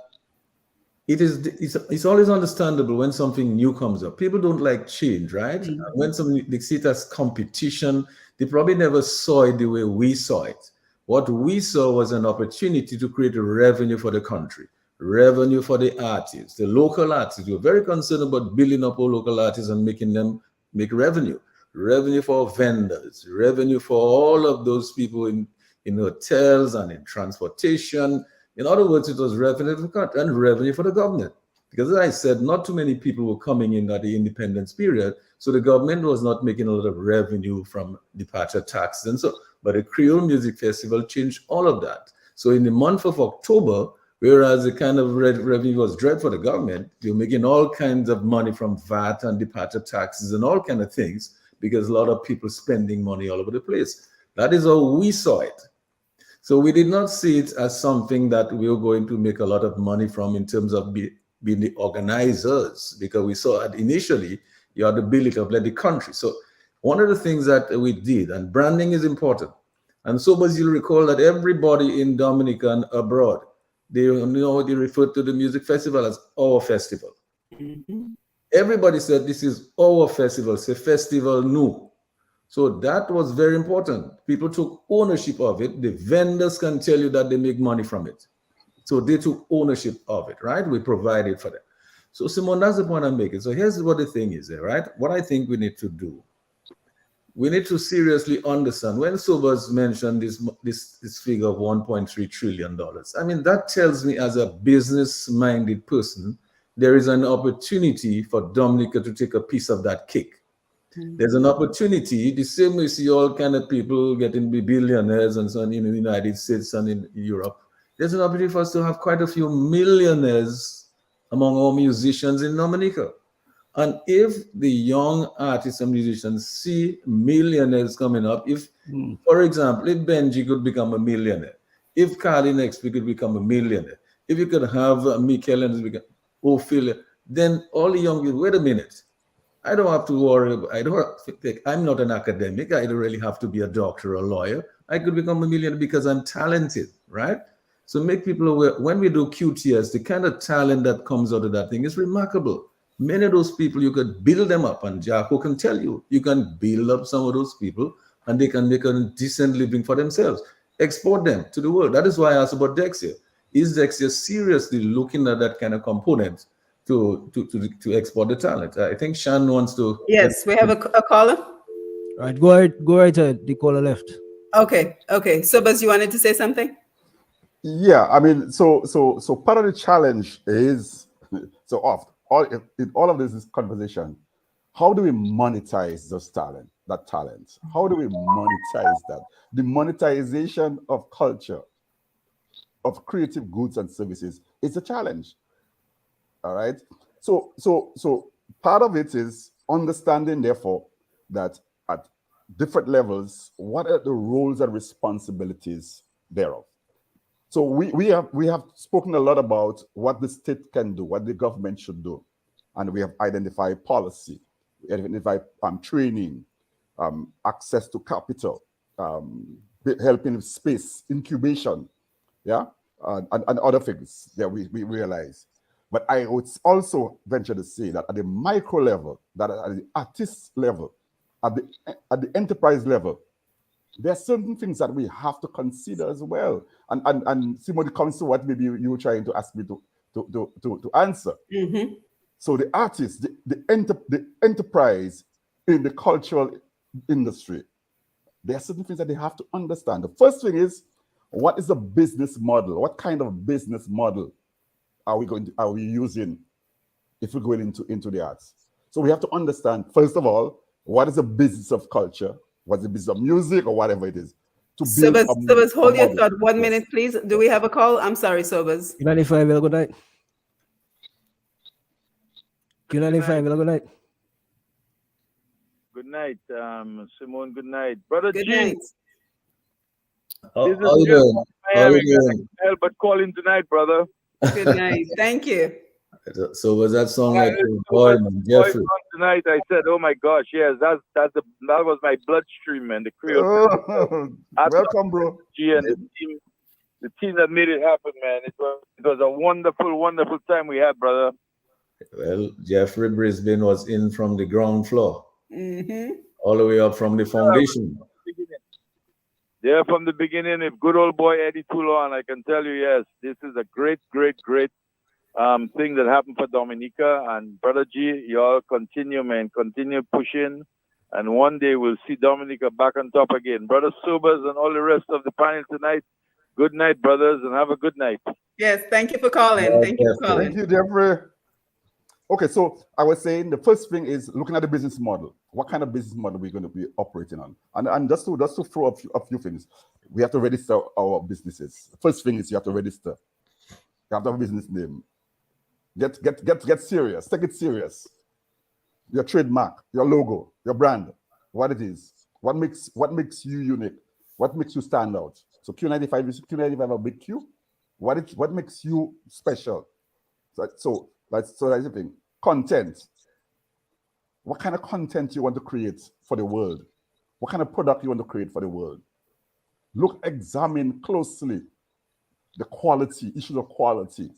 it's always understandable when something new comes up. People don't like change, right? Mm-hmm. When they see it as competition, they probably never saw it the way we saw it. What we saw was an opportunity to create a revenue for the country, revenue for the artists, the local artists. We're very concerned about building up our local artists and making them make revenue for vendors, revenue for all of those people in hotels and in transportation. In other words, it was revenue for the country and revenue for the government. Because as I said, not too many people were coming in at the independence period, so the government was not making a lot of revenue from departure taxes and so. But the Creole Music Festival changed all of that. So in the month of October, whereas the kind of revenue was dread for the government, they were making all kinds of money from VAT and departure taxes and all kinds of things, because a lot of people spending money all over the place. That is how we saw it. So we did not see it as something that we were going to make a lot of money from in terms of being the organizers, because we saw that initially you had to build it up like the country. So one of the things that we did, and branding is important. And so, as you'll recall that everybody in Dominica and abroad, they refer to the music festival as our festival. Mm-hmm. Everybody said this is our festival, it's a festival new. So that was very important. People took ownership of it. The vendors can tell you that they make money from it. So they took ownership of it, right? We provided for them. So Simone, that's the point I'm making. So here's what the thing is, right? What I think we need to do. We need to seriously understand, when Sobers mentioned this figure of $1.3 trillion, I mean, that tells me as a business-minded person, there is an opportunity for Dominica to take a piece of that cake. Mm-hmm. There's an opportunity, the same way you see all kind of people getting billionaires and so on in the United States and in Europe. There's an opportunity for us to have quite a few millionaires among our musicians in Dominica. And if the young artists and musicians see millionaires coming up, for example, if Benji could become a millionaire, if Carly next week could become a millionaire, if you could have Mikel and become Ophelia, then all the young people, wait a minute, I don't have to worry about, I'm not an academic, I don't really have to be a doctor or a lawyer. I could become a millionaire because I'm talented, right? So make people aware, when we do QTS, the kind of talent that comes out of that thing is remarkable. Many of those people, you could build them up, and Jacko can tell you, you can build up some of those people and they can make a decent living for themselves. Export them to the world. That is why I asked about Dexia. Is Dexia seriously looking at that kind of component to export the talent? I think Shan wants to. Yes, we have a caller. All right, go right ahead. The caller left. Okay. Sobers, you wanted to say something? Yeah, I mean, so part of the challenge is in all of this is conversation. How do we monetize that talent? How do we monetize that? The monetization of culture, of creative goods and services is a challenge. All right. So part of it is understanding, therefore, that at different levels, what are the roles and responsibilities thereof? So we have spoken a lot about what the state can do, what the government should do, and we have identified policy, we identified training, access to capital, helping with space, incubation, yeah, and other things that we realize. But I would also venture to say that at the micro level, that at the artist level, at the enterprise level, there are certain things that we have to consider as well. And Simone, comes to what maybe you were trying to ask me to answer. Mm-hmm. So the artist, the enterprise in the cultural industry, there are certain things that they have to understand. The first thing is, what is the business model? What kind of business model are we using if we're going into the arts? So we have to understand, first of all, what is the business of culture? What's the business of music or whatever it is? Sobers, hold your thought 1 minute, please. Do we have a call? I'm sorry, Sobers. Q95, good night. Q95, good night. Good night, Simone. Good night, brother. Good G. night. How you doing? How you doing? But calling tonight, brother. Good night. Thank you. So was that song like Jeffrey? Tonight, I said, "Oh my gosh, yes, that was my bloodstream, man." The Creole. Welcome, bro. G and the team that made it happen, man. It was a wonderful time we had, brother. Well, Jeffrey Brisbane was in from the ground floor, all the way up from the foundation. Yeah, from the beginning, if good old boy Eddie Toulon, I can tell you, yes, this is a great thing that happened for Dominica. And Brother G, y'all continue, man. Continue pushing. And one day we'll see Dominica back on top again. Brother Sobers and all the rest of the panel tonight, good night, brothers, and have a good night. Yes, thank you for calling. Thank you for calling. Thank you, Jeffrey. Okay, so I was saying the first thing is looking at the business model. What kind of business model we're going to be operating on? And just to throw a few things, we have to register our businesses. First thing is you have to register. You have to have a business name. Get serious. Take it serious. Your trademark, your logo, your brand, what it is, what makes you unique, what makes you stand out. So Q95 is Q95 a big Q. What makes you special? So that's the thing. Content. What kind of content you want to create for the world? What kind of product you want to create for the world? Examine closely the quality, issues of quality,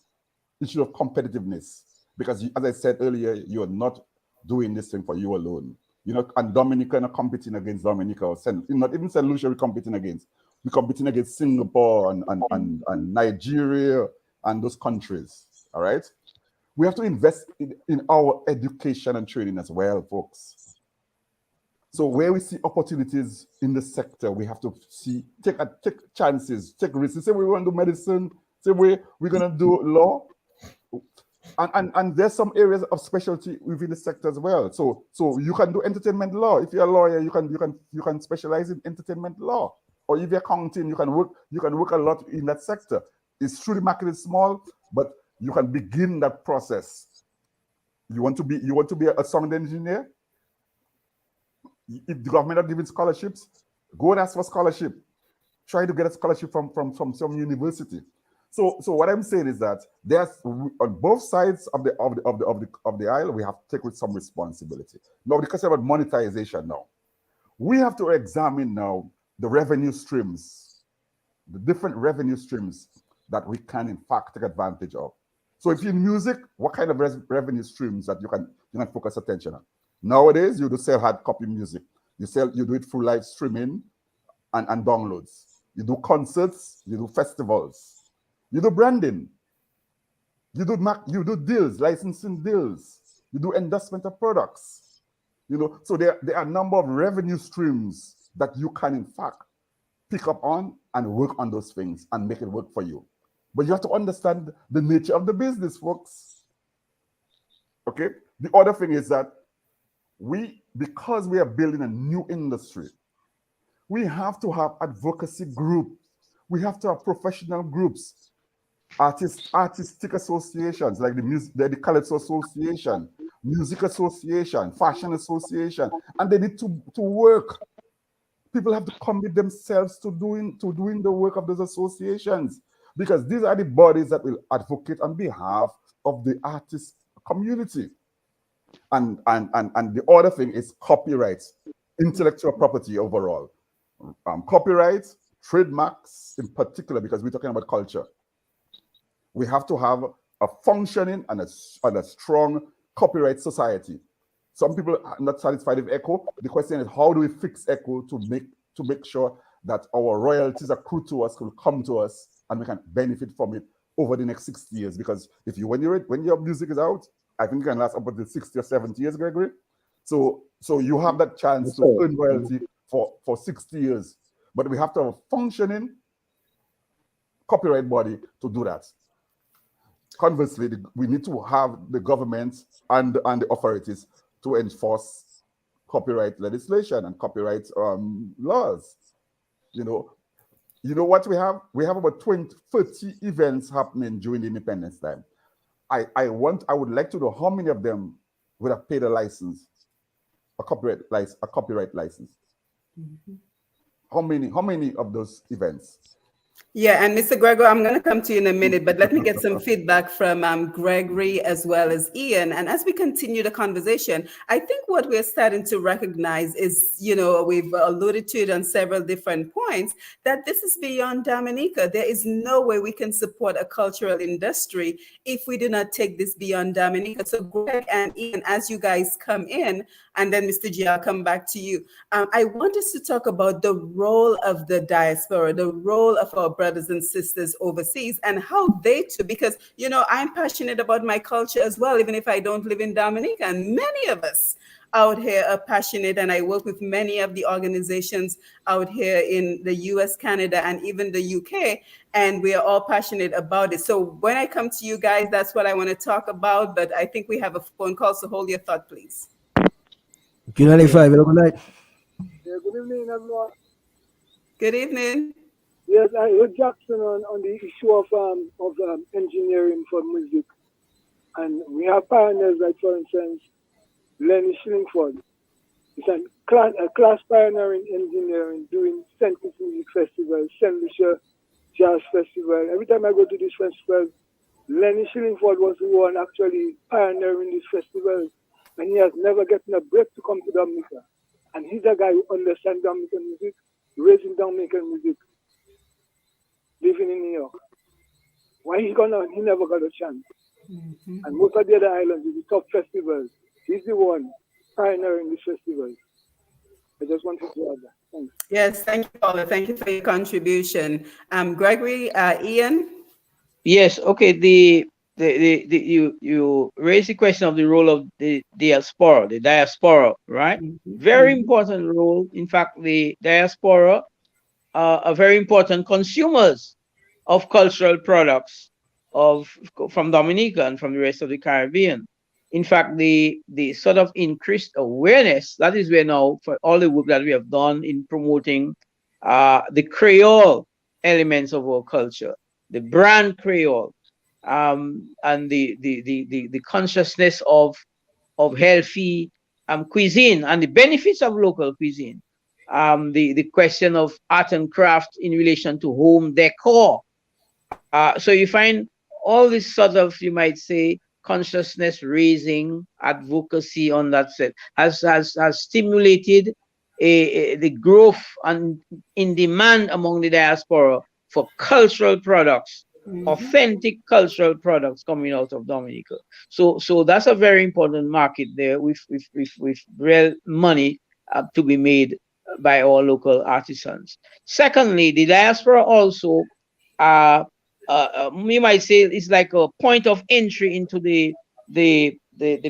issue of competitiveness. Because as I said earlier, you are not doing this thing for you alone. And Dominica not competing against Dominica, or not even St. Lucia we're competing against. We're competing against Singapore and Nigeria and those countries. All right? We have to invest in our education and training as well, folks. So where we see opportunities in the sector, we have to take chances, take risks. Say we want to do medicine, say we're going to do law. And there's some areas of specialty within the sector as well. So you can do entertainment law. If you're a lawyer, you can specialize in entertainment law. Or if you're accounting, you can work a lot in that sector. It's true the market is small, but you can begin that process. You want to be a sound engineer? If the government are giving scholarships, go and ask for scholarship. Try to get a scholarship from some university. So what I'm saying is that there's on both sides of the aisle, we have to take with some responsibility. Now, because about monetization now, we have to examine now the revenue streams, the different revenue streams that we can in fact take advantage of. So if you're in music, what kind of revenue streams that you can focus attention on? Nowadays, you do sell hard copy music. You do it through live streaming and downloads. You do concerts, you do festivals. You do branding. You do deals, licensing deals. You do endorsement of products. So there are a number of revenue streams that you can in fact pick up on and work on those things and make it work for you. But you have to understand the nature of the business, folks. Okay? The other thing is that because we are building a new industry, we have to have advocacy groups. We have to have professional groups, artistic associations like the Calypso Association, Music Association, Fashion Association, and they need to work. People have to commit themselves to doing the work of those associations. because these are the bodies that will advocate on behalf of the artist community. And the other thing is copyright, intellectual property overall. Copyright, trademarks in particular, because we're talking about culture. We have to have a functioning and a strong copyright society. Some people are not satisfied with ECHO. The question is, how do we fix ECHO to make sure that our royalties accrue to us, will come to us, and we can benefit from it over the next 60 years? Because when your music is out, I think it can last up until 60 or 70 years, Gregory. So you have that chance to earn royalty for 60 years. But we have to have a functioning copyright body to do that. Conversely, we need to have the government and the authorities to enforce copyright legislation and copyright laws. You know what we have? We have about 30 events happening during the independence time. I would like to know how many of them would have paid a license, a copyright license. Mm-hmm. How many of those events? Yeah, and Mr. Gregoire, I'm going to come to you in a minute, but let me get some feedback from Gregory as well as Ian. And as we continue the conversation, I think what we're starting to recognize is, we've alluded to it on several different points, that this is beyond Dominica. There is no way we can support a cultural industry if we do not take this beyond Dominica. So Greg and Ian, as you guys come in, and then Mr. G, I'll come back to you. I want us to talk about the role of the diaspora, the role of our brothers and sisters overseas, and how they too, because, I'm passionate about my culture as well, even if I don't live in Dominica. And many of us out here are passionate, and I work with many of the organizations out here in the US, Canada, and even the UK, and we are all passionate about it. So when I come to you guys, that's what I want to talk about, but I think we have a phone call, so hold your thought, please. Q95, good night. Yeah, good evening, everyone. Good evening. Yes, I heard Jackson on the issue of engineering for music. And we have pioneers like, for instance, Lenny Shillingford. He's a class pioneer in engineering, doing St. Kitts Music Festival, St. Lucia Jazz Festival. Every time I go to this festival, Lenny Shillingford was the one actually pioneering this festival. And he has never gotten a break to come to Dominica. And he's a guy who understands Dominican music, raising Dominican music, living in New York. Why he never got a chance. Mm-hmm. And most of the other islands, the top festivals, he's the one pioneering this festival. I just wanted to add that. Thanks. Yes, thank you, Paula. Thank you for your contribution. Gregory, Ian? Yes, okay. You raised the question of the role of the diaspora, right? Mm-hmm. Very important role. In fact, the diaspora are very important consumers of cultural products from Dominica and from the rest of the Caribbean. In fact, the sort of increased awareness, that is where now, for all the work that we have done in promoting the Creole elements of our culture, the brand Creole, and the consciousness of healthy cuisine and the benefits of local cuisine. The question of art and craft in relation to home decor. So you find all this sort of, you might say, consciousness raising advocacy on that set has stimulated the growth and in demand among the diaspora for cultural products, authentic cultural products coming out of Dominica. So that's a very important market there with real money to be made by our local artisans. Secondly, the diaspora also, we might say, it's like a point of entry into the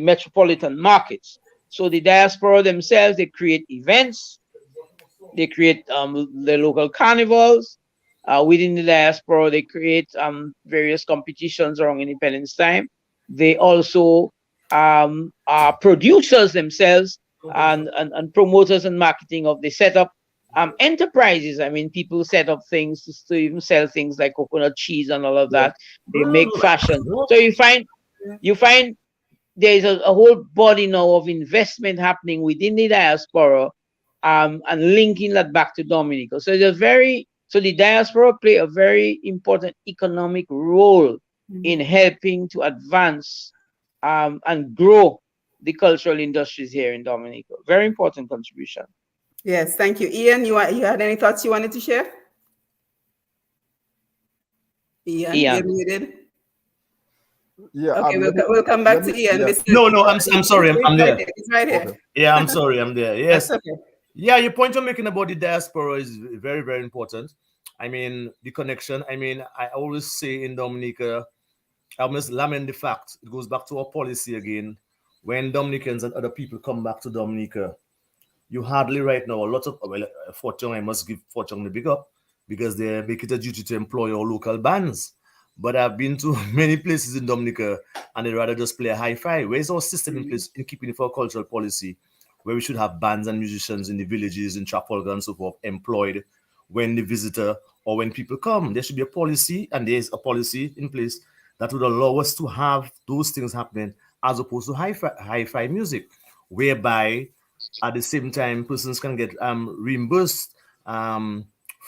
metropolitan markets. So the diaspora themselves, they create events, they create the local carnivals. Within the diaspora, they create various competitions around Independence Time. They also are producers themselves and promoters and marketing of the setup enterprises. I mean, people set up things to even sell things like coconut cheese and all of that. They make fashion. So you find there's a whole body now of investment happening within the diaspora and linking that back to Dominica. So it's a very So the diaspora play a very important economic role in helping to advance and grow the cultural industries here in Dominica. Very important contribution. Yes, thank you. Ian, you had any thoughts you wanted to share? Ian, you're muted. Yeah. Okay, we'll come back to Ian. Yeah. No, I'm sorry. I'm there. He's right here. Okay. Yeah, I'm sorry. I'm there. Yes. That's okay. Yeah, your point you're making about the diaspora is very, very important. I mean, the connection. I mean, I always say in Dominica, I almost lament the fact it goes back to our policy again. When Dominicans and other people come back to Dominica, you hardly right now a lot of Fortune. I must give Fortune the big up because they make it a duty to employ our local bands. But I've been to many places in Dominica and they'd rather just play a hi-fi. Where's our system in place in keeping it for cultural policy, where we should have bands and musicians in the villages in Trafalgar and so forth employed when the visitor or when people come? There should be a policy, and there's a policy in place that would allow us to have those things happening as opposed to hi-fi music, whereby at the same time persons can get reimbursed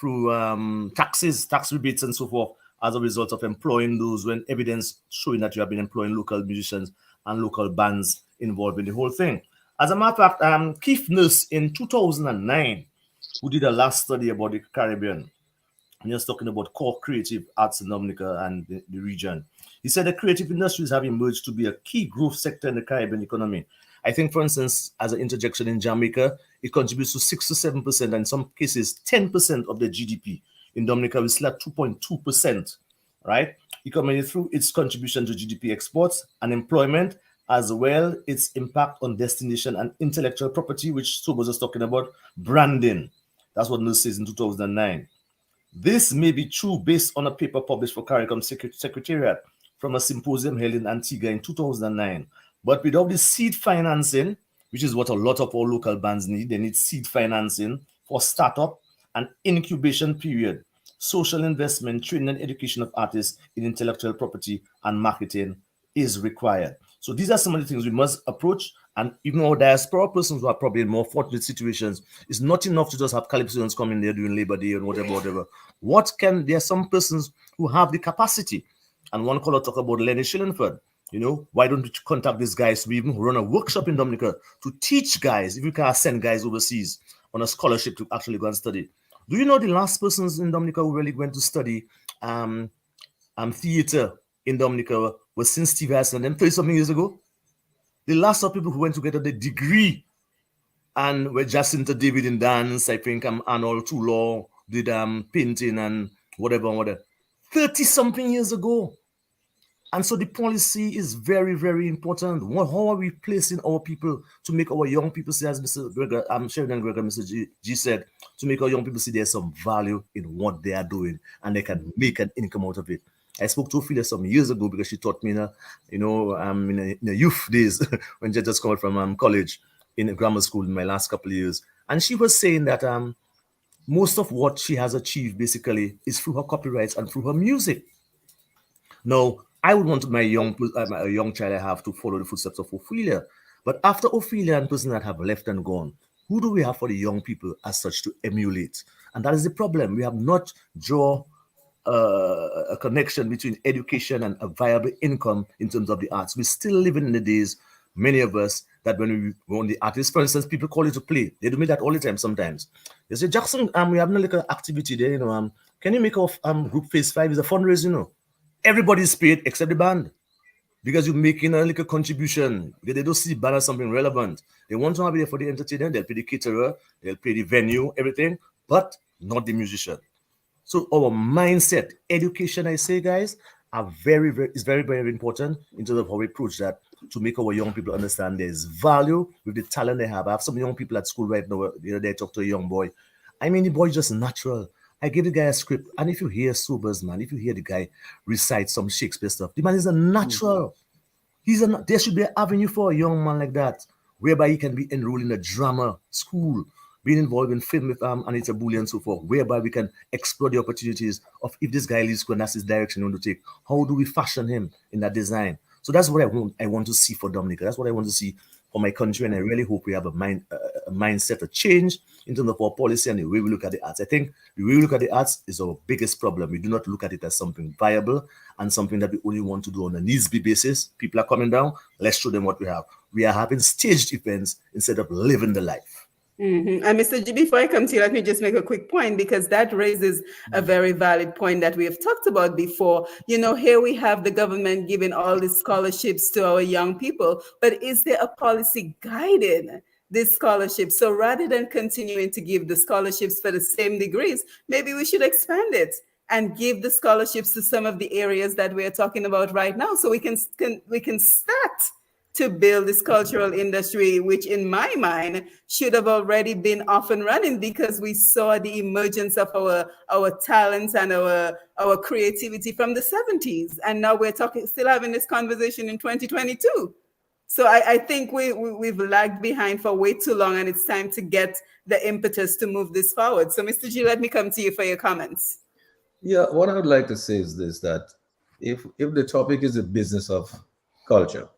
through tax rebates and so forth as a result of employing those, when evidence showing that you have been employing local musicians and local bands involved in the whole thing. As a matter of fact, Keith Nurse in 2009, who did a last study about the Caribbean, and he was talking about core creative arts in Dominica and the region. He said the creative industries have emerged to be a key growth sector in the Caribbean economy. I think, for instance, as an interjection in Jamaica, it contributes to 6 to 7%, and in some cases 10% of the GDP. In Dominica, we still at 2.2%, right? Economy through its contribution to GDP exports and employment, as well its impact on destination and intellectual property, which Sobos was talking about, branding. That's what Nurse says in 2009. This may be true based on a paper published for CARICOM Secretariat from a symposium held in Antigua in 2009. But without the seed financing, which is what a lot of our local bands need, they need seed financing for startup and incubation period, social investment, training and education of artists in intellectual property and marketing is required. So these are some of the things we must approach. And even our diaspora persons who are probably in more fortunate situations, it's not enough to just have calypsonians coming there doing Labor Day and whatever. There are some persons who have the capacity. And one caller talk about Lenny Shillingford. Why don't you contact these guys? We even run a workshop in Dominica to teach guys, if you can send guys overseas on a scholarship to actually go and study. Do you know the last persons in Dominica who really went to study theater in Dominica was since Steve Harrison and them 30-something years ago? The last of people who went to get the degree and were Jacinta David in dance, I think Arnold Tulor did painting and whatever. 30-something years ago. And so the policy is very, very important. How are we placing our people to make our young people see, as Mr. Gregory, Sheridan Gregory, Mr. G said, to make our young people see there's some value in what they are doing and they can make an income out of it. I spoke to Ophelia some years ago because she taught me, in the youth days when she just come out from college in grammar school in my last couple of years. And she was saying that most of what she has achieved basically is through her copyrights and through her music. Now, I would want a young child I have to follow the footsteps of Ophelia. But after Ophelia and persons that have left and gone, who do we have for the young people as such to emulate? And that is the problem. We have not drawn a connection between education and a viable income in terms of the arts. We're still living in the days, many of us, that when we want the artists, for instance, people call you to play. They do me that all the time sometimes. They say, Jackson, we have no little activity there, can you make our group Phase 5 is a fundraiser, Everybody's paid except the band because you're making a little contribution. They don't see band as something relevant. They want to have it there for the entertainer. They'll pay the caterer, they'll pay the venue, everything, but not the musician. So our mindset, education, I say, guys, is very, very important in terms of how we approach that to make our young people understand there's value with the talent they have. I have some young people at school right now. The other day I talked to a young boy. I mean, the boy's just natural. I give the guy a script, and if you hear Sobers, man, if you hear the guy recite some Shakespeare stuff, the man is a natural. There should be an avenue for a young man like that, whereby he can be enrolled in a drama school, being involved in film with Anita Booley and so forth, whereby we can explore the opportunities of if this guy leaves school and that's his direction we want to take, how do we fashion him in that design? So that's what I want to see for Dominica. That's what I want to see for my country, and I really hope we have a mindset, a change in terms of our policy and the way we look at the arts. I think the way we look at the arts is our biggest problem. We do not look at it as something viable and something that we only want to do on a needs-be basis. People are coming down, let's show them what we have. We are having staged events instead of living the life. And Mr. G, before I come to you, let me just make a quick point, because that raises a very valid point that we have talked about before. You know, here we have the government giving all these scholarships to our young people, but is there a policy guiding this scholarship? So rather than continuing to give the scholarships for the same degrees, maybe we should expand it and give the scholarships to some of the areas that we are talking about right now, so we can start to build this cultural industry, which in my mind should have already been off and running, because we saw the emergence of our talents and our creativity from the 70s. And now we're still having this conversation in 2022. So I think we've lagged behind for way too long, and it's time to get the impetus to move this forward. So Mr. G, let me come to you for your comments. Yeah, what I would like to say is this, that if the topic is the business of culture,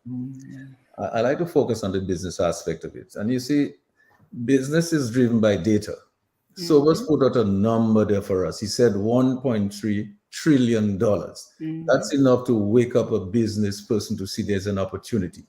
I like to focus on the business aspect of it. And you see, business is driven by data. So let's put out a number there for us. He said $1.3 trillion. That's enough to wake up a business person to see there's an opportunity.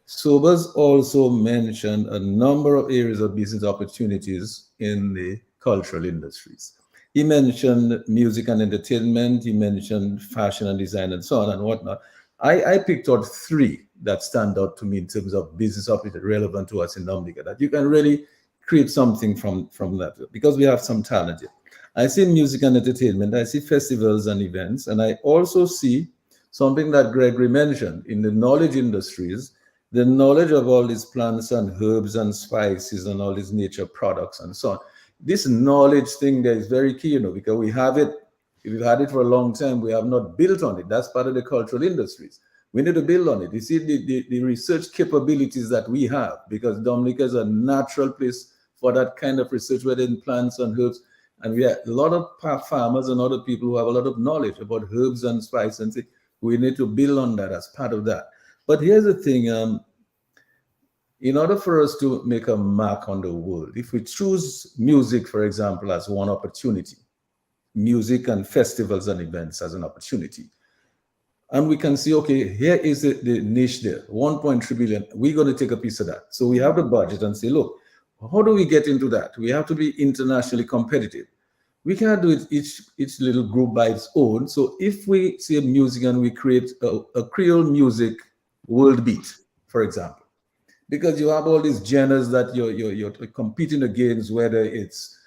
Sobers also mentioned a number of areas of business opportunities in the cultural industries. He mentioned music and entertainment. He mentioned fashion and design and so on and whatnot. I picked out three that stand out to me in terms of business opportunity relevant to us in Dominica, that you can really create something from that, because we have some talent here. I see music and entertainment. I see festivals and events. And I also see something that Gregory mentioned in the knowledge industries, the knowledge of all these plants and herbs and spices and all these nature products and so on. This knowledge thing there is very key, because we have it. We've had it for a long time. We have not built on it. That's part of the cultural industries. We need to build on it. You see, the research capabilities that we have, because Dominica is a natural place for that kind of research, whether in plants and herbs. And we have a lot of farmers and other people who have a lot of knowledge about herbs and spices and things. We need to build on that as part of that. But here's the thing. In order for us to make a mark on the world, if we choose music, for example, as one opportunity, music and festivals and events as an opportunity, and we can see, okay, here is the niche there, 1.3 billion, we're going to take a piece of that. So we have the budget and say, look, how do we get into that? We have to be internationally competitive. We can't do it each little group by its own. So if we say music and we create a Creole music world beat, for example, because you have all these genres that you're competing against, whether it's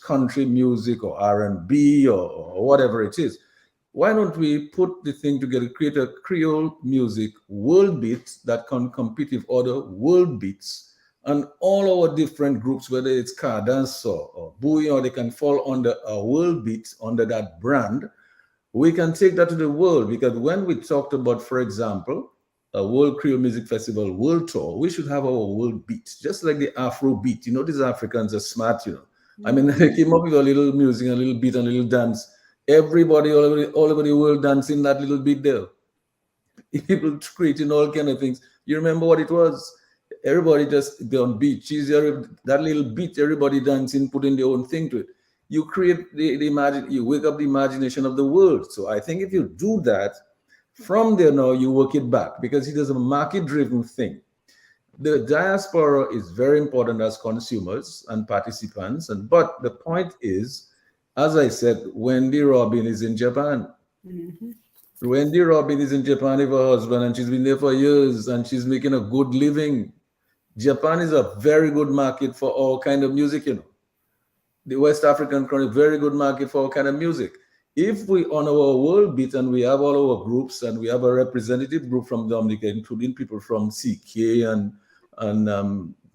country music or R&B or whatever it is. Why don't we put the thing together, create a Creole music world beat that can compete with other world beats, and all our different groups, whether it's car dance or bouillon, they can fall under a world beat under that brand. We can take that to the world, because when we talked about, for example, a World Creole Music Festival World Tour, we should have our world beat, just like the Afro beat. These Africans are smart, I mean, they came up with a little music, a little beat, and a little dance. Everybody all over the world dancing that little beat there. People creating all kind of things. You remember what it was? Everybody just go on beaches, that little beat, everybody dancing, putting their own thing to it. You create you wake up the imagination of the world. So I think if you do that, from there now you work it back, because it is a market-driven thing. The diaspora is very important as consumers and participants, but the point is, as I said, Wendy Robin is in Japan. Wendy Robin is in Japan with her husband, and she's been there for years, and she's making a good living. Japan is a very good market for all kind of music, The West African country, very good market for all kind of music. If we honor our world beat and we have all our groups, and we have a representative group from Dominica, including people from CK and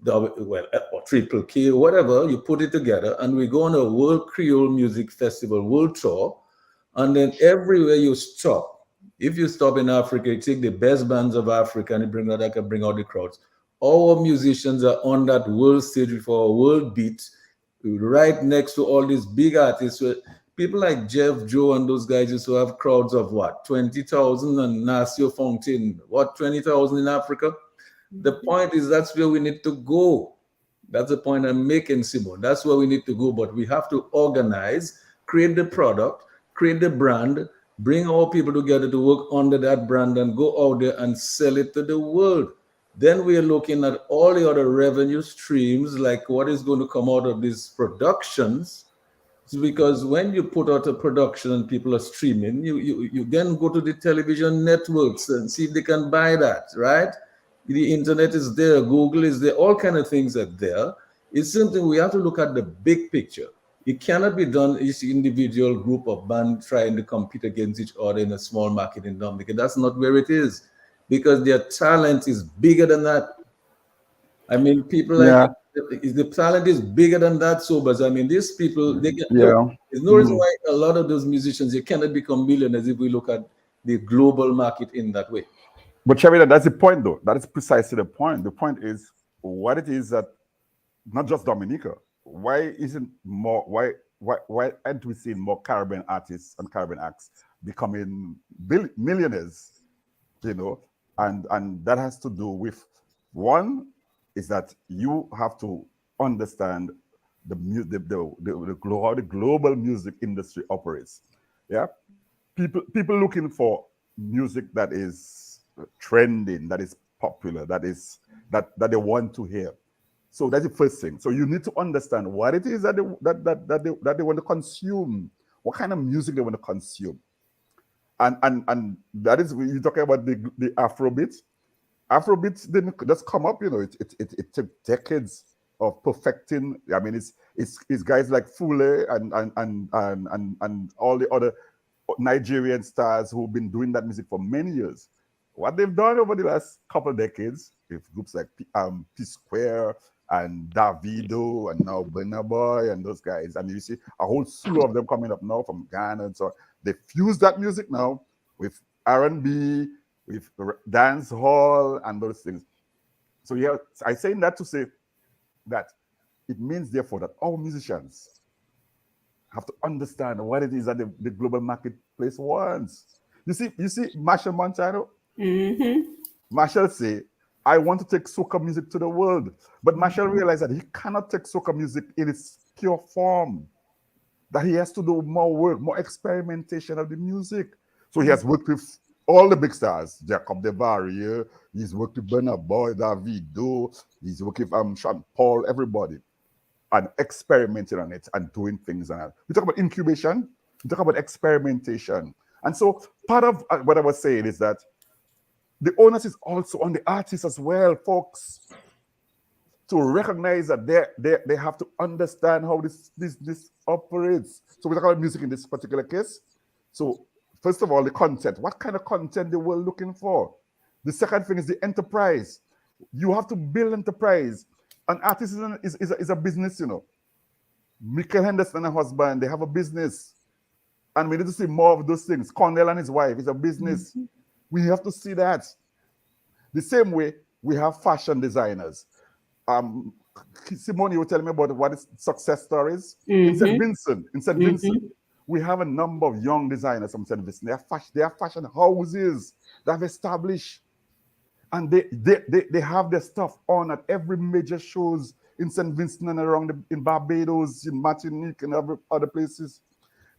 or Triple K, whatever, you put it together, and we go on a World Creole Music Festival World Tour, and then everywhere you stop, if you stop in Africa, you take the best bands of Africa and you bring out the crowds. Our musicians are on that world stage for a world beat, right next to all these big artists. People like Jeff, Joe, and those guys used to have crowds of what, 20,000, and Nasio Fountain, what, 20,000 in Africa? The point is that's where we need to go. That's the point I'm making, Simone. That's where we need to go, but we have to organize, create the product, create the brand, bring our people together to work under that brand and go out there and sell it to the world. Then we are looking at all the other revenue streams, like what is going to come out of these productions. Because when you put out a production and people are streaming, you then go to the television networks and see if they can buy that, right? The internet is there, Google is there, all kind of things are there. It's something we have to look at the big picture. It cannot be done each individual group of band trying to compete against each other in a small market in Dominica. That's not where it is, because their talent is bigger than that. I mean, people like the talent is bigger than that. So, but I mean, these people, they get there's no reason why a lot of those musicians, they cannot become millionaires if we look at the global market in that way. But Sheridan, that's the point, though. That is precisely the point. The point is what it is that not just Dominica. Why isn't more? Why aren't we seeing more Caribbean artists and Caribbean acts becoming millionaires? You know, and that has to do with, one is that you have to understand how the global music industry operates. Yeah, people looking for music that is trending, that is popular, that they want to hear. So that's the first thing. So you need to understand what it is that they want to consume, what kind of music they want to consume, and that is when you're talking about the Afrobeat. Afrobeat didn't just come up, you know. It took decades of perfecting. I mean, it's guys like Fule and all the other Nigerian stars who've been doing that music for many years. What they've done over the last couple of decades, with groups like P Square and Davido and now Burna Boy and those guys, and you see a whole slew of them coming up now from Ghana, and so they fuse that music now with R&B, with dance hall and those things. So yeah, I say that to say that it means therefore that our musicians have to understand what it is that the global marketplace wants. You see Marshall Montano. Marshall say, I want to take soca music to the world. But Marshall realized that he cannot take soca music in its pure form, that he has to do more work, more experimentation of the music. So he has worked with all the big stars, Jacob de Barrier, he's worked with Burna Boy, Davido, he's worked with Sean Paul, everybody, and experimenting on it and doing things on it. We talk about incubation, we talk about experimentation. And so part of what I was saying is that the onus is also on the artists as well, folks, to recognize that they have to understand how this operates. So we talk about music in this particular case. So first of all, the content. What kind of content they were looking for? The second thing is the enterprise. You have to build enterprise. An artist is a business, you know. Michael Henderson and her husband, they have a business. And we need to see more of those things. Cornell and his wife is a business. We have to see that. The same way we have fashion designers. Simone, you were telling me about what is success stories. In St. Vincent, we have a number of young designers from St. Vincent. They are fashion houses that have established, and they have their stuff on at every major shows in St. Vincent and around in Barbados, in Martinique, and other places.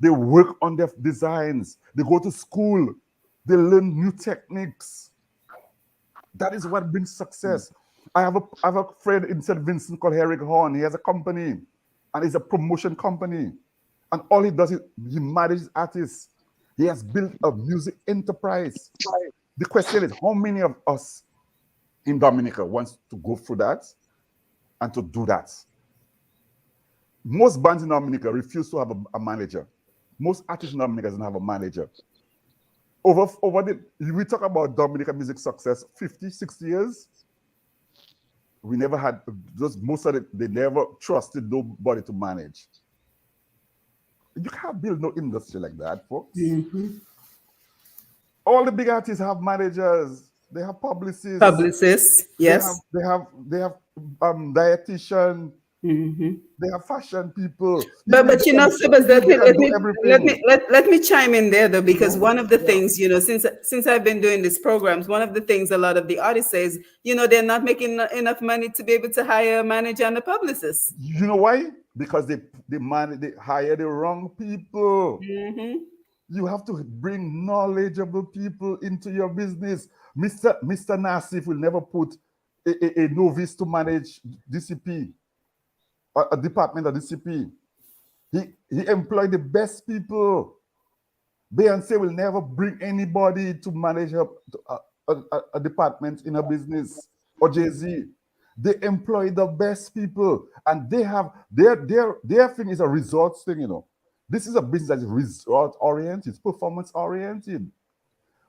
They work on their designs. They go to school. They learn new techniques. That is what brings success. I have a friend in St. Vincent called Eric Horn. He has a company, and it's a promotion company. And all he does is he manages artists. He has built a music enterprise. The question is, how many of us in Dominica wants to go through that and to do that? Most bands in Dominica refuse to have a manager. Most artists in Dominica don't have a manager. We talk about Dominica music success, 50, 60 years. We never had, most of it, they never trusted nobody to manage. You can't build no industry like that, folks. All the big artists have managers. They have publicists. Yes. They have dietitian. They have fashion people. But you know, Sebas, let me chime in there though, because one of the things, you know, since I've been doing these programs, one of the things a lot of the artists says, you know, they're not making enough money to be able to hire a manager and a publicist. You know why? Because they hire the wrong people. You have to bring knowledgeable people into your business. Mr. Nassif will never put a novice to manage DCP. A department of DCP. He employed the best people. Beyonce will never bring anybody to manage a department in a business, or Jay-Z. They employ the best people, and they have their thing is a results thing, you know. This is a business that is result oriented, it's performance oriented.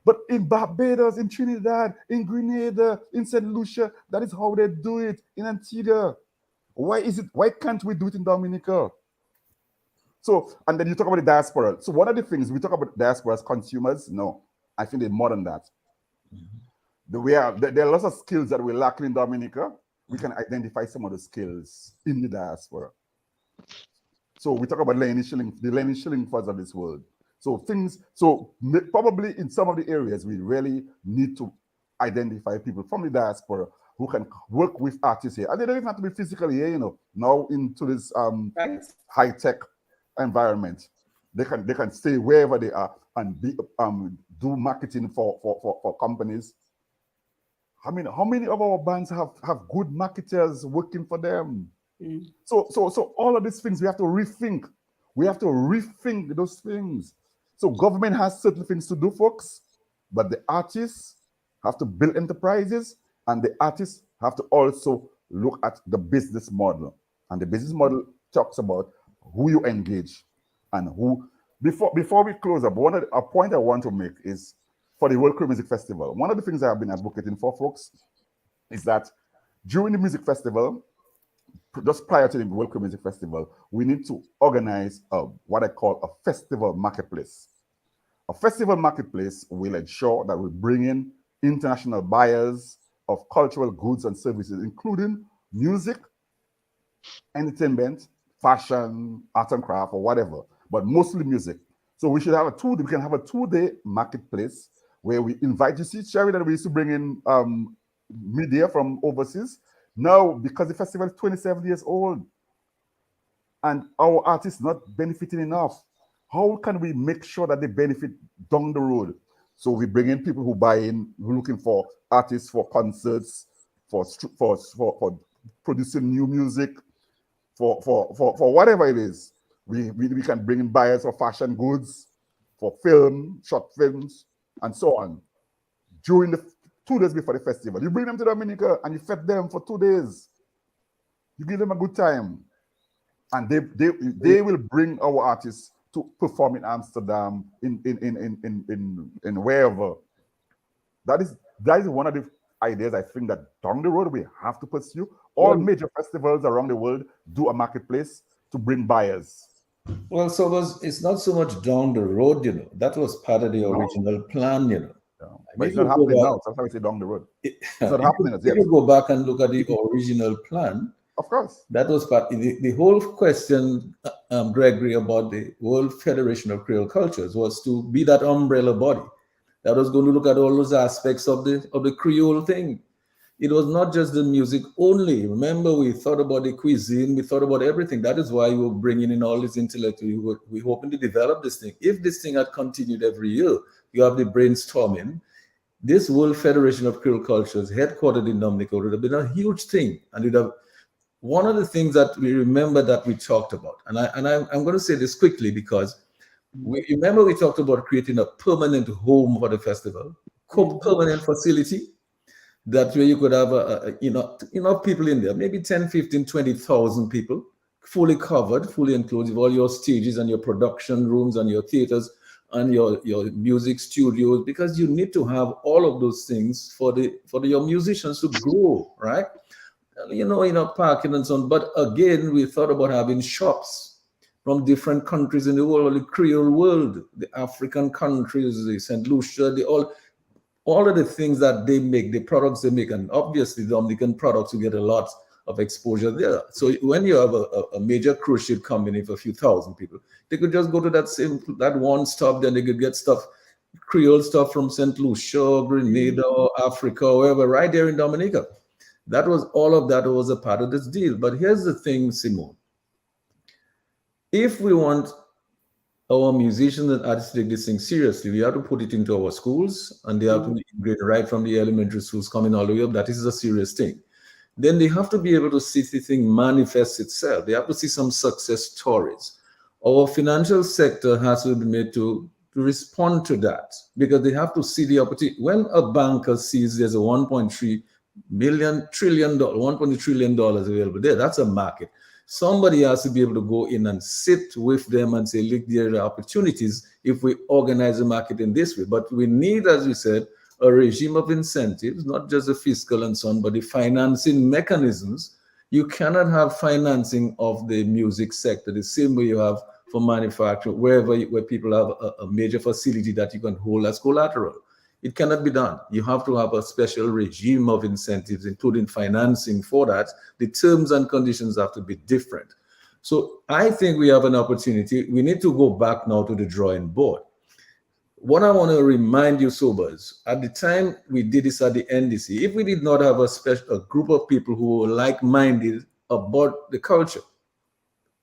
But in Barbados, in Trinidad, in Grenada, in St. Lucia, that is how they do it. In Antigua. Why can't we do it in Dominica? So, and then you talk about the diaspora. So one of the things we talk about diaspora as consumers, no, I think they're more than that. There are lots of skills that we're lacking in Dominica. We can identify some of the skills in the diaspora. So we talk about the Lenny Shillingfords of this world. So probably in some of the areas, we really need to identify people from the diaspora who can work with artists here. And they don't even have to be physically here, you know, now into this high-tech environment. They can stay wherever they are and do marketing for companies. I mean, how many of our bands have good marketers working for them? So all of these things we have to rethink. We have to rethink those things. So government has certain things to do, folks, but the artists have to build enterprises, and the artists have to also look at the business model. And the business model talks about who you engage and who. Before we close up, a point I want to make is for the World Creole Music Festival. One of the things I have been advocating for, folks, is that during the music festival, just prior to the World Creole Music Festival, we need to organize what I call a festival marketplace. A festival marketplace will ensure that we bring in international buyers of cultural goods and services, including music, entertainment, fashion, art and craft, or whatever, but mostly music. So we should have we can have a 2-day marketplace where we invite, you see, Sheridan, we used to bring in media from overseas. Now, because the festival is 27 years old and our artists not benefiting enough, how can we make sure that they benefit down the road? So we bring in people who buy in, who are looking for artists for concerts, for producing new music, for whatever it is. We can bring in buyers for fashion goods, for film, short films, and so on. During the 2 days before the festival, you bring them to Dominica and you fed them for 2 days. You give them a good time, and they will bring our artists to perform in Amsterdam, in wherever. That is one of the ideas I think that down the road we have to pursue. All major festivals around the world do a marketplace to bring buyers. Well, so it's not so much down the road, you know. That was part of the original plan, you know. But it's not happening now. Sometimes we say down the road. It's not happening as yet. If you go back and look at the original plan, of course, that was part. The whole question, Gregory, about the World Federation of Creole Cultures was to be that umbrella body that was going to look at all those aspects of the Creole thing. It was not just the music only. Remember, we thought about the cuisine, we thought about everything. That is why we were bringing in all this intellect. We hoping to develop this thing. If this thing had continued every year, you have the brainstorming. This World Federation of Creole Cultures, headquartered in Dominica, would have been a huge thing. And it would have, one of the things that we remember that we talked about, and I'm going to say this quickly because remember we talked about creating a permanent home for the festival, permanent facility, that way you could have enough people in there, maybe 10, 15, 20,000 people, fully covered, fully enclosed, with all your stages and your production rooms and your theaters and your music studios, because you need to have all of those things for your musicians to grow, right? Parking and so on. But again, we thought about having shops from different countries in the world, the Creole world, the African countries, the St. Lucia, all of the things that they make, the products they make, and obviously the Dominican products, you get a lot of exposure there. So when you have a major cruise ship coming in for a few thousand people, they could just go to that one stop, then they could get stuff, Creole stuff from St. Lucia, Grenada, or Africa, or wherever, right there in Dominica. All of that was a part of this deal. But here's the thing, Simone. If we want our musicians and artists to take this thing seriously, we have to put it into our schools, and they have to be integrated right from the elementary schools coming all the way up. That is a serious thing. Then they have to be able to see the thing manifest itself. They have to see some success stories. Our financial sector has to be made to respond to that, because they have to see the opportunity. When a banker sees there's a $1.3 trillion available there, that's a market. Somebody has to be able to go in and sit with them and say, look, there are opportunities if we organize the market in this way. But we need, as we said, a regime of incentives, not just the fiscal and so on, but the financing mechanisms. You cannot have financing of the music sector the same way you have for manufacturing, where people have a major facility that you can hold as collateral. It cannot be done. You have to have a special regime of incentives, including financing for that. The terms and conditions have to be different. So I think we have an opportunity. We need to go back now to the drawing board. What I want to remind you, Sobers, at the time we did this at the NDC, if we did not have a group of people who were like-minded about the culture,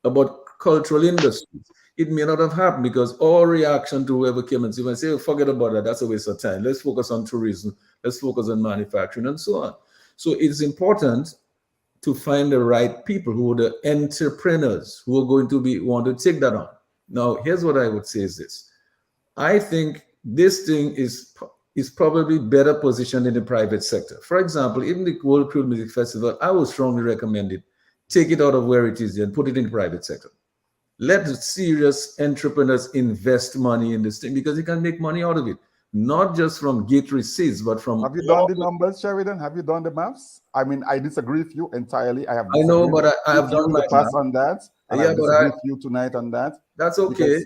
about cultural industries, it may not have happened, because our reaction to whoever came and say, oh, forget about that, that's a waste of time. Let's focus on tourism, let's focus on manufacturing and so on. So it's important to find the right people who are the entrepreneurs who are going to want to take that on. Now, here's what I would say is this. I think this thing is probably better positioned in the private sector. For example, even the World Creole Music Festival, I would strongly recommend it. Take it out of where it is and put it in the private sector. Let the serious entrepreneurs invest money in this thing, because they can make money out of it, not just from gate receipts, but from. Have you done the numbers, Sheridan? Have you done the maths? I mean, I disagree with you entirely. I know, but I have done my pass on that. And I disagree with you tonight on that. That's okay.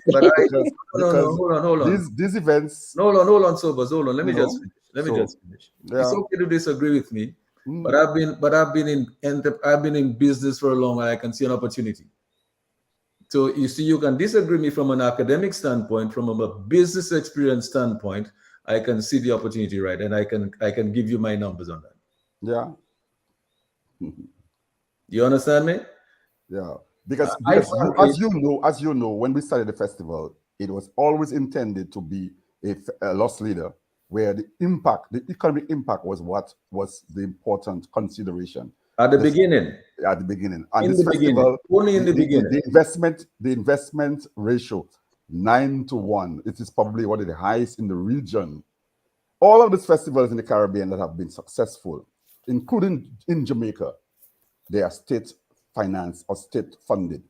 Hold on. These events. Hold on, Sobers. Hold on. Let me just finish. Yeah. It's okay to disagree with me, but I've been in business for a long while. I can see an opportunity. So you see, you can disagree with me from an academic standpoint, from a business experience standpoint. I can see the opportunity, right, and I can give you my numbers on that. Yeah. You understand me? Yeah. Because as you know, when we started the festival, it was always intended to be a loss leader, where the economic impact was what was the important consideration. At the beginning. And in this festival, only in the beginning. The investment ratio, 9-1. It is probably one of the highest in the region. All of these festivals in the Caribbean that have been successful, including in Jamaica, they are state financed or state funded.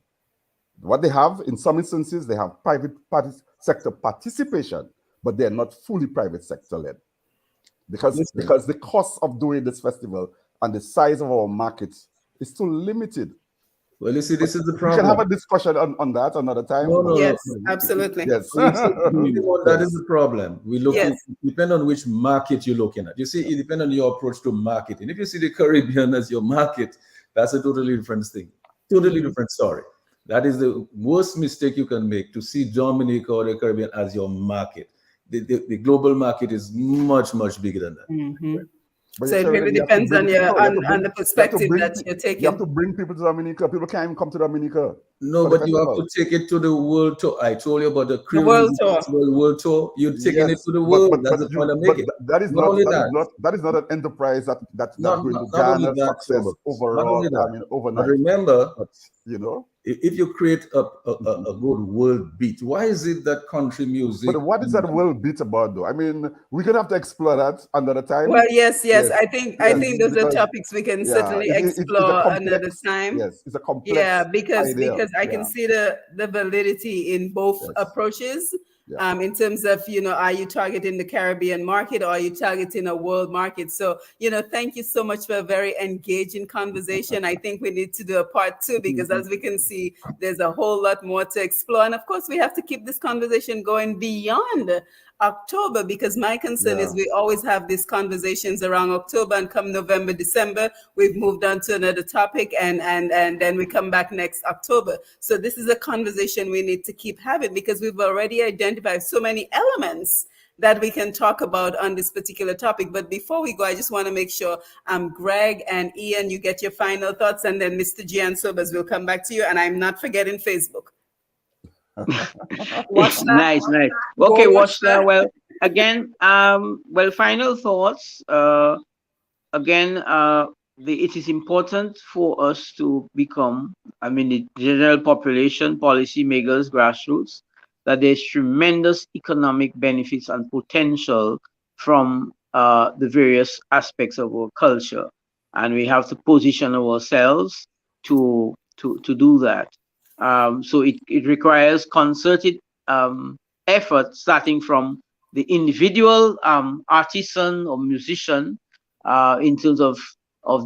What they have, in some instances, they have private sector participation, but they're not fully private sector led. Because the cost of doing this festival and the size of our markets is too limited. Well, you see, this is the problem. We can have a discussion on that another time. Yes, absolutely. Yes. That is the problem. We look at, depend on which market you're looking at. You see, it depends on your approach to marketing. If you see the Caribbean as your market, that's a totally different thing. Totally different story. That is the worst mistake you can make, to see Dominica or the Caribbean as your market. The global market is much, much bigger than that. Mm-hmm. So it really depends on the perspective that you're taking. You have to bring people to Dominica. People can't even come to Dominica. No, but you have to take it to the world tour. I told you about the world tour. World tour. You're taking it to the world. That's the point I'm making. That is not an enterprise that's going to garner success overall. I mean, overnight. But remember, you know, if you create a good world beat, why is it that country music? But what is that world beat about, though? I mean, we're gonna have to explore that another time. Well, yes. I think those are topics we can certainly explore another time. Yes, it's a complex. Because I can see the validity in both approaches. In terms of, are you targeting the Caribbean market or are you targeting a world market? So, thank you so much for a very engaging conversation. I think we need to do a part 2 because as we can see, there's a whole lot more to explore. And of course, we have to keep this conversation going beyond October, because my concern is we always have these conversations around October, and come November, December, we've moved on to another topic, and then we come back next October. So this is a conversation we need to keep having, because we've already identified so many elements that we can talk about on this particular topic. But before we go, I just want to make sure Greg and Ian, you get your final thoughts, and then Mr. G and Sobers will come back to you. And I'm not forgetting Facebook. Nice. Okay, watch that. Well, again, final thoughts. It is important for us to become, the general population, policymakers, grassroots, that there's tremendous economic benefits and potential from the various aspects of our culture, and we have to position ourselves to do that. So it requires concerted effort, starting from the individual artisan or musician in terms of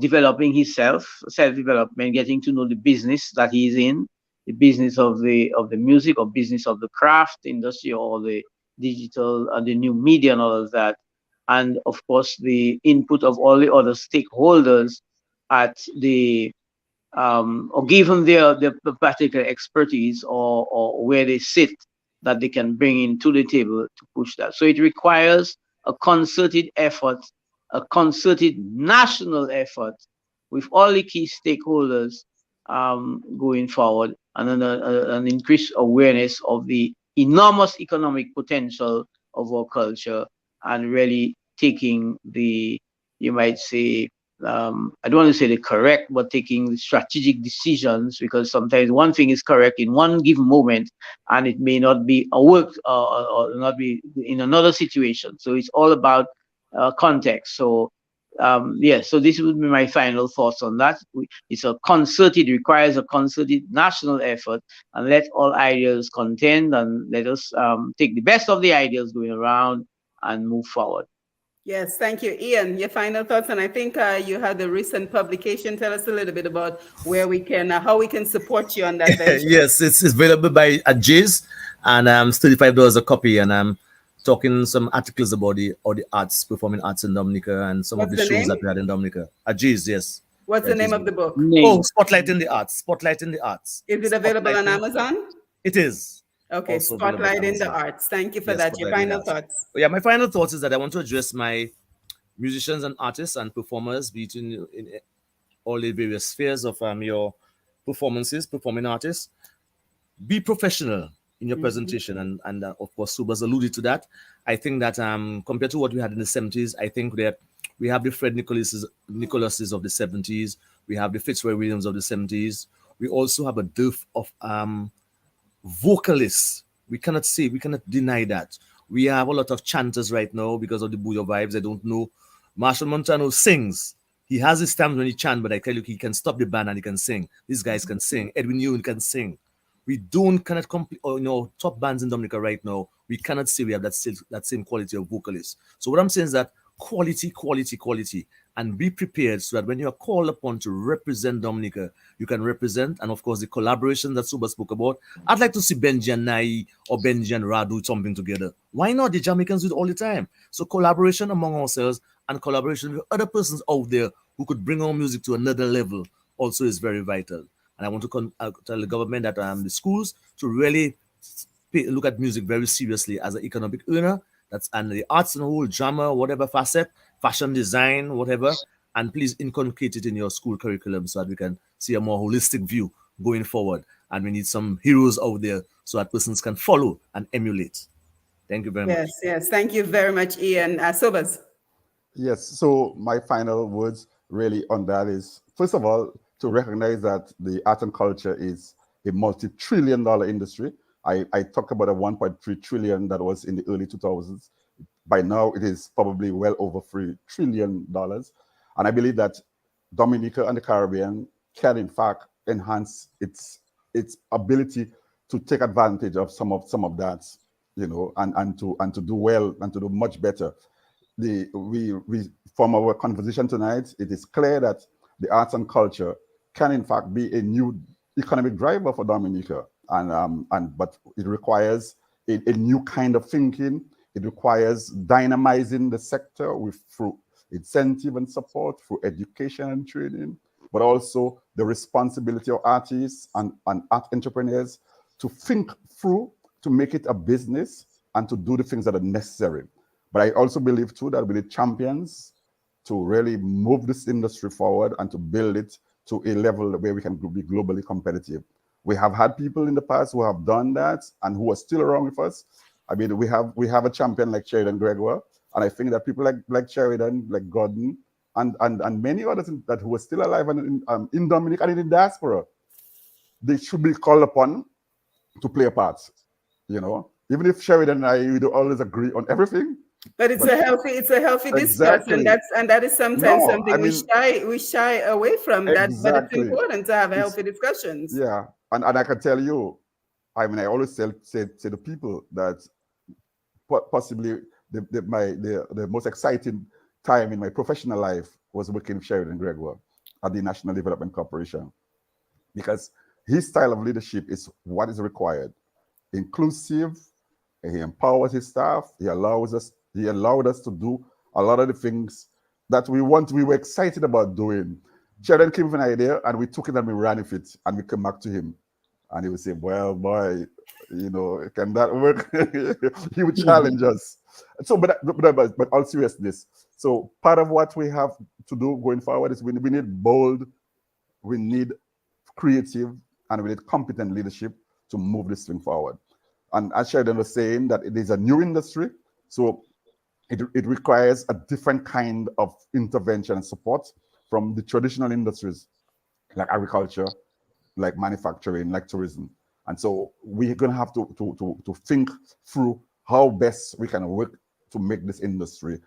developing himself, self-development, getting to know the business that he's in, the business of the music, or business of the craft industry, or the digital and the new media and all of that. And of course, the input of all the other stakeholders at the or give them their particular expertise or where they sit, that they can bring into the table to push that. So it requires a concerted effort, a concerted national effort with all the key stakeholders going forward, and an increased awareness of the enormous economic potential of our culture, and really taking the, you might say, I don't want to say the correct, but taking strategic decisions, because sometimes one thing is correct in one given moment, and it may not be a work or not be in another situation. So it's all about context. So so this would be my final thoughts on that. It requires a concerted national effort, and let all ideas contend, and let us take the best of the ideas going around and move forward. Yes, thank you. Ian, your final thoughts, and I think you had the recent publication. Tell us a little bit about where we can, how we can support you on that venture. Yes, it's available by Jizz, and it's $35 a copy, and I'm talking some articles about the arts, performing arts in Dominica, and some of the shows that we had in Dominica. Jizz, yes. What's the name of the book? Oh, Spotlighting the Arts. Spotlighting the Arts. Is it available on Amazon? It is. Okay, Spotlighting the Arts. Thank you for that. Your final thoughts? Yeah, my final thoughts is that I want to address my musicians and artists and performers in all the various spheres of your performances, performing artists. Be professional in your presentation, and of course, Subas alluded to that. I think that compared to what we had in the 70s, I think that we have the Fred Nicolases of the 70s. We have the Fitzroy Williams of the 70s. We also have a dearth of vocalists. We cannot deny that. We have a lot of chanters right now because of the Booyah vibes. I don't know. Marshall Montano sings. He has his times when he chant, but I tell you, he can stop the band and he can sing. These guys can sing. Edwin Ewan can sing. We cannot compete, top bands in Dominica right now. We cannot say we have that same quality of vocalists. So what I'm saying is that quality, and be prepared so that when you are called upon to represent Dominica, you can represent. And of course, the collaboration that Suba spoke about. I'd like to see Benji and Nai or Benji and Ra do something together. Why not? The Jamaicans do it all the time. So collaboration among ourselves and collaboration with other persons out there who could bring our music to another level also is very vital. And I want to tell the government that the schools to really look at music very seriously as an economic earner. And the arts and the whole drama, whatever facet, fashion design, whatever. And please inculcate it in your school curriculum so that we can see a more holistic view going forward. And we need some heroes out there so that persons can follow and emulate. Thank you very much. Yes. Thank you very much, Ian. Sobers. Yes. So my final words really on that is, first of all, to recognize that the art and culture is a multi-trillion-dollar industry. I talked about a 1.3 trillion that was in the early 2000s. By now, it is probably well over $3 trillion. And I believe that Dominica and the Caribbean can, in fact, enhance its ability to take advantage of some of that, and to do well and to do much better. From our conversation tonight, it is clear that the arts and culture can, in fact, be a new economic driver for Dominica. But it requires a new kind of thinking, It requires dynamizing the sector through incentive and support, through education and training, but also the responsibility of artists and art entrepreneurs to think through, to make it a business and to do the things that are necessary. But I also believe too that we need champions to really move this industry forward and to build it to a level where we can be globally competitive. We have had people in the past who have done that and who are still around with us. I mean, we have a champion like Sheridan Gregoire, and I think that people like Sheridan, like Gordon, and many others that who are still alive and in Dominica and in the diaspora, they should be called upon to play a part. You know, even if Sheridan and I we don't always agree on everything. But it's a healthy discussion, and that is sometimes something we shy away from. That, but it's important to have healthy discussions. Yeah, and I can tell you, I mean, I always say to people that possibly the most exciting time in my professional life was working with Sheridan Gregoire at the National Development Corporation, because his style of leadership is what is required. Inclusive, he empowers his staff, he allowed us to do a lot of the things that we were excited about doing. Sheridan came with an idea and we took it and we ran with it, and we came back to him and he would say, well, boy, you know, can that work? He would challenge us. So, but all seriousness. So part of what we have to do going forward is we need bold, we need creative, and we need competent leadership to move this thing forward. And as Sheridan was saying, that it is a new industry, so it requires a different kind of intervention and support from the traditional industries like agriculture, like manufacturing, like tourism. And so we're going to have to think through how best we can work to make this industry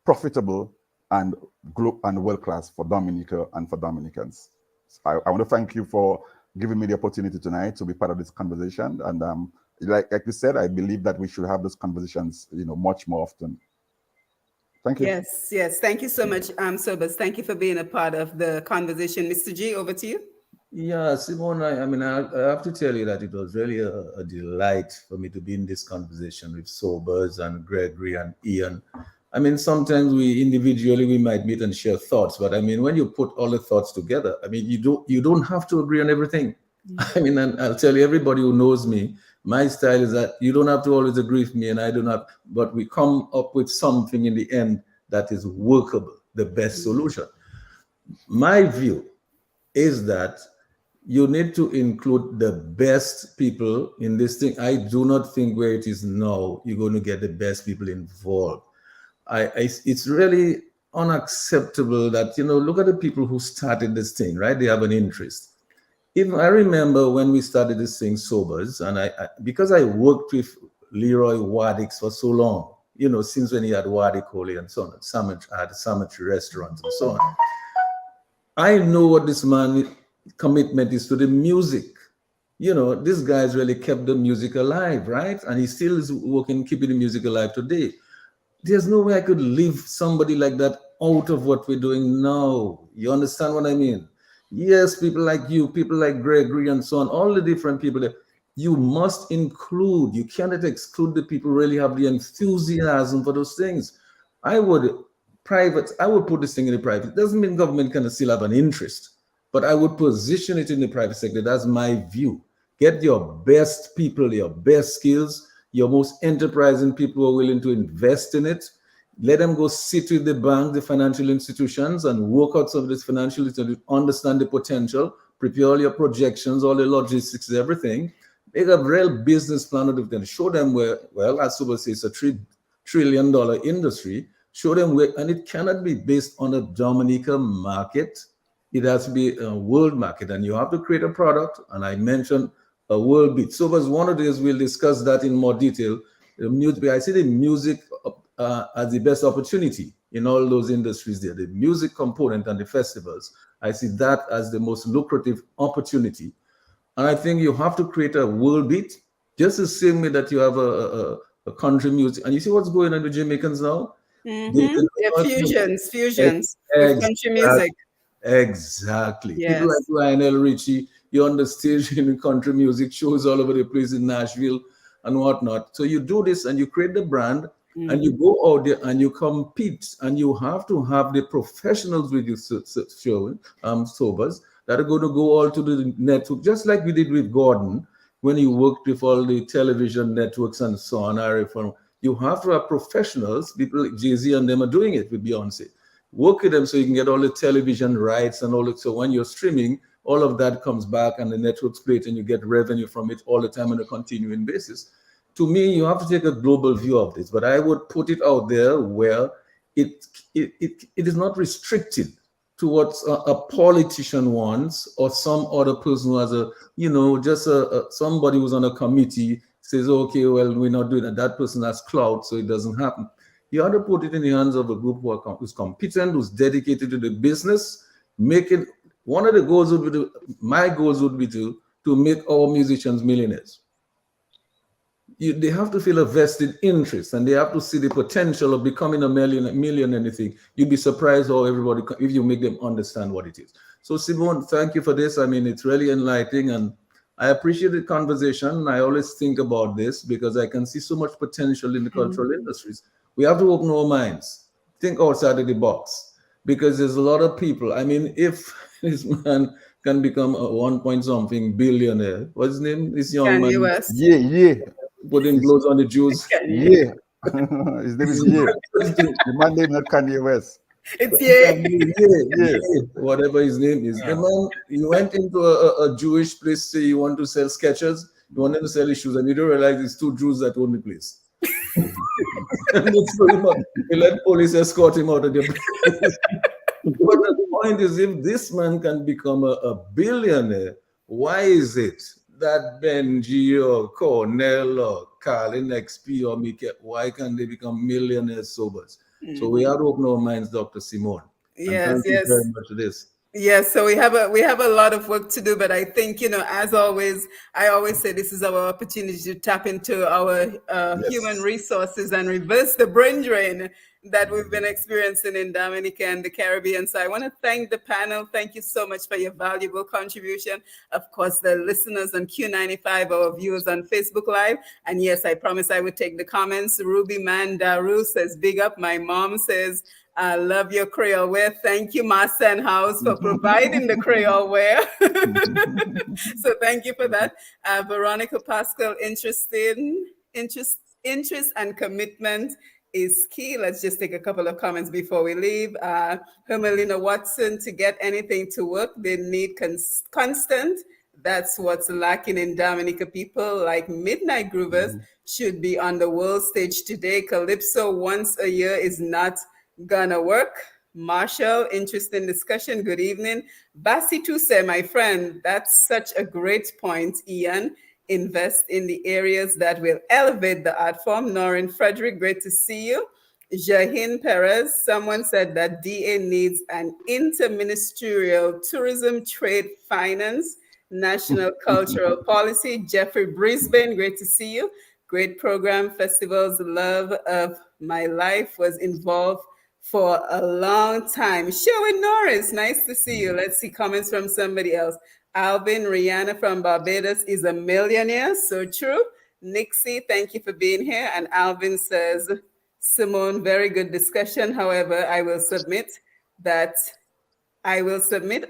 profitable and world-class for Dominica and for Dominicans. I want to thank you for giving me the opportunity tonight to be part of this conversation. And like you said, I believe that we should have those conversations, you know, much more often. Thank you. Yes. Thank you so much, Sobers. Thank you for being a part of the conversation. Mr. G, over to you. Yeah, Simone, I have to tell you that it was really a delight for me to be in this conversation with Sobers and Gregory and Ian. I mean, sometimes we might meet and share thoughts, but I mean, when you put all the thoughts together, I mean, you don't have to agree on everything. I mean, and I'll tell you, everybody who knows me, my style is that you don't have to always agree with me, and I don't have, but we come up with something in the end that is workable, the best solution. My view is that you need to include the best people in this thing. I do not think where it is now, you're going to get the best people involved. It's really unacceptable that, you know, look at the people who started this thing, right? They have an interest. Even I remember when we started this thing, Sobers, and because I worked with Leroy Waddix for so long, you know, since when he had Wadikoli and so on, I had cemetery restaurants and so on. I know what this man's commitment is to the music. You know, this guy's really kept the music alive, right? And he still is working, keeping the music alive today. There's no way I could leave somebody like that out of what we're doing now. You understand what I mean? Yes, people like you, people like Gregory and so on, all the different people that you must include. You cannot exclude the people who really have the enthusiasm for those things. I would put this thing in the private. It doesn't mean government can still have an interest, but I would position it in the private sector. That's my view. Get your best people, your best skills, your most enterprising people who are willing to invest in it. Let them go sit with the bank, the financial institutions, and work out some of this financial institutions, understand the potential, prepare all your projections, all the logistics, everything. Make a real business plan of it, show them where, well, as Super says, it's a $3 trillion industry. Show them where, and it cannot be based on a Dominica market. It has to be a world market, and you have to create a product. And I mentioned a world beat. So, as one of these, we'll discuss that in more detail. The music, I see the music as the best opportunity in all those industries there. The music component and the festivals, I see that as the most lucrative opportunity. And I think you have to create a world beat, just the same way that you have a country music. And you see what's going on with Jamaicans now? Fusions with country music. Exactly. Yes. People like Lionel Richie, you're on the stage in country music shows all over the place in Nashville and whatnot. So you do this and you create the brand, And you go out there and you compete, and you have to have the professionals with you, sobers, that are going to go all to the network, just like we did with Gordon when he worked with all the television networks and so on. You have to have professionals, people like Jay-Z and them are doing it with Beyonce. Work with them so you can get all the television rights and all it. So when you're streaming, all of that comes back and the networks play it and you get revenue from it all the time on a continuing basis. To me, you have to take a global view of this, but I would put it out there where it is not restricted to what a politician wants or some other person who has somebody who's on a committee says, okay, well, we're not doing that. That person has clout, so it doesn't happen. You have to put it in the hands of a group who's competent, who's dedicated to the business, making one of the goals would be my goals would be to make our musicians millionaires. They have to feel a vested interest and they have to see the potential of becoming a million anything. You'd be surprised how everybody, if you make them understand what it is. So Simone, thank you for this. I mean, it's really enlightening and I appreciate the conversation. I always think about this because I can see so much potential in the cultural industries. We have to open our minds, think outside of the box because there's a lot of people. I mean, if this man can become a 1-point-something billionaire, what's his name? This young man. West. Yeah. Putting blows on the Jews. Yeah. His name is Ye. The man named not Kanye West. It's Ye. Whatever his name is. The man, he went into a Jewish place, say he wanted to sell sketches, he wanted to sell his shoes, and you don't realize it's 2 Jews that own the place. And he let police escort him out of the place. But the point is, if this man can become a billionaire, why is it that Benji or Cornell or Carlin XP or Mika, why can't they become millionaires sobers? So we have to open our minds, Dr. Simone. Yes, thank you very much for this. Yes, so we have a lot of work to do, but I think, as always, I always say this is our opportunity to tap into our human resources and reverse the brain drain that we've been experiencing in Dominica and the Caribbean. So I want to thank the panel. Thank you so much for your valuable contribution. Of course, the listeners on Q95, our viewers on Facebook Live. And yes, I promise I would take the comments. Ruby Man Daru says, big up. My mom says, I love your Creole wear. Thank you, Marcen House, for providing the Creole wear. So thank you for that. Veronica Pascal, interest and commitment is key. Let's just take a couple of comments before we leave. Hermelina Watson, to get anything to work, they need constant. That's what's lacking in Dominica. People like Midnight Groovers should be on the world stage today. Calypso once a year is not gonna work. Marshall, interesting discussion. Good evening. Basi Tuse, my friend, that's such a great point, Ian. Invest in the areas that will elevate the art form. Norrin Frederick, great to see you. Jahin Perez, someone said that DA needs an interministerial tourism, trade, finance, national cultural policy. Jeffrey Brisbane, great to see you. Great program, festivals, love of my life was involved for a long time. Sherwin Norris, nice to see you. Let's see comments from somebody else. Alvin Rihanna from Barbados is a millionaire. So true. Nixie, thank you for being here. And Alvin says, Simone, very good discussion. However, I will submit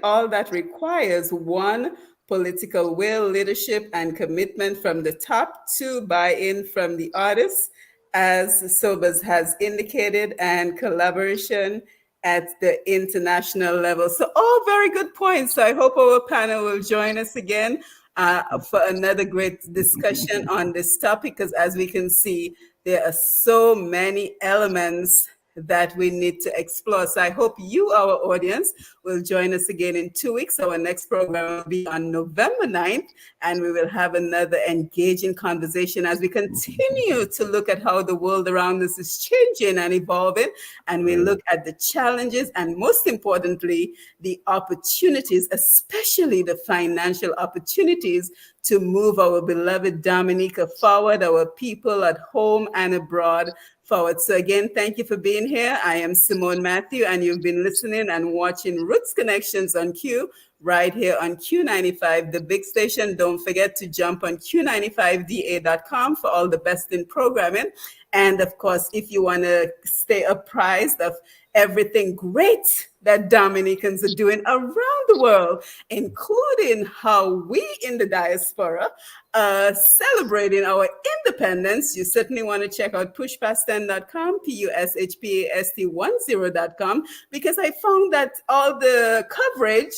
all that requires 1, political will, leadership, and commitment from the top, 2, buy-in from the artists, as Sobers has indicated, and collaboration at the international level. So all very good points. So I hope our panel will join us again for another great discussion on this topic, because as we can see, there are so many elements that we need to explore. So I hope you, our audience, will join us again in 2 weeks. Our next program will be on November 9th, and we will have another engaging conversation as we continue to look at how the world around us is changing and evolving, and we look at the challenges and, most importantly, the opportunities, especially the financial opportunities to move our beloved Dominica forward, our people at home and abroad forward. So again, thank you for being here. I am Simone Mathieu, and you've been listening and watching Roots Connections on Q right here on Q95, the big station. Don't forget to jump on Q95DA.com for all the best in programming. And of course, if you want to stay apprised of everything great that Dominicans are doing around the world, including how we in the diaspora are celebrating our independence, you certainly want to check out pushpast10.com, pushpast10.com, because I found that all the coverage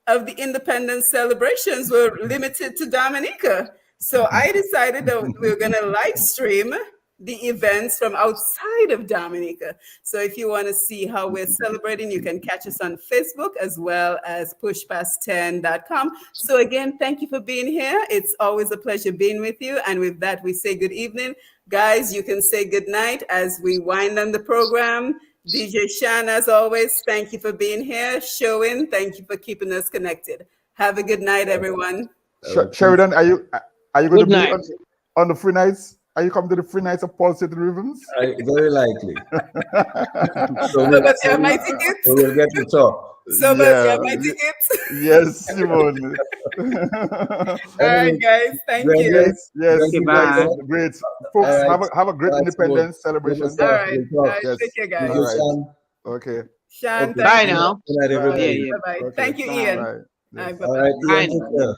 of the independence celebrations were limited to Dominica. So I decided that we were going to live stream the events from outside of Dominica. So if you want to see how we're celebrating, you can catch us on Facebook as well as pushpast10.com. So again, thank you for being here. It's always a pleasure being with you. And with that, we say good evening. Guys, you can say good night as we wind on the program. DJ Shan, as always, thank you for being here. Showing, thank you for keeping us connected. Have a good night, everyone. Sheridan, are you going Good to be night. on the free nights? Are you coming to the free nights of Paul City Rhythms? Very likely. So but you have my tickets? So we'll get to talk. So but you have my tickets? Yes, Simone. All right, guys. Thank you. Yes, Thank you, bye. great. Folks, have a great independence celebration. All right. Yes. Take care, guys. All right. Okay. Sean, Bye now. Good night, everybody. Bye-bye. Okay. Thank you, Ian. Bye. Yes. Bye-bye. All right, Bye. Ian, take care.